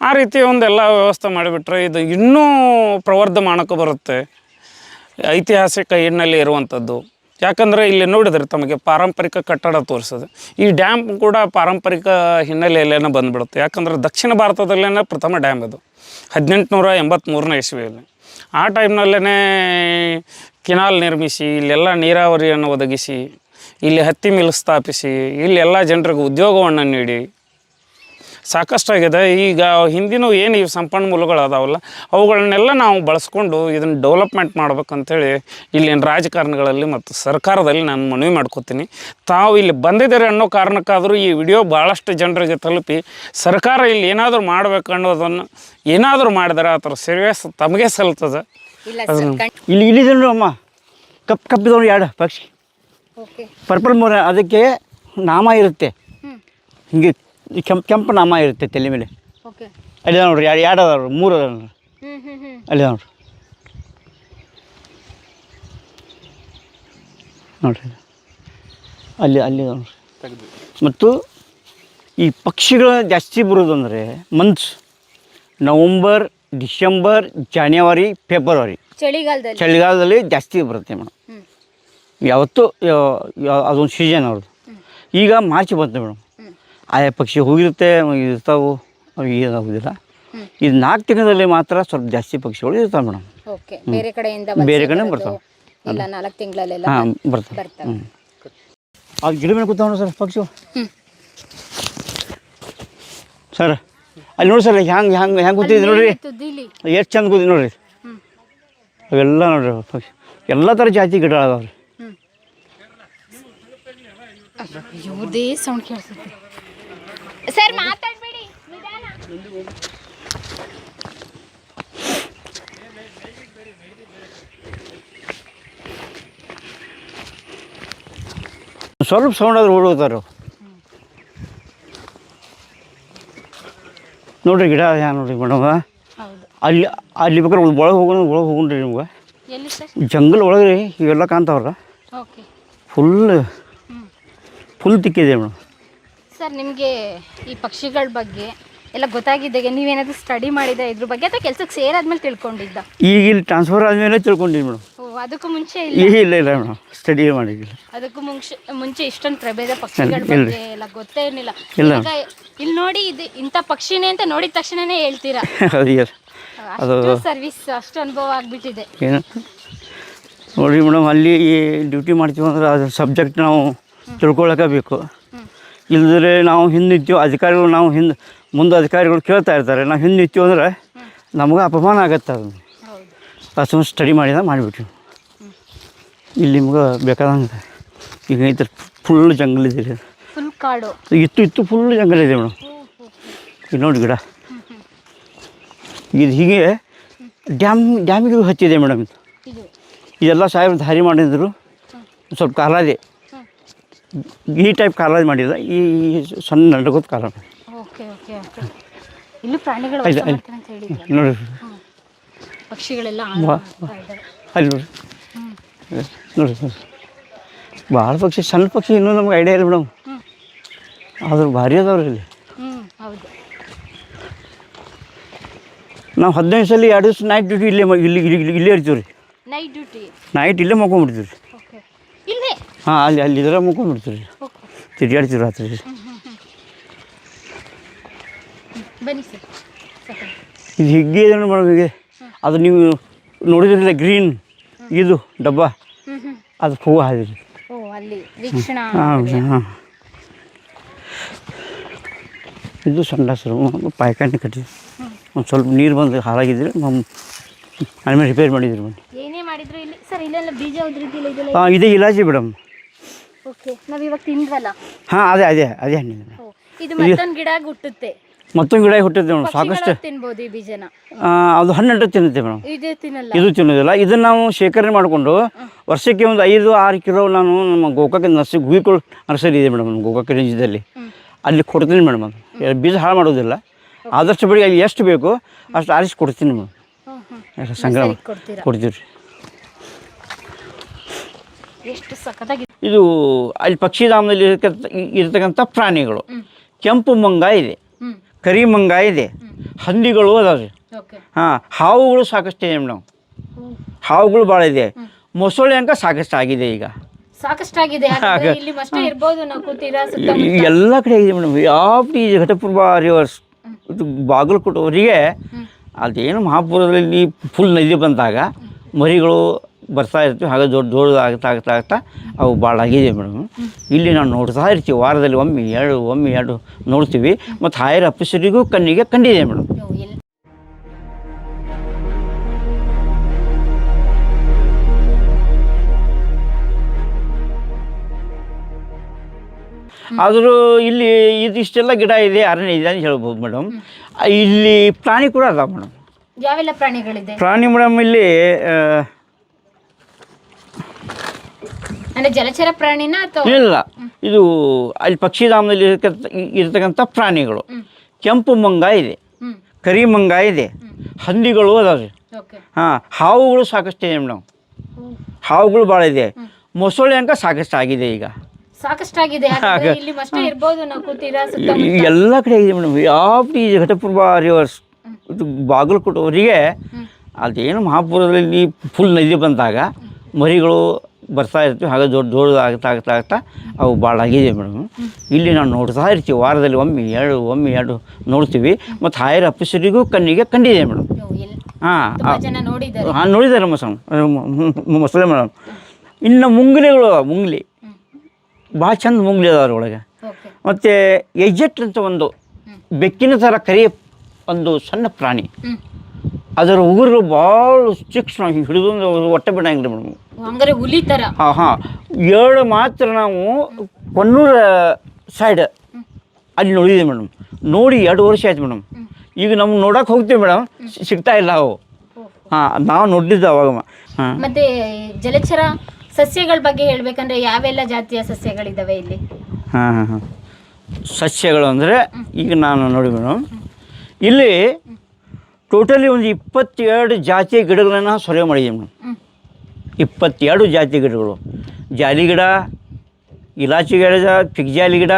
ಆ ರೀತಿ ಒಂದೆಲ್ಲ ವ್ಯವಸ್ಥೆ ಮಾಡಿಬಿಟ್ರೆ ಇದು ಇನ್ನೂ ಪ್ರವರ್ಧಮಾನಕ್ಕೆ ಬರುತ್ತೆ, ಐತಿಹಾಸಿಕ ಹಿನ್ನೆಲೆ ಇರುವಂಥದ್ದು. ಯಾಕಂದರೆ ಇಲ್ಲಿ ನೋಡಿದರೆ ತಮಗೆ ಪಾರಂಪರಿಕ ಕಟ್ಟಡ ತೋರಿಸೋದು. ಈ ಡ್ಯಾಮ್ ಕೂಡ ಪಾರಂಪರಿಕ ಹಿನ್ನೆಲೆಯಲ್ಲೇನೋ ಬಂದುಬಿಡುತ್ತೆ. ಯಾಕಂದರೆ ದಕ್ಷಿಣ ಭಾರತದಲ್ಲೇ ಪ್ರಥಮ ಡ್ಯಾಮ್ ಇದು, 1883ನೇ ಇಸ್ವಿಯಲ್ಲಿ. ಆ ಟೈಮ್ನಲ್ಲೇ ಕೆನಾಲ್ ನಿರ್ಮಿಸಿ ಇಲ್ಲೆಲ್ಲ ನೀರಾವರಿಯನ್ನು ಒದಗಿಸಿ, ಇಲ್ಲಿ ಹತ್ತಿ ಮಿಲ್ ಸ್ಥಾಪಿಸಿ, ಇಲ್ಲೆಲ್ಲ ಜನರಿಗೆ ಉದ್ಯೋಗವನ್ನು ನೀಡಿ ಸಾಕಷ್ಟಾಗಿದೆ. ಈಗ ಹಿಂದಿನ ಏನು ಈ ಸಂಪನ್ಮೂಲಗಳು ಅದಾವಲ್ಲ ಅವುಗಳನ್ನೆಲ್ಲ ನಾವು ಬಳಸ್ಕೊಂಡು ಇದನ್ನು ಡೆವಲಪ್ಮೆಂಟ್ ಮಾಡ್ಬೇಕಂತೇಳಿ ಇಲ್ಲಿನ ರಾಜಕಾರಣಿಗಳಲ್ಲಿ ಮತ್ತು ಸರ್ಕಾರದಲ್ಲಿ ನಾನು ಮನವಿ ಮಾಡ್ಕೋತೀನಿ. ತಾವು ಇಲ್ಲಿ ಬಂದಿದ್ದಾರೆ ಅನ್ನೋ ಕಾರಣಕ್ಕಾದರೂ ಈ ವಿಡಿಯೋ ಭಾಳಷ್ಟು ಜನರಿಗೆ ತಲುಪಿ ಸರ್ಕಾರ ಇಲ್ಲಿ ಏನಾದರೂ ಮಾಡಬೇಕು ಅನ್ನೋದನ್ನು ಏನಾದರೂ ಮಾಡಿದರೆ ಆ ಥರ ಸೀರಿಯಸ್ ತಮಗೆ ಸಲ್ತದೆ. ಇಲ್ಲಿ ಇಲ್ಲಿದ್ರು ಅಮ್ಮ ಕಪ್ಪಿದವನು 2 ಪಕ್ಷಿ ಪರ್ಪಲ್ ಮೋರ, ಅದಕ್ಕೆ ನಾಮ ಇರುತ್ತೆ, ಹಿಂಗೆ ಕೆಂಪು ನಾಮ ಇರುತ್ತೆ ತಲೆ ಮೇಲೆ. ಅಲ್ಲಿ ನೋಡ್ರಿ 2 ಅದಾವ್ರಿ, 3 ಅದಾವ ನೋಡ್ರಿ, ಅಲ್ಲಿ ನೋಡ್ರಿ ನೋಡ್ರಿ ಅಲ್ಲಿ ನೋಡ್ರಿ. ಮತ್ತು ಈ ಪಕ್ಷಿಗಳು ಜಾಸ್ತಿ ಬರೋದಂದರೆ ನವಂಬರ್, ಡಿಸೆಂಬರ್, ಜಾನ್ವರಿ, ಫೆಬ್ರವರಿ ಚಳಿಗಾಲದಲ್ಲಿ ಜಾಸ್ತಿ ಬರುತ್ತೆ ಮೇಡಮ್. ಯಾವತ್ತೂ ಅದೊಂದು ಸೀಸನ್ ಅವ್ರದ್ದು. ಈಗ ಮಾರ್ಚ್ ಬಂತು ಮೇಡಮ್, ಆಯಾ ಪಕ್ಷಿ ಹೋಗಿರುತ್ತೆ, ಇರ್ತಾವೆ, ಅವು ಏನಾಗೋದಿಲ್ಲ. ಇದು 4 ತಿಂಗಳಲ್ಲಿ ಮಾತ್ರ ಸ್ವಲ್ಪ ಜಾಸ್ತಿ ಪಕ್ಷಿಗಳು ಇರ್ತಾವೆ ಮೇಡಮ್. ಬೇರೆ ಕಡೆ ಬರ್ತಾವೆ. ಹಾಂ ಬರ್ತಾವೆ. ಅದು ಗಿಡ ಮೇಲೆ ಕೂತಾವ ಸರ್ ಪಕ್ಷಿ. ಸರ್ ಅಲ್ಲಿ ನೋಡಿ ಸರ್ ಹೆಂಗೆ ಕೂತಿದ್ವಿ ನೋಡ್ರಿ, ತುದಿಲಿ ಎಷ್ಟು ಚಂದ ಕೂತಿದ್ವಿ ನೋಡ್ರಿ. ಅವೆಲ್ಲ ನೋಡ್ರಿ ಪಕ್ಷಿ ಎಲ್ಲ ಥರ ಜಾತಿ ಗಿಡ ಅದಾವ್ರಿ. ಇವ್ರದೇ ಸೌಂಡ್ ಕೇಳಿಸುತ್ತೆ ಸರ್, ಮಾತಾಡ್ಬೇಡಿ ನಿಧಾನ. ಸ್ವಲ್ಪ ಸೌಂಡ್ ಆದ್ರೆ ಓಡೋಗ್ತಾರೆ ನೋಡ್ರಿ. ಗಿಡ ಹ್ಯಾಂಗ ನೋಡ್ರಿ ಮೇಡಮ್, ಹೌದು. ಅಲ್ಲಿ ಬೇಕಾದ್ರೆ ಒಳಗೆ ಹೋಗೋಣ್ರಿ ನಿಮ್ಗೆ. ಎಲ್ಲಿ ಸರ್? ಜಂಗಲ್ ಒಳಗೆ ರೀ ಇವೆಲ್ಲ ಕಾಣ್ತಾವ್ರ. ಓಕೆ. ಫುಲ್ ತಿಕ್ಕಿದೆ ಮೇಡಮ್. ಸರ್, ನಿಮಗೆ ಈ ಪಕ್ಷಿಗಳ ಬಗ್ಗೆ ಎಲ್ಲ ಗೊತ್ತಾಗಿದ್ದಾಗ ನೀವೇನಾದರೂ ಸ್ಟಡಿ ಮಾಡಿದ ಇದ್ರ ಬಗ್ಗೆ ಅಥವಾ ಕೆಲಸಕ್ಕೆ ಸೇರಾದ್ಮೇಲೆ ತಿಳ್ಕೊಂಡಿದ್ದ? ಈಗ ಇಲ್ಲಿ ಟ್ರಾನ್ಸ್ಫರ್ ಆದಮೇಲೆ ತಿಳ್ಕೊಂಡಿನಿ ಮೇಡಮ್. ಓ, ಅದಕ್ಕೂ ಮುಂಚೆ ಇಲ್ಲ ಮೇಡಮ್, ಸ್ಟಡಿ ಮಾಡಿದ್ದಿಲ್ಲ. ಅದಕ್ಕೂ ಮುಂಚೆ ಇಷ್ಟೊಂದು ಪ್ರಭೇದ ಪಕ್ಷಿಗಳ ಬಗ್ಗೆ ಎಲ್ಲ ಗೊತ್ತೇ ಇರಲಿಲ್ಲ. ಈಗ ಇಲ್ಲಿ ನೋಡಿ, ಇದು ಇಂಥ ಪಕ್ಷಿನೇ ಅಂತ ನೋಡಿದ ತಕ್ಷಣನೇ ಹೇಳ್ತೀರಾ. ಅದು ಸರ್ವಿಸ್ ಅಷ್ಟು ಅನುಭವ ಆಗ್ಬಿಟ್ಟಿದೆ. ಏನು ನೋಡಿ ಮೇಡಮ್, ಅಲ್ಲಿ ಡ್ಯೂಟಿ ಮಾಡ್ತೀವಿ ಅಂದ್ರೆ ಅದು ಸಬ್ಜೆಕ್ಟ್ ನಾವು ತಿಳ್ಕೊಳಕಬೇಕು. ಇಲ್ಲದ್ರೆ ನಾವು ಹಿಂದಿತ್ತೀವಿ, ಅಧಿಕಾರಿಗಳು ನಾವು ಮುಂದೆ ಅಧಿಕಾರಿಗಳು ಕೇಳ್ತಾ ಇರ್ತಾರೆ, ನಾವು ಹಿಂದಿತ್ತೀವಿ ಅಂದ್ರೆ ನಮ್ಗೆ ಅಪಮಾನ ಆಗತ್ತೆ. ಅದು ಅಷ್ಟೊಂದು ಸ್ಟಡಿ ಮಾಡಿಬಿಟ್ವಿ. ಇಲ್ಲಿ ನಿಮ್ಗೆ ಬೇಕಾದಂಗೆ ಈಗ ಐತೆ, ಫುಲ್ ಜಂಗಲ್ ಇದೆ, ಫುಲ್ ಕಾಡು ಇತ್ತು ಫುಲ್ ಜಂಗಲ್ ಇದೆ ಮೇಡಮ್. ಈಗ ನೋಡಿ ಗಿಡ ಇದು ಹೀಗೆ ಡ್ಯಾಮಿಗೆ ಹಚ್ಚಿದೆ ಮೇಡಮ್. ಇದೆಲ್ಲ ಸಾಹೇಬ್ರು ದಾರಿ ಮಾಡಿದ್ರು, ಸ್ವಲ್ಪ ಕಾಲಾದೆ ಈ ಟೈಪ್ ಕಾಲಾದ ಮಾಡಿದ, ಈ ಸಣ್ಣ ನಡ್ಕೋತ ಕಾಲ. Okay okay okay. ಇಲ್ಲೂ ಪ್ರಾಣಿಗಳು ನೋಡಿ, ಪಕ್ಷಿಗಳೆಲ್ಲ ಅಲ್ಲಿ ನೋಡಿ ನೋಡಿ ಭಾಳ ಪಕ್ಷಿ, ಸಣ್ಣ ಪಕ್ಷಿ ಇನ್ನೂ ನಮ್ಗೆ ಐಡಿಯಾ ಇಲ್ಲ ಮೇಡಮ್, ಆದ್ರೆ ಭಾರಿ ಅದಾವ್ರಿ ಇಲ್ಲಿ. ಹೌದು. ನಾವು 15 ಸಲ 2 ದಿವಸ ನೈಟ್ ಡ್ಯೂಟಿ ಇಲ್ಲೇ ಇರ್ತೀವಿ ರೀ. ನೈಟ್ ಡ್ಯೂಟಿ ನೈಟ್ ಇಲ್ಲೇ ಮಲ್ಕೊಂಡ್ಬಿಡ್ತೀವಿ ರೀ. ಓಕೆ. ಇಲ್ಲೇ? ಹಾಂ, ಅಲ್ಲಿ ಇದರ ಮಲ್ಕೊಂಡ್ಬಿಡ್ತೀವಿ ರೀ, ತಿರುಗಾಡ್ತೀವಿ ರಾತ್ರಿ. ಬನ್ನಿ ಸರ್. ಇದು ಹಿಗ್ಗೆ ಇದೆ ಮೇಡಮ್. ಹೀಗೆ ಅದು ನೀವು ನೋಡಿದ್ರಲ್ಲ ಗ್ರೀನ್ ಇದು ಡಬ್ಬ, ಅದು ಹೂವು ಹಾದಿರಿ. ಓ, ಅಲ್ಲಿ ವೀಕ್ಷಣಾ. ಹಾಂ, ಇದು ಸಂಡಾಸರು ಪಾಯ್ಕಾನಿ ಕಟ್ಟಿದ್ವಿ. ಒಂದು ಸ್ವಲ್ಪ ನೀರು ಬಂದು ಹಾಳಾಗಿದ್ರೆ ಆಮೇಲೆ ರಿಪೇರ್ ಮಾಡಿದ್ರು. ಏನೇ ಮಾಡಿದ್ರು ಇಲ್ಲಿ ಸರ್, ಇಲ್ಲೆಲ್ಲ ಬೀಜ ಉದ್ರಿದ್ದಿಲ್ಲ ಇದೆಲ್ಲ? ಹಾಂ, ಇದೇ ಇಲಾಚಿ ಮೇಡಮ್. ಓಕೆ. ನಾವು ಇವಾಗ ತಿಂದ್ವಲ್ಲ? ಹಾಂ, ಅದೇ ಹಣ್ಣಿದೆ. ಇದು ಮತ್ತೊಂದು ಗಿಡ ಹುಟ್ಟುತ್ತೆ, ಮತ್ತೊಂದು ಗಿಡ ಹುಟ್ಟುತ್ತೆ ಮೇಡಮ್, ಸಾಕಷ್ಟು ತಿನ್ಬೋದು ಈ ಬೀಜನ. ಅದು ಹಣ್ಣು ತಿನ್ನುತ್ತೆ ಮೇಡಮ್. ಇದು ತಿನ್ನಲ್ಲ? ಇದು ತಿನ್ನೋದಿಲ್ಲ. ಇದನ್ನು ನಾವು ಶೇಖರಣೆ ಮಾಡಿಕೊಂಡು ವರ್ಷಕ್ಕೆ ಒಂದು 5-6 ಕಿಲೋ ನಾನು ನಮ್ಮ ಗೋಕಾಕ ಹೂವಿಕೋಳು ನರ್ಸರಿ ಇದೆ ಮೇಡಮ್, ನಮ್ಮ ಗೋಕಾಕ ರೇಂಜದಲ್ಲಿ, ಅಲ್ಲಿ ಕೊಡ್ತೀನಿ ಮೇಡಮ್. ಅದು ಬೀಜ ಹಾಳು ಮಾಡೋದಿಲ್ಲ, ಆದಷ್ಟು ಬೆಳಿಗ್ಗೆ ಅಲ್ಲಿ ಎಷ್ಟು ಬೇಕು ಅಷ್ಟು ಆರಿಸಿ ಕೊಡ್ತೀನಿ ಮೇಡಮ್. ಸಂಗ್ರಹ ಕೊಡ್ತೀವಿ ರೀ. ಎಷ್ಟು ಸಖತ್ತಾಗಿ. ಇದು ಅಲ್ಲಿ ಪಕ್ಷಿಧಾಮದಲ್ಲಿ ಇರ್ತಕ್ಕಂಥ ಪ್ರಾಣಿಗಳು. ಕೆಂಪು ಮಂಗ ಇದೆ, ಕರಿ ಮಂಗ ಇದೆ, ಹಂದಿಗಳು ಅದಾವೆ. ಹಾಂ, ಹಾವುಗಳು ಸಾಕಷ್ಟು ಇದೆ ಮೇಡಮ್, ಹಾವುಗಳು ಭಾಳ ಇದೆ. ಮೊಸಳೆ ಅಂಕ ಸಾಕಷ್ಟು ಆಗಿದೆ. ಈಗ ಸಾಕಷ್ಟಾಗಿದೆ. ಎಲ್ಲ ಕಡೆ ಇದೆ ಮೇಡಮ್. ಯಾವ ಈ ಘಟಪ್ರಭಾ ರಿವರ್ಸ್ ಇದು ಬಾಗಲಕೋಟೆವರೆಗೆ ಅದೇನು ಮಹಾಪುರದಲ್ಲಿ ಫುಲ್ ನದಿ ಬಂದಾಗ ಮರಿಗಳು ಬರ್ತಾ ಇರ್ತೀವಿ, ಹಾಗೆ ದೊಡ್ಡದಾಗ್ತಾ ಅವು ಭಾಳ ಆಗಿದೆ ಮೇಡಮ್. ಇಲ್ಲಿ ನಾವು ನೋಡ್ತಾ ಇರ್ತೀವಿ, ವಾರದಲ್ಲಿ ಒಮ್ಮೆ ಎರಡು ನೋಡ್ತೀವಿ. ಮತ್ತು ಹೈಯರ್ ಆಫೀಸರಿಗೂ ಕಣ್ಣಿಗೆ ಕಂಡಿದೆ ಮೇಡಮ್. ಆದರೂ ಇಲ್ಲಿ ಇದಿಷ್ಟೆಲ್ಲ ಗಿಡ ಇದೆ, ಅರಣ್ಯ ಇದೆ ಅಂತ ಹೇಳ್ಬೋದು ಮೇಡಮ್. ಇಲ್ಲಿ ಪ್ರಾಣಿ ಕೂಡ ಅದಾವ ಮೇಡಮ್. ಯಾವೆಲ್ಲ ಪ್ರಾಣಿಗಳಿದೆ? ಪ್ರಾಣಿ ಮೇಡಮ್ ಇಲ್ಲಿ ಅಂದರೆ ಜಲಚರ ಪ್ರಾಣಿನ ಅಥವಾ? ಇಲ್ಲ, ಇದು ಅಲ್ಲಿ ಪಕ್ಷಿಧಾಮದಲ್ಲಿ ಇರ್ತಕ್ಕಂಥ ಪ್ರಾಣಿಗಳು. ಕೆಂಪು ಮಂಗ ಇದೆ, ಕರಿ ಮಂಗ ಇದೆ, ಹಂದಿಗಳು ಅದಾವೆ. ಹಾಂ, ಹಾವುಗಳು ಸಾಕಷ್ಟು ಇದೆ ಮೇಡಮ್, ಹಾವುಗಳು ಭಾಳ ಇದೆ. ಮೊಸಳೆ ಅಂಕ ಸಾಕಷ್ಟು ಆಗಿದೆ. ಈಗ ಸಾಕಷ್ಟಾಗಿದೆ. ಎಲ್ಲ ಕಡೆ ಇದೆ ಮೇಡಮ್. ಯಾವ ಈ ಘಟಪ್ರಭಾ ರಿವರ್ಸ್ ಇದು ಬಾಗಲಕೋಟೆವರೆಗೆ ಅದೇನು ಮಹಾಪುರದಲ್ಲಿ ಫುಲ್ ನದಿ ಬಂದಾಗ ಮರಿಗಳು ಬರ್ತಾ ಇರ್ತೀವಿ, ಹಾಗೆ ದೊಡ್ಡದಾಗ್ತಾ ಅವು ಭಾಳ ಆಗಿದೆ ಮೇಡಮ್. ಇಲ್ಲಿ ನಾವು ನೋಡ್ತಾ ಇರ್ತೀವಿ, ವಾರದಲ್ಲಿ ಒಮ್ಮೆ ಎರಡು ನೋಡ್ತೀವಿ. ಮತ್ತು ಹೈಯರ್ ಆಫೀಸರಿಗೂ ಕಣ್ಣಿಗೆ ಕಂಡಿದೆ ಮೇಡಮ್. ನೋಡಿದ್ದಾರೆ ಮೊಸಳೆ ಮೇಡಮ್. ಇನ್ನು ಮುಂಗ್ಲಿ ಭಾಳ ಚಂದ ಮುಂಗ್ಲಿ ಅದಾವ್ರ ಒಳಗೆ. ಮತ್ತು ಎಜೆಟ್ ಅಂತ ಒಂದು ಬೆಕ್ಕಿನ ಥರ ಕರಿಯ ಒಂದು ಸಣ್ಣ ಪ್ರಾಣಿ. ಹ್ಮ್. ಅದರ ಉಗುರು ಭಾಳ ಚಿಕ್ಕ ಹಿಡಿದು ಹೊಟ್ಟೆ ಬಿಡಂಗಿಲ್ಲ ಮೇಡಮ್. ಹಂಗಾರೆ ಹುಲಿ ತರ. ಹಾಂ ಎರಡು ಮಾತ್ರ ನಾವು ಕೊನ್ನೂರ ಸೈಡ್ ಅಲ್ಲಿ ನೋಡಿದ್ದೀವಿ ಮೇಡಮ್. ನೋಡಿ 2 ವರ್ಷ ಆಯ್ತು ಮೇಡಮ್. ಈಗ ನಮ್ಗೆ ನೋಡಕ್ಕೆ ಹೋಗ್ತೀವಿ ಮೇಡಮ್, ಸಿಗ್ತಾ ಇಲ್ಲ ಅವು. ನಾವು ನೋಡಿದ್ದು ಅವಾಗ. ಮತ್ತೆ ಜಲಚರ ಸಸ್ಯಗಳ ಬಗ್ಗೆ ಹೇಳ್ಬೇಕಂದ್ರೆ ಯಾವೆಲ್ಲ ಜಾತಿಯ ಸಸ್ಯಗಳಿದಾವೆ ಇಲ್ಲಿ? ಸಸ್ಯಗಳು ಅಂದರೆ ಈಗ ನಾನು ನೋಡಿ ಮೇಡಮ್, ಇಲ್ಲಿ ಟೋಟಲಿ ಒಂದು 22 ಜಾತಿಯ ಗಿಡಗಳನ್ನು ಸೊರೆ ಮಾಡಿದ್ದೀವಿ ಮೇಡಮ್. 22 ಜಾತಿಯ ಗಿಡಗಳು. ಜಾಲಿ ಗಿಡ, ಇಲಾಚಿ ಗಿಡ, ಪಿಗ್ಜಾಲಿ ಗಿಡ,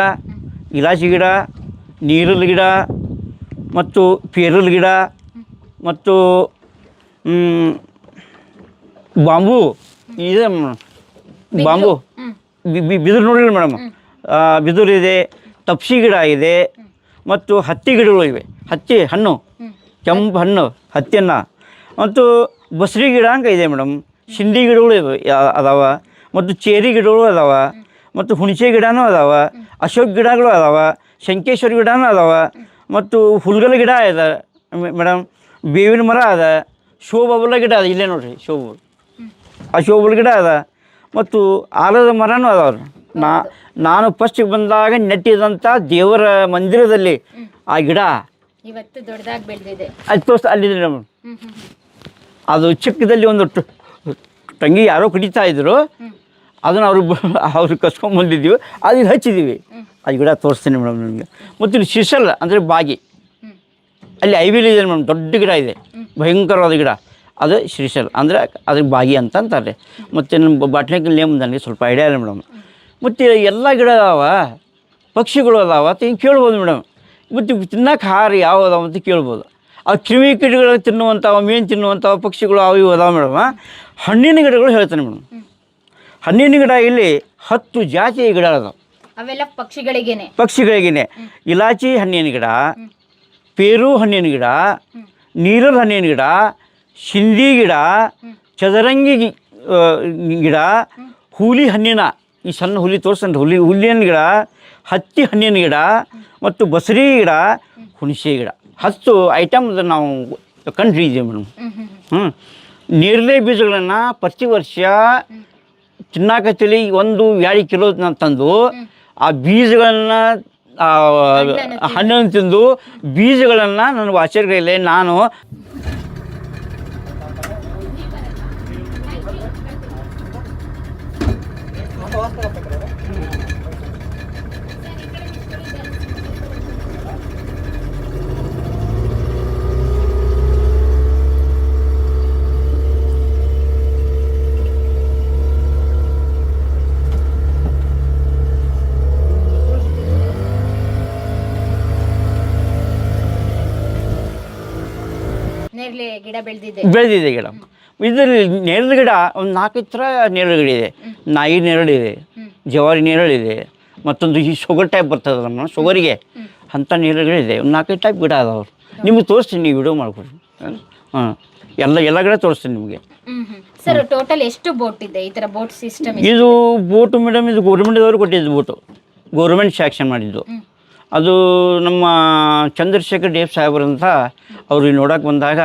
ಇಲಾಚಿ ಗಿಡ, ನೀರಲ್ ಗಿಡ ಮತ್ತು ಪೇರಲ್ ಗಿಡ ಮತ್ತು ಬಾಂಬು ಇದೆ ಮೇಡಮ್. ಬಾಂಬು ಬಿದಿರು ನೋಡಿಲ್ಲ ಮೇಡಮ್, ಬಿದಿರು ಇದೆ, ತಪ್ಸಿ ಗಿಡ ಇದೆ ಮತ್ತು ಹತ್ತಿ ಗಿಡಗಳು ಇವೆ. ಹತ್ತಿ ಹಣ್ಣು, ಕೆಂಪು ಹಣ್ಣು ಹತ್ತಿಯನ್ನು ಮತ್ತು ಬಸರಿ ಗಿಡ ಹಂಗೆ ಇದೆ ಮೇಡಮ್. ಶಿಂದಿ ಗಿಡಗಳು ಇವೆ ಅದಾವ ಮತ್ತು ಚೇರಿ ಗಿಡಗಳು ಅದಾವ ಮತ್ತು ಹುಣಸೆ ಗಿಡನೂ ಅದಾವ, ಅಶೋಕ್ ಗಿಡಗಳು ಅದಾವ, ಶಂಕೇಶ್ವರ ಗಿಡನೂ ಅದಾವ ಮತ್ತು ಹುಲ್ಗಲ ಗಿಡ ಇದೆ ಮೇಡಮ್. ಬೇವಿನ ಮರ ಅದ, ಶೋಬಬಲ ಗಿಡ ಅದ, ಇಲ್ಲೇ ನೋಡಿರಿ ಶೋಬ, ಆ ಶೋಬಲ್ ಗಿಡ ಅದ ಮತ್ತು ಆಲದ ಮರನೂ ಅದಾವ್ರಿ. ನಾನು ಫಸ್ಟಿಗೆ ಬಂದಾಗ ನೆಟ್ಟಿದಂಥ ದೇವರ ಮಂದಿರದಲ್ಲಿ ಆ ಗಿಡ ಇವತ್ತು ದೊಡ್ಡದಾಗಿ ಬೆಳೆದಿದೆ. ಅದು ತೋರಿಸ್ತಾ ಅಲ್ಲಿದೆ ಮೇಡಮ್. ಅದು ಚಿಕ್ಕದಲ್ಲಿ ಒಂದು ತಂಗಿ ಯಾರೋ ಕಡಿತಾ ಇದ್ರು, ಅದನ್ನು ಅವ್ರು ಕಸ್ಕೊಂಡ್ಬಂದಿದ್ದೀವಿ, ಅದನ್ನು ಹಚ್ಚಿದ್ದೀವಿ. ಅದು ಗಿಡ ತೋರಿಸ್ತೀನಿ ಮೇಡಮ್ ನಿಮಗೆ. ಮತ್ತು ಇಲ್ಲಿ ಶಿರ್ಸಲ್ ಅಂದರೆ ಬಾಗಿ, ಅಲ್ಲಿ ಐವಿಲ್ ಇದೆ ಮೇಡಮ್, ದೊಡ್ಡ ಗಿಡ ಇದೆ, ಭಯಂಕರವಾದ ಗಿಡ. ಅದು ಶ್ರೀಶಲ್ ಅಂದರೆ ಅದಕ್ಕೆ ಬಾಗಿ ಅಂತ ಅಂತಾರೆ. ಮತ್ತು ನಮ್ಮ ಬಾಟ್ಲಿಕಲ್ ನೇಮ್ ನನಗೆ ಸ್ವಲ್ಪ ಐಡಿಯಾ ಇಲ್ಲ ಮೇಡಮ್. ಮತ್ತು ಎಲ್ಲ ಗಿಡ ಅದಾವ, ಪಕ್ಷಿಗಳು ಅದಾವ ಅಂತ ಹಿಂಗೆ ಕೇಳ್ಬೋದು ಮೇಡಮ್. ಮತ್ತು ತಿನ್ನಕ್ಕೆ ಹಾರ ಯಾವ ಅದಾವ ಅಂತ ಕೇಳ್ಬೋದು. ಆ ಕ್ರಿಮಿ ಕೀಟಗಳು ತಿನ್ನುವಂಥವು, ಮೀನು ತಿನ್ನುವಂಥವು ಪಕ್ಷಿಗಳು ಅವು ಇವು ಅದಾವ ಮೇಡಮ್. ಹಣ್ಣಿನ ಗಿಡಗಳು ಹೇಳ್ತಾನೆ ಮೇಡಮ್. ಹಣ್ಣಿನ ಗಿಡ ಇಲ್ಲಿ 10 ಜಾತಿಯ ಗಿಡ ಅದಾವೆ. ಅವೆಲ್ಲ ಪಕ್ಷಿಗಳಿಗೇನೆ. ಪಕ್ಷಿಗಳಿಗೇನೆ. ಇಲಾಚಿ ಹಣ್ಣಿನ ಗಿಡ, ಪೇರು ಹಣ್ಣಿನ ಗಿಡ, ನೀರಲ್ ಹಣ್ಣಿನ ಗಿಡ, ಶಿಂದಿ ಗಿಡ, ಚದರಂಗಿ ಗಿಡ, ಹುಲಿ ಹಣ್ಣಿನ, ಈ ಸಣ್ಣ ಹುಲಿ ತೋರಿಸ್ತಾನೆ, ಹುಲ್ಲಿನ ಗಿಡ, ಹತ್ತಿ ಹಣ್ಣಿನ ಗಿಡ ಮತ್ತು ಬಸರಿ ಗಿಡ, ಹುಣಸೆ ಗಿಡ. 10 ಐಟಮ್ ನಾವು ಕಂಡಿದ್ದೀವಿ ಮೇಡಮ್. ನೇರಳೆ ಬೀಜಗಳನ್ನು ಪ್ರತಿ ವರ್ಷ ತಿನ್ನಾಕತ್ತಲಿ 1-2 ಕಿಲೋ ನಾನು ತಂದು ಆ ಬೀಜಗಳನ್ನು ಹಣ್ಣನ್ನು ತಿಂದು ಬೀಜಗಳನ್ನು ನನಗೆ ಆಶ್ಚರ್ಯ ನಾನು ಗಿಡ ಬೆಳೆದಿದೆ ಗಿಡ. ಇದರಲ್ಲಿ ನೇರಳೆ ಗಿಡ ಒಂದು 4 ಥರ ನೇರಳೆ ಗಿಡ ಇದೆ. ನಾಯಿ ನೇರಳೆ ಇದೆ, ಜವಾರಿ ನೇರಳೆ ಇದೆ, ಮತ್ತೊಂದು ಈ ಶುಗರ್ ಟೈಪ್ ಬರ್ತದೆ ನಮ್ಮ ಶುಗರಿಗೆ ಅಂಥ ನೇರಳೆ ಗಿಡ ಇದೆ. ಒಂದು 4 ಟೈಪ್ ಗಿಡ ಅದಾವ್ರು. ನಿಮ್ಗೆ ತೋರಿಸ್ತೀನಿ, ನೀವು ವಿಡಿಯೋ ಮಾಡ್ಕೊಡ್ರಿ. ಎಲ್ಲ ಗಿಡ ತೋರಿಸ್ತೀನಿ ನಿಮಗೆ. ಸರ್ ಟೋಟಲ್ ಎಷ್ಟು ಬೋಟ್ ಇದೆ ಈ ಥರ ಬೋಟ್ ಸಿಸ್ಟಮ್? ಇದು ಬೋಟು ಮೇಡಮ್, ಇದು ಗೌರ್ಮೆಂಟ್ದವರು ಕೊಟ್ಟಿದ್ದು ಬೋಟು, ಗೌರ್ಮೆಂಟ್ ಸ್ಯಾಕ್ಷನ್ ಮಾಡಿದ್ದು. ಅದು ನಮ್ಮ ಚಂದ್ರಶೇಖರ್ ಡೇವ್ ಸಾಹೇಬ್ರಂತ ಅವ್ರು ನೋಡೋಕೆ ಬಂದಾಗ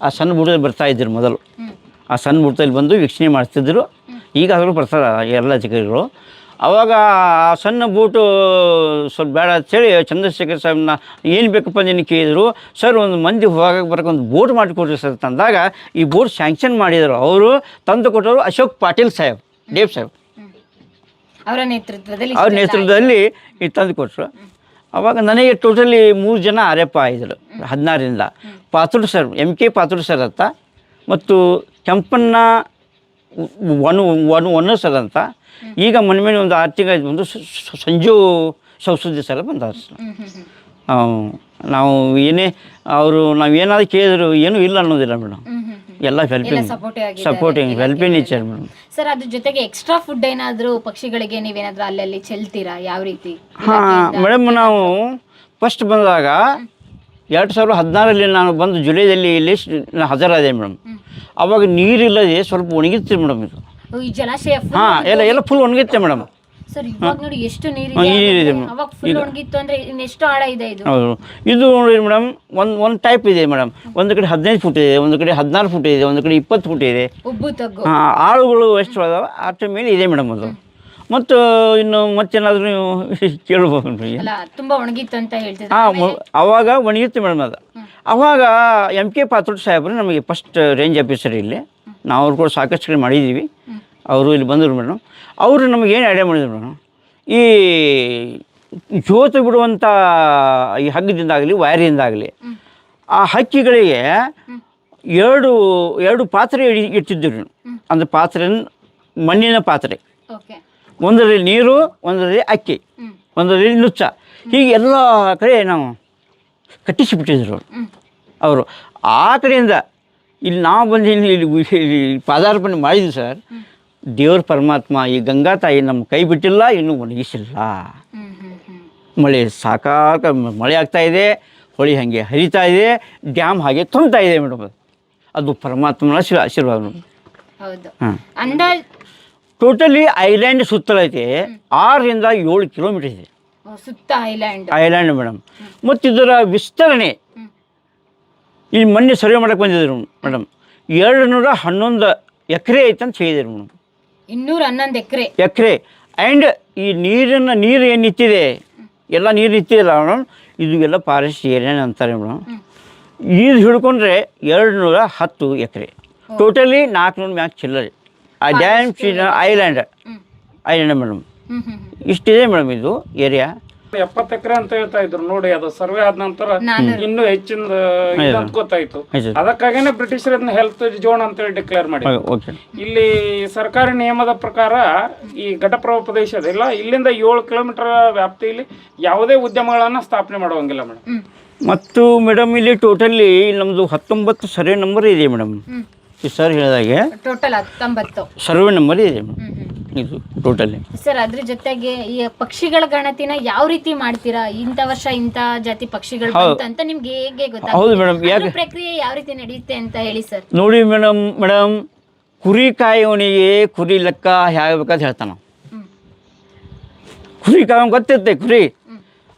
ಆ ಸಣ್ಣ ಬುಡದಲ್ಲಿ ಬರ್ತಾಯಿದ್ರು ಮೊದಲು. ಆ ಸಣ್ಣ ಬುಡದಲ್ಲಿ ಬಂದು ವೀಕ್ಷಣೆ ಮಾಡ್ತಿದ್ರು. ಈಗಾದರೂ ಬರ್ತಾರೆ ಎಲ್ಲ ಅಧಿಕಾರಿಗಳು. ಆವಾಗ ಆ ಸಣ್ಣ ಬೋಟು ಸ್ವಲ್ಪ ಬೇಡ ಅಂತೇಳಿ ಚಂದ್ರಶೇಖರ್ ಸಾಹೇಬ್ನ ಏನು ಬೇಕಪ್ಪ ನೀನು ಕೇಳಿದರು. ಸರ್ ಒಂದು ಮಂದಿ ಹೋಗಕ್ಕೆ ಬರೋಕೆ ಒಂದು ಬೋಟ್ ಮಾಡಿಕೊಡ್ರಿ ಸರ್ ತಂದಾಗ ಈ ಬೋಟ್ ಸ್ಯಾಂಕ್ಷನ್ ಮಾಡಿದರು. ಅವರು ತಂದು ಕೊಟ್ಟವರು ಅಶೋಕ್ ಪಾಟೀಲ್ ಸಾಹೇಬ್, ಡೇವ್ ಸಾಹೇಬ್ ಅವ್ರ ನೇತೃತ್ವದಲ್ಲಿ ಈ ತಂದು ಕೊಟ್ಟರು. ಆವಾಗ ನನಗೆ ಟೋಟಲಿ 3 ಜನ ಆರ್ಯಪ್ಪ ಇದ್ದರು 16ರಿಂದ. ಪಾತ್ರುಡ್ ಸರ್, MK ಪಾತ್ರುಡ್ ಸರ್ ಅಂತ, ಮತ್ತು ಕೆಂಪಣ್ಣ ಒನ್ನು ಸರ್ ಅಂತ. ಈಗ ಮೊನ್ನೆ ಒಂದು 6 ತಿಂಗಳು ಬಂದು ಸಂಜು ಸೌಸುದ್ದಿ ಸರ್ ಬಂದಾರ ಸರ್. ನಾವು ಏನೇ ಅವರು ನಾವು ಏನಾದ್ರು ಕೇಳಿದ್ರು ಏನೂ ಇಲ್ಲ ಅನ್ನೋದಿಲ್ಲ ಮೇಡಮ್. ಎಲ್ಲ supporting helping nature madam. Sir ಅದ್ರ ಜೊತೆಗೆ ಎಕ್ಸ್ಟ್ರಾ ಫುಡ್ ಏನಾದರೂ ಪಕ್ಷಿಗಳಿಗೆ ನೀವೇನಾದರೂ ಅಲ್ಲಲ್ಲಿ ಚೆಲ್ತೀರಾ? ಯಾವ ರೀತಿ? ಮೇಡಮ್ ನಾವು ಫಸ್ಟ್ ಬಂದಾಗ 2016ರಲ್ಲಿ ನಾನು ಬಂದು ಜುಲೈದಲ್ಲಿ ಇಲ್ಲಿ ಹಾಜರಾದೆ ಮೇಡಮ್. ಅವಾಗ ನೀರಿಲ್ಲದೆ ಸ್ವಲ್ಪ ಒಣಗಿತ್ತು ಮೇಡಮ್ ಇದು. ಈ ಜಲಾಶಯ ಎಲ್ಲ ಫುಲ್ ಒಣಗಿತ್ತೆ ಮೇಡಮ್. ಸರ್ ಇವಾಗ ನೋಡಿ ಎಷ್ಟು ಹಾ, ನೀರಿದೆ ನೀರಿದೆ ಹಾಗಾದ್ರೆ. ಅವಾಗ ಫುಲ್ ಒಣಗಿತ್ತು ಅಂದ್ರೆ ಇನ್ನೆಷ್ಟು ಆಳ ಇದೆ ಇದು? ಹೌದು, ಇದು ನೋಡಿ ಮೇಡಮ್, ಒಂದು ಟೈಪ್ ಇದೆ ಮೇಡಮ್. ಒಂದು ಕಡೆ 15 ಫುಟ್ ಇದೆ, ಒಂದು ಕಡೆ 16 ಫುಟ್ ಇದೆ, ಒಂದು ಕಡೆ 20 ಫುಟ್ ಇದೆ. ಉಬ್ಬು ತಗ್ಗು. ಆಳುಗಳು ಎಷ್ಟು ಅದಾವ ಅದ್ರ ಮೇಲೆ ಇದೆ ಮೇಡಮ್ ಅದು. ಮತ್ತು ಇನ್ನು ಮತ್ತೇನಾದರೂ ನೀವು ಕೇಳ್ಬೋದು ಅಲ್ಲ ತುಂಬಾ ಒಣಗಿತ್ತು ಅಂತ ಹೇಳ್ತಿದ್ರು. ಹಾಂ, ಅವಾಗ ಒಣಗಿತ್ತು ಮೇಡಮ್ ಅದು. ಅವಾಗ MK ಪಾತ್ರೋಡ್ ಸಾಹೇಬರು ನಮಗೆ ಫಸ್ಟ್ ರೇಂಜ್ ಆಫೀಸರ್ ಇಲ್ಲಿ. ನಾವು ಅವ್ರು ಕೂಡ ಸಾಕಷ್ಟು ಕಡೆ ಮಾಡಿದ್ದೀವಿ. ಅವರು ಇಲ್ಲಿ ಬಂದರು ಮೇಡಮ್. ಅವರು ನಮಗೆ ಏನು ಐಡಿಯಾ ಮಾಡಿದ್ರು ಮೇಡಮ್, ಈ ಜೋತು ಬಿಡುವಂಥ ಈ ಹಗ್ಗದಿಂದಾಗಲಿ ವೈರಿಂದಾಗಲಿ ಆ ಹಕ್ಕಿಗಳಿಗೆ ಎರಡು ಪಾತ್ರೆ ಇಟ್ಟಿದ್ದರು. ಅಂದರೆ ಪಾತ್ರೆ ಮಣ್ಣಿನ ಪಾತ್ರೆ, ಓಕೆ. ಒಂದರಲ್ಲಿ ನೀರು, ಒಂದರಲ್ಲಿ ಅಕ್ಕಿ, ಒಂದರಲ್ಲಿ ನುಚ್ಚ, ಹೀಗೆ ಎಲ್ಲ ಕಡೆ ನಾವು ಕಟ್ಟಿಸಿಬಿಟ್ಟಿದ್ರು ಅವರು. ಆ ಕಡೆಯಿಂದ ಇಲ್ಲಿ ನಾವು ಬಂದು ಇಲ್ಲಿ ಪಾದಾರ್ಪಣೆ ಮಾಡಿದ್ವಿ ಸರ್. ದೇವ್ರ ಪರಮಾತ್ಮ ಈ ಗಂಗಾ ತಾಯಿ ನಮ್ಮ ಕೈ ಬಿಟ್ಟಿಲ್ಲ, ಇನ್ನೂ ಒಣಗಿಸಿಲ್ಲ. ಮಳೆ ಸಾಕಾಗ ಮಳೆ ಆಗ್ತಾ ಇದೆ, ಹೊಳೆ ಹಾಗೆ ಹರಿತಾ ಇದೆ, ಡ್ಯಾಮ್ ಹಾಗೆ ತುಂಬ್ತಾ ಇದೆ ಮೇಡಮ್. ಅದು ಪರಮಾತ್ಮನ ಆಶೀರ್ವಾದ ಮೇಡಮ್. ಹೌದು. ಹಾಂ, ಅಂದಾಜ್ ಟೋಟಲಿ ಐಲ್ಯಾಂಡ್ ಸುತ್ತಲೈತೆ 6 ರಿಂದ 7 ಕಿಲೋಮೀಟರ್ ಇದೆ ಸುತ್ತ ಐಲ್ಯಾಂಡ್ ಮೇಡಮ್. ಮತ್ತು ಇದರ ವಿಸ್ತರಣೆ ಇಲ್ಲಿ ಮೊನ್ನೆ ಸರ್ವೆ ಮಾಡಕ್ಕೆ ಬಂದಿದ್ರು ಮೇಡಮ್. 211 ಎಕರೆ ಐತೆ ಅಂತ ಹೇಳಿದ್ರು ಮೇಡಮ್. 211 ಎಕರೆ. ಆ್ಯಂಡ್ ಈ ನೀರು ಏನು ನಿಂತಿದೆ, ಎಲ್ಲ ನೀರು ನಿಂತಿಲ್ಲ ಮೇಡಮ್, ಇದು ಎಲ್ಲ ಫಾರೆಸ್ಟ್ ಏರಿಯಾ ಅಂತಾರೆ ಮೇಡಮ್. ಇದು ಹಿಡ್ಕೊಂಡ್ರೆ 210 ಎಕರೆ, ಟೋಟಲಿ 400 ಮ್ಯಾಕ್ ಚಿಲ್ಲರೆ. ಆ ಡ್ಯಾಮ್ ಐಲ್ಯಾಂಡ್ ಮೇಡಮ್. ಇಷ್ಟಿದೆ ಮೇಡಮ್ ಇದು ಏರಿಯಾ. 70 ಎಕರೆ ಅಂತ ಹೇಳ್ತಾ ಇದ್ರು ನೋಡಿ. ಅದು ಸರ್ವೆ ಆದ ನಂತರ ಇನ್ನೂ ಹೆಚ್ಚಿನ ಅಂತ ಗೊತ್ತಾಯ್ತು. ಅದಕ್ಕಾಗೇನೆ ಬ್ರಿಟಿಷರ್ ಅದನ್ನ ಹೆಲ್ತ್ ಝೋನ್ ಅಂತ ಹೇಳಿ ಡಿಕ್ಲೇರ್ ಮಾಡಿ. ಇಲ್ಲಿ ಸರ್ಕಾರಿ ನಿಯಮದ ಪ್ರಕಾರ ಈ ಘಟಪ್ರಭಾ ಪ್ರದೇಶದಲ್ಲ, ಇಲ್ಲಿಂದ 7 ಕಿಲೋಮೀಟರ್ ವ್ಯಾಪ್ತಿಯಲ್ಲಿ ಯಾವುದೇ ಉದ್ಯಮಗಳನ್ನ ಸ್ಥಾಪನೆ ಮಾಡುವಂಗಿಲ್ಲ ಮೇಡಮ್. ಮತ್ತು ಮೇಡಮ್ ಇಲ್ಲಿ ಟೋಟಲಿ ನಮ್ಮದು 19 ಸರ್ವೆ ನಂಬರ್ ಇದೆ ಮೇಡಮ್. ಈ ಸರ್ ಹೇಳಿದಾಗೆ ಟೋಟಲ್ 19 ಸರ್ವೆ ನಂಬರ್ ಇದೆ ಇದು ಟೋಟಲಿ. ಸರ್ ಅದ್ರ ಜೊತೆಗೆ ಈ ಪಕ್ಷಿಗಳ ಗಣತಿನ ಯಾವ ರೀತಿ ಮಾಡ್ತೀರಾ? ಇಂಥ ವರ್ಷ ಇಂಥ ಜಾತಿ ಪಕ್ಷಿಗಳು ಬಂತು ಅಂತ ನಿಮ್ಗೆ ಹೇಗೆ ಗೊತ್ತಾಗುತ್ತೆ? ಹೌದು ಮೇಡಮ್. ಯಾಕೆ ಪ್ರಕ್ರಿಯೆ ಯಾವ ರೀತಿ ನಡೆಯುತ್ತೆ ಅಂತ ಹೇಳಿ ಸರ್. ನೋಡಿ ಮೇಡಮ್, ಕುರಿ ಕಾಯೋನಿಗೆ ಕುರಿ ಲೆಕ್ಕ ಹೇಗಬೇಕಂತ ಹೇಳ್ತಾನ. ಕುರಿ ಕಾಯೋ ಗೊತ್ತಿರುತ್ತೆ ಕುರಿ,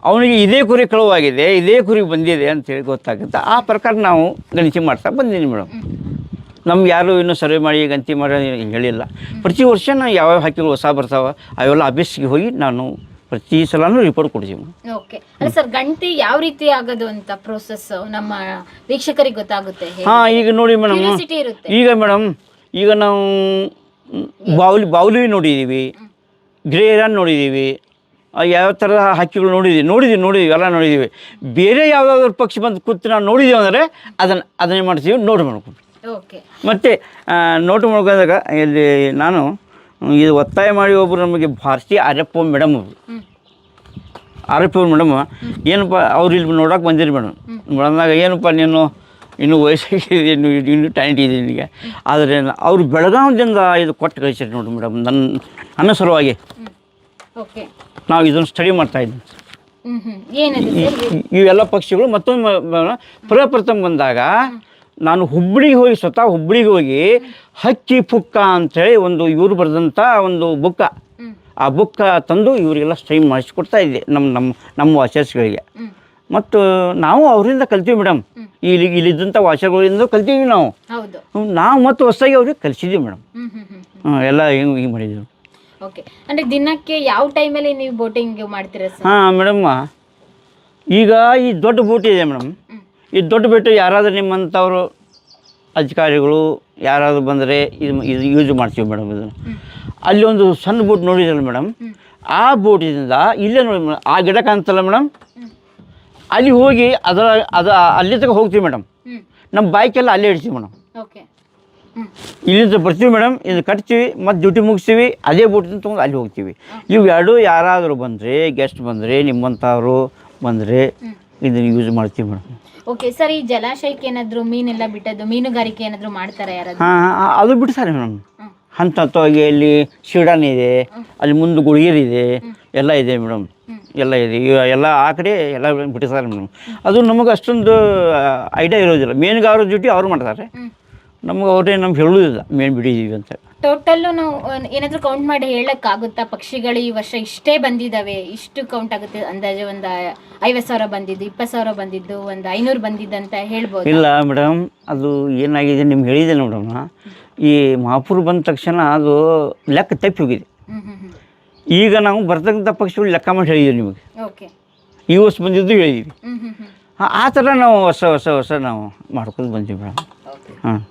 ಅವನಿಗೆ ಇದೇ ಕುರಿ ಕಳುವಾಗಿದೆ, ಇದೇ ಕುರಿ ಬಂದಿದೆ ಅಂತೇಳಿ ಗೊತ್ತಾಗುತ್ತೆ. ಆ ಪ್ರಕಾರ ನಾವು ಗಣತಿ ಮಾಡ್ತಾ ಬಂದೀನಿ ಮೇಡಮ್. ನಮ್ಗೆ ಯಾರು ಇನ್ನೂ ಸರ್ವೆ ಮಾಡಿ ಗಣತಿ ಮಾಡಿ ಹೇಳಿಲ್ಲ. ಪ್ರತಿ ವರ್ಷ ನಾವು ಯಾವ್ಯಾವ ಹಕ್ಕಿಗಳು ಹೊಸ ಬರ್ತಾವೆ ಅವೆಲ್ಲ ಆಫೀಸ್ಗೆ ಹೋಗಿ ನಾನು ಪ್ರತಿ ಸಲನೂ ರಿಪೋರ್ಟ್ ಕೊಡ್ತೀವಿ. ಓಕೆ. ಅಲ್ಲ ಸರ್, ಗಣತಿ ಯಾವ ರೀತಿ ಆಗೋದು ಅಂತ ಪ್ರೋಸೆಸ್ ನಮ್ಮ ವೀಕ್ಷಕರಿಗೆ ಗೊತ್ತಾಗುತ್ತೆ? ಹಾಂ, ಈಗ ನೋಡಿ ಮೇಡಮ್, ಈಗ ಮೇಡಮ್ ಈಗ ನಾವು ಬಾವುಲಿ ನೋಡಿದ್ದೀವಿ, ಗ್ರೇರನ್ ನೋಡಿದ್ದೀವಿ, ಯಾವ ಥರದ ಹಕ್ಕಿಗಳು ನೋಡಿದ್ದೀವಿ ಎಲ್ಲ ನೋಡಿದ್ದೀವಿ. ಬೇರೆ ಯಾವುದಾದ್ರು ಪಕ್ಷಿ ಬಂದು ಕೂತು ನಾವು ನೋಡಿದ್ದೀವಿ ಅಂದರೆ ಅದನ್ನೇ ಮಾಡ್ತೀವಿ, ನೋಟ್ ಮಾಡ್ಕೊಂಡು. ಮತ್ತು ನೋಟು ಮಾಡ್ಕೊಂಡಾಗ ಇಲ್ಲಿ ನಾನು ಇದು ಒತ್ತಾಯ ಮಾಡಿ ಒಬ್ಬರು ನಮಗೆ ಭಾರತಿ ಆರ್ಯಪ್ಪ ಮೇಡಮ್ ಮೇಡಮ್ ಏನಪ್ಪ ಅವ್ರು ಇಲ್ಲಿ ನೋಡೋಕೆ ಬಂದಿರಿ ಮೇಡಮ್. ಬಂದಾಗ ಏನಪ್ಪ ನೀನು ಇನ್ನೂ ವಯಸ್ಸಾಗಿದೆ, ಇನ್ನೂ ಟ್ಯಾಲೆಂಟ್ ಇದೆ ನಿನಗೆ, ಆದರೆ ಅವರು ಬೆಳಗಾವದಿಂದ ಇದು ಕೊಟ್ಟು ಕಳಿಸಿರಿ ನೋಡಿ ಮೇಡಮ್ ನನ್ನ ಸಲುವಾಗಿ. ನಾವು ಇದನ್ನು ಸ್ಟಡಿ ಮಾಡ್ತಾಯಿದ್ವಿ. ಇವೆಲ್ಲ ಪಕ್ಷಿಗಳು ಮತ್ತೊಂದು ಪ್ರಪ್ರಥಮ ಬಂದಾಗ ನಾನು ಸ್ವತಃ ಹುಬ್ಬಳ್ಳಿಗೆ ಹೋಗಿ ಹಕ್ಕಿ ಪುಕ್ಕ ಅಂಥೇಳಿ ಒಂದು ಇವರು ಬರೆದಂಥ ಒಂದು ಬುಕ್ಕ, ಆ ಬುಕ್ಕ ತಂದು ಇವರಿಗೆಲ್ಲ ಸ್ಟಡಿ ಮಾಡಿಸ್ಕೊಡ್ತಾ ಇದ್ದೆ ನಮ್ಮ ವಾಚರ್ಸ್ಗಳಿಗೆ. ಮತ್ತು ನಾವು ಅವರಿಂದ ಕಲ್ತೀವಿ ಮೇಡಮ್. ಇಲ್ಲಿದ್ದಂಥ ವಾಚರ್ಗಳಿಂದ ಕಲ್ತೀವಿ ನಾವು ಮತ್ತು ಹೊಸದಾಗಿ ಅವ್ರಿಗೆ ಕಲಿಸಿದ್ದೀವಿ ಮೇಡಮ್. ಎಲ್ಲ ಹಿಂಗೆ ಮಾಡಿದ್ದೀವಿ. ಓಕೆ. ಅಂದರೆ ದಿನಕ್ಕೆ ಯಾವ ಟೈಮಲ್ಲಿ ನೀವು ಬೋಟಿಂಗ್ ಮಾಡ್ತೀರಾ ಸರ್? ಹಾಂ ಮೇಡಮ್, ಈಗ ಈ ದೊಡ್ಡ ಬೋಟ್ ಇದೆ ಮೇಡಮ್. ಈ ದೊಡ್ಡ ಬೋಟು ಯಾರಾದರೂ ನಿಮ್ಮಂಥವರು ಅಧಿಕಾರಿಗಳು ಯಾರಾದರೂ ಬಂದರೆ ಇದು ಯೂಸ್ ಮಾಡ್ತೀವಿ ಮೇಡಮ್. ಇದನ್ನು ಅಲ್ಲಿ ಒಂದು ಸಣ್ಣ ಬೋಟ್ ನೋಡಿದ್ರಲ್ಲ ಮೇಡಮ್, ಆ ಬೋಟಿಂದ ಇಲ್ಲೇ ನೋಡಿ ಮೇಡಮ್, ಆ ಗಿಡ ಕಾಣ್ತಲ್ಲ ಮೇಡಮ್, ಅಲ್ಲಿ ಹೋಗಿ ಅಲ್ಲಿ ತನಕ ಹೋಗ್ತೀವಿ ಮೇಡಮ್. ನಮ್ಮ ಬೈಕೆಲ್ಲ ಅಲ್ಲೇ ಇಡ್ತೀವಿ ಮೇಡಮ್. ಇಲ್ಲಿಂದ ಬರ್ತೀವಿ ಮೇಡಮ್, ಇದು ಕಟ್ತೀವಿ ಮತ್ತು ಡ್ಯೂಟಿ ಮುಗಿಸ್ತೀವಿ, ಅದೇ ಬೋಟಿಂದ ತೊಗೊಂಡು ಅಲ್ಲಿ ಹೋಗ್ತೀವಿ. ಇವು ಎರಡು ಯಾರಾದರೂ ಬಂದರೆ, ಗೆಸ್ಟ್ ಬಂದರೆ, ನಿಮ್ಮಂಥವ್ರು ಬಂದರೆ ಇದನ್ನು ಯೂಸ್ ಮಾಡ್ತೀವಿ ಮೇಡಮ್. ಓಕೆ ಸರ್, ಈ ಜಲಾಶಯಕ್ಕೆ ಏನಾದರೂ ಮೀನೆಲ್ಲ ಬಿಟ್ಟದ್ದು, ಮೀನುಗಾರಿಕೆ ಏನಾದರೂ ಮಾಡ್ತಾರೆ ಯಾರಾದರೂ? ಹಾಂ, ಅದು ಬಿಡ್ತಾರೆ ಮೇಡಮ್. ಹಂತವಾಗಿ ಅಲ್ಲಿ ಶಿಡನ್ ಇದೆ, ಅಲ್ಲಿ ಮುಂದೆ ಗುಳಿಗೆರಿದೆ, ಎಲ್ಲ ಇದೆ ಮೇಡಮ್, ಎಲ್ಲ ಇದೆ. ಎಲ್ಲ ಆ ಕಡೆ ಎಲ್ಲ ಬಿಟ್ಟಿರ್ತಾರೆ ಮೇಡಮ್. ಅದು ನಮಗೆ ಅಷ್ಟೊಂದು ಐಡಿಯಾ ಇರೋದಿಲ್ಲ. ಮೀನುಗಾರರ ಡ್ಯೂಟಿ ಅವ್ರು ಮಾಡ್ತಾರೆ, ನಮ್ಗೆ ಅವರೇ ನಮ್ಗೆ ಹೇಳೋದಿಲ್ಲ ಮೇನ್ ಬಿಟ್ಟಿದ್ದೀವಿ ಅಂತ. ಟೋಟಲ್ಲು ನಾವು ಏನಾದರೂ ಕೌಂಟ್ ಮಾಡಿ ಹೇಳಕ್ಕಾಗುತ್ತಾ ಪಕ್ಷಿಗಳು ಈ ವರ್ಷ ಇಷ್ಟೇ ಬಂದಿದ್ದಾವೆ, ಇಷ್ಟು ಕೌಂಟ್ ಆಗುತ್ತೆ ಅಂದಾಜು? ಒಂದು 50,000 ಬಂದಿದ್ದು, 20,000 ಬಂದಿದ್ದು, ಒಂದು 500 ಬಂದಿದ್ದಂತ ಹೇಳ್ಬೋದು? ಇಲ್ಲ ಮೇಡಮ್, ಅದು ಏನಾಗಿದೆ ನಿಮ್ಗೆ ಹೇಳಿದೆ ಮೇಡಮ್, ಈ ಮಹಾಪುರ ಬಂದ ತಕ್ಷಣ ಅದು ಲೆಕ್ಕ ತಪ್ಪಿ ಹೋಗಿದೆ. ಈಗ ನಾವು ಬರ್ತಕ್ಕಂಥ ಪಕ್ಷಿಗಳು ಲೆಕ್ಕ ಮಾಡಿ ಹೇಳಿದ್ದೀವಿ ನಿಮಗೆ. ಓಕೆ, ಈ ವರ್ಷ ಬಂದಿದ್ದು ಹೇಳಿದ್ದೀವಿ. ಆ ಥರ ನಾವು ಹೊಸ ನಾವು ಮಾಡ್ಕೊಂಡು ಬಂದೀವಿ ಮೇಡಮ್. ಹಾಂ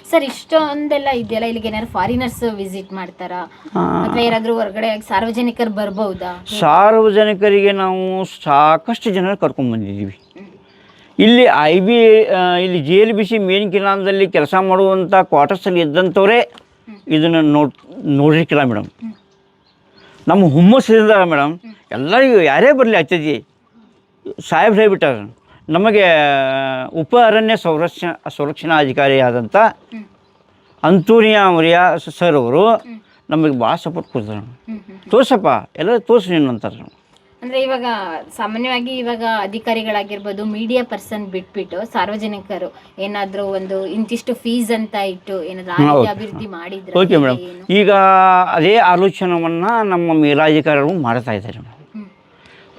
ಸರ್, ಇಷ್ಟೊಂದೆಲ್ಲ ಇದೆಯಲ್ಲ, ಇಲ್ಲಿಗೆ ಏನಾದ್ರು ಫಾರಿನರ್ಸ್ ವಿಸಿಟ್ ಮಾಡ್ತಾರಾ ಅಥವಾ ಯಾರಾದ್ರೂ ಹೊರಗಡೆ ಸಾರ್ವಜನಿಕರು ಬರ್ಬಹುದಾ? ಸಾರ್ವಜನಿಕರಿಗೆ ನಾವು ಸಾಕಷ್ಟು ಜನ ಕರ್ಕೊಂಡು ಬಂದಿದ್ದೀವಿ. ಇಲ್ಲಿ ಇಲ್ಲಿ JLBC ಮೇನ್ ಕಿನಾಲ್ದಲ್ಲಿ ಕೆಲಸ ಮಾಡುವಂಥ ಕ್ವಾರ್ಟರ್ಸಲ್ಲಿ ಇದ್ದಂಥವರೇ ಇದನ್ನು ನೋಡಿರ್ಕಿಲ್ಲ ಮೇಡಮ್. ನಮ್ಮ ಹುಮ್ಮಸ್ಸಿಂದ ಮೇಡಮ್ ಎಲ್ಲರಿಗೂ ಯಾರೇ ಬರಲಿ ಅತಿಥಿ ಸಾಹೇಬ್ರು ಹೇಳ್ಬಿಟ್ಟಾರೆ, ನಮಗೆ ಉಪ ಅರಣ್ಯ ಸಂರಕ್ಷಣಾಧಿಕಾರಿಯಾದಂಥ ಅಂತೋನಿಯಾ ಮರಿಯಾ ಸರ್ ಅವರು ನಮಗೆ ಭಾಳ ಸಪೋರ್ಟ್ ಕೊಡ್ತಾರೆ. ತೋರ್ಸಪ್ಪ ಎಲ್ಲ ತೋರಿಸಿ ನೀನು ಅಂತಾರೆ. ಅಂದ್ರೆ ಇವಾಗ ಸಾಮಾನ್ಯವಾಗಿ ಇವಾಗ ಅಧಿಕಾರಿಗಳಾಗಿರ್ಬೋದು, ಮೀಡಿಯಾ ಪರ್ಸನ್ ಬಿಟ್ಬಿಟ್ಟು ಸಾರ್ವಜನಿಕರು ಏನಾದ್ರೂ ಒಂದು ಇಂತಿಷ್ಟು ಫೀಸ್ ಅಂತ ಇಟ್ಟು ಏನಾದ್ರೂ ಅಭಿವೃದ್ಧಿ ಮಾಡಿದ್ರೆ? ಓಕೆ ಮೇಡಮ್, ಈಗ ಅದೇ ಆಲೋಚನವನ್ನು ನಮ್ಮ ಮೇಲಾಧಿಕಾರಿಗಳು ಮಾಡ್ತಾ ಇದ್ದಾರೆ ಮೇಡಮ್.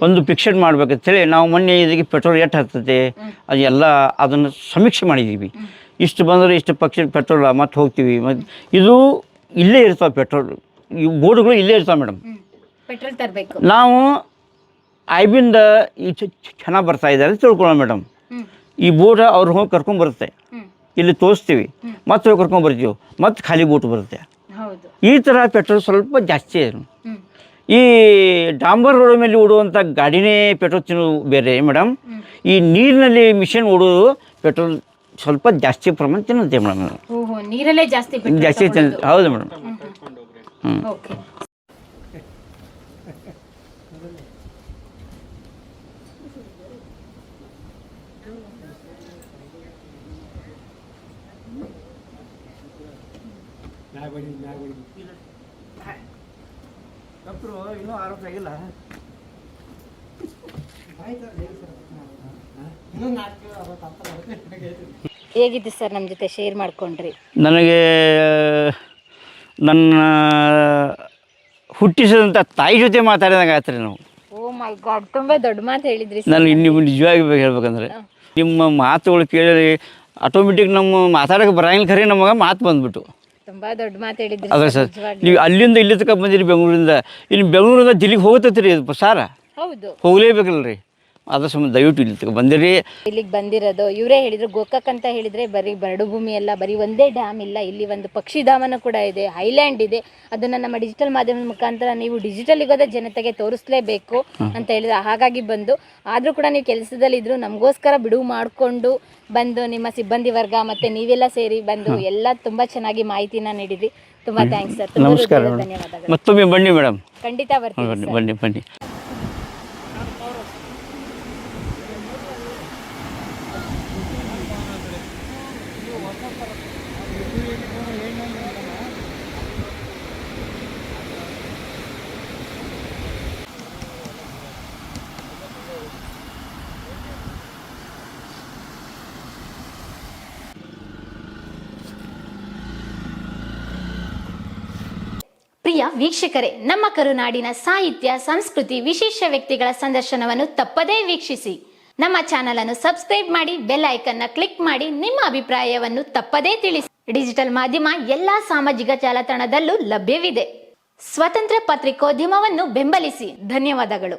ಒಂದು ಫಿಕ್ಸೆಡ್ ಮಾಡ್ಬೇಕಂತೇಳಿ ನಾವು ಮೊನ್ನೆ ಇದಕ್ಕೆ ಪೆಟ್ರೋಲ್ ಎಷ್ಟು ಹತ್ತತೆ ಅದೆಲ್ಲ ಅದನ್ನು ಸಮೀಕ್ಷೆ ಮಾಡಿದ್ದೀವಿ. ಇಷ್ಟು ಬಂದರೆ ಇಷ್ಟು ಪೆಟ್ರೋಲ್ ಮತ್ತೆ ಹೋಗ್ತೀವಿ. ಮತ್ತು ಇದು ಇಲ್ಲೇ ಇರ್ತಾವೆ ಪೆಟ್ರೋಲ್, ಈ ಬೋರ್ಡ್ಗಳು ಇಲ್ಲೇ ಇರ್ತಾವೆ ಮೇಡಮ್. ಪೆಟ್ರೋಲ್ ತರಬೇಕು. ನಾವು ಐಬಿಂದ ಈ ಚೆನ್ನಾಗಿ ಬರ್ತಾ ಇದ್ದಾರೆ ತಿಳ್ಕೊಳ್ಳೋಣ ಮೇಡಮ್. ಈ ಬೋಟ್ ಅವ್ರು ಹೋಗಿ ಕರ್ಕೊಂಬರುತ್ತೆ, ಇಲ್ಲಿ ತೋರಿಸ್ತೀವಿ, ಮತ್ತೆ ಹೋಗಿ ಕರ್ಕೊಂಬರ್ತೀವಿ, ಮತ್ತೆ ಖಾಲಿ ಬೋಟ್ ಬರುತ್ತೆ. ಈ ಥರ ಪೆಟ್ರೋಲ್ ಸ್ವಲ್ಪ ಜಾಸ್ತಿ ಇದೆ. ಈ ಡಾಂಬರ್ ರೋಡ್ ಮೇಲೆ ಓಡುವಂಥ ಗಾಡಿನೇ ಪೆಟ್ರೋಲ್ ತಿನ್ನೋದು ಬೇರೆ ಮೇಡಮ್. ಈ ನೀರಿನಲ್ಲಿ ಮಿಷನ್ ಓಡೋದು ಪೆಟ್ರೋಲ್ ಸ್ವಲ್ಪ ಜಾಸ್ತಿ ಪ್ರಮಾಣ ತಿನ್ನುತ್ತೆ ಮೇಡಮ್. ನೀರಲ್ಲೇ ಜಾಸ್ತಿ ಹೌದು ಮೇಡಮ್. ಇನ್ನೂ ಆರೋಪ ಆಗಿಲ್ಲ. ಹೇಗಿತ್ತು ಸರ್ ನಮ್ಮ ಜೊತೆ ಶೇರ್ ಮಾಡ್ಕೊಂಡ್ರಿ? ನನಗೆ ನನ್ನ ಹುಟ್ಟಿಸಿದಂಥ ತಾಯಿ ಜೊತೆ ಮಾತಾಡಿದಂಗೆ ಆಯ್ತು ರೀ ನಾವು. ಓ ಮೈ ಗಾಡ್, ತುಂಬ ದೊಡ್ಡ ಮಾತು ಹೇಳಿದ್ರಿ. ನನಗೆ ನೀವು ನಿಜವಾಗಿ ಹೇಳ್ಬೇಕಂದ್ರೆ ನಿಮ್ಮ ಮಾತುಗಳು ಕೇಳಿ ಆಟೋಮೆಟಿಕ್ ನಮ್ಮ ಮಾತಾಡೋಕೆ ಬರಂಗಿಲ್ಲ, ಖರೆ ನಮಗೆ ಮಾತು ಬಂದ್ಬಿಟ್ಟು. ತುಂಬ ದೊಡ್ಡ ಮಾತು ಹೇಳಿದ್ರಿ. ಅದೇ ಸರ್, ನೀವು ಅಲ್ಲಿಂದ ಇಲ್ಲಿ ತನಕ ಬಂದಿರಿ ಬೆಂಗಳೂರಿಂದ. ಇನ್ನು ಬೆಂಗಳೂರಿಂದ ದಿಲ್ಲಿಗೆ ಹೋಗ್ತೈತಿ ರೀ ಸಾರ, ಹೌದು ಹೋಗಲೇಬೇಕಲ್ಲ ರೀ. ಅದ್ರ ಸಂಬಂಧ ದಯವಿಟ್ಟು ಇಲ್ಲಿ ತನಕ ಬಂದಿರಿ. ಇಲ್ಲಿಗೆ ಬಂದಿರೋದು ಇವರೇ ಹೇಳಿದ್ರು, ಗೋಕಾಕ್ ಅಂತ ಹೇಳಿದ್ರೆ ಬರೀ ಬರಡು ಭೂಮಿ ಅಲ್ಲ, ಬರೀ ಒಂದೇ ಡ್ಯಾಮ್ ಇಲ್ಲ, ಇಲ್ಲಿ ಒಂದು ಪಕ್ಷಿಧಾಮನ ಕೂಡ ಇದೆ, ಹೈಲ್ಯಾಂಡ್ ಇದೆ. ಅದನ್ನು ನಮ್ಮ ಡಿಜಿಟಲ್ ಮಾಧ್ಯಮದ ಮುಖಾಂತರ ನೀವು ಡಿಜಿಟಲ್ ಯುಗದ ಜನತೆಗೆ ತೋರಿಸಲೇಬೇಕು ಅಂತ ಹೇಳಿದ್ರೆ ಹಾಗಾಗಿ ಬಂದು, ಆದರೂ ಕೂಡ ನೀವು ಕೆಲಸದಲ್ಲಿದ್ದರು ನಮಗೋಸ್ಕರ ಬಿಡುವು ಮಾಡಿಕೊಂಡು ಬಂದು ನಿಮ್ಮ ಸಿಬ್ಬಂದಿ ವರ್ಗ ಮತ್ತು ನೀವೆಲ್ಲ ಸೇರಿ ಬಂದು ಎಲ್ಲ ತುಂಬ ಚೆನ್ನಾಗಿ ಮಾಹಿತಿನ ನೀಡಿದ್ರಿ. ತುಂಬ ಥ್ಯಾಂಕ್ಸ್ ಸರ್. ನಮಸ್ಕಾರ, ಧನ್ಯವಾದಗಳು. ಮತ್ತೊಮ್ಮೆ ಬನ್ನಿ ಮೇಡಮ್. ಖಂಡಿತ ಬರ್ತೀನಿ. ಬನ್ನಿ ಬನ್ನಿ. ಪ್ರಿಯ ವೀಕ್ಷಕರೇ, ನಮ್ಮ ಕರುನಾಡಿನ ಸಾಹಿತ್ಯ, ಸಂಸ್ಕೃತಿ, ವಿಶೇಷ ವ್ಯಕ್ತಿಗಳ ಸಂದರ್ಶನವನ್ನು ತಪ್ಪದೇ ವೀಕ್ಷಿಸಿ. ನಮ್ಮ ಚಾನೆಲ್ ಅನ್ನು ಸಬ್ಸ್ಕ್ರೈಬ್ ಮಾಡಿ, ಬೆಲ್ ಐಕನ್ ಕ್ಲಿಕ್ ಮಾಡಿ, ನಿಮ್ಮ ಅಭಿಪ್ರಾಯವನ್ನು ತಪ್ಪದೇ ತಿಳಿಸಿ. ಡಿಜಿಟಲ್ ಮಾಧ್ಯಮ ಎಲ್ಲಾ ಸಾಮಾಜಿಕ ಜಾಲತಾಣದಲ್ಲೂ ಲಭ್ಯವಿದೆ. ಸ್ವತಂತ್ರ ಪತ್ರಿಕೋದ್ಯಮವನ್ನು ಬೆಂಬಲಿಸಿ. ಧನ್ಯವಾದಗಳು.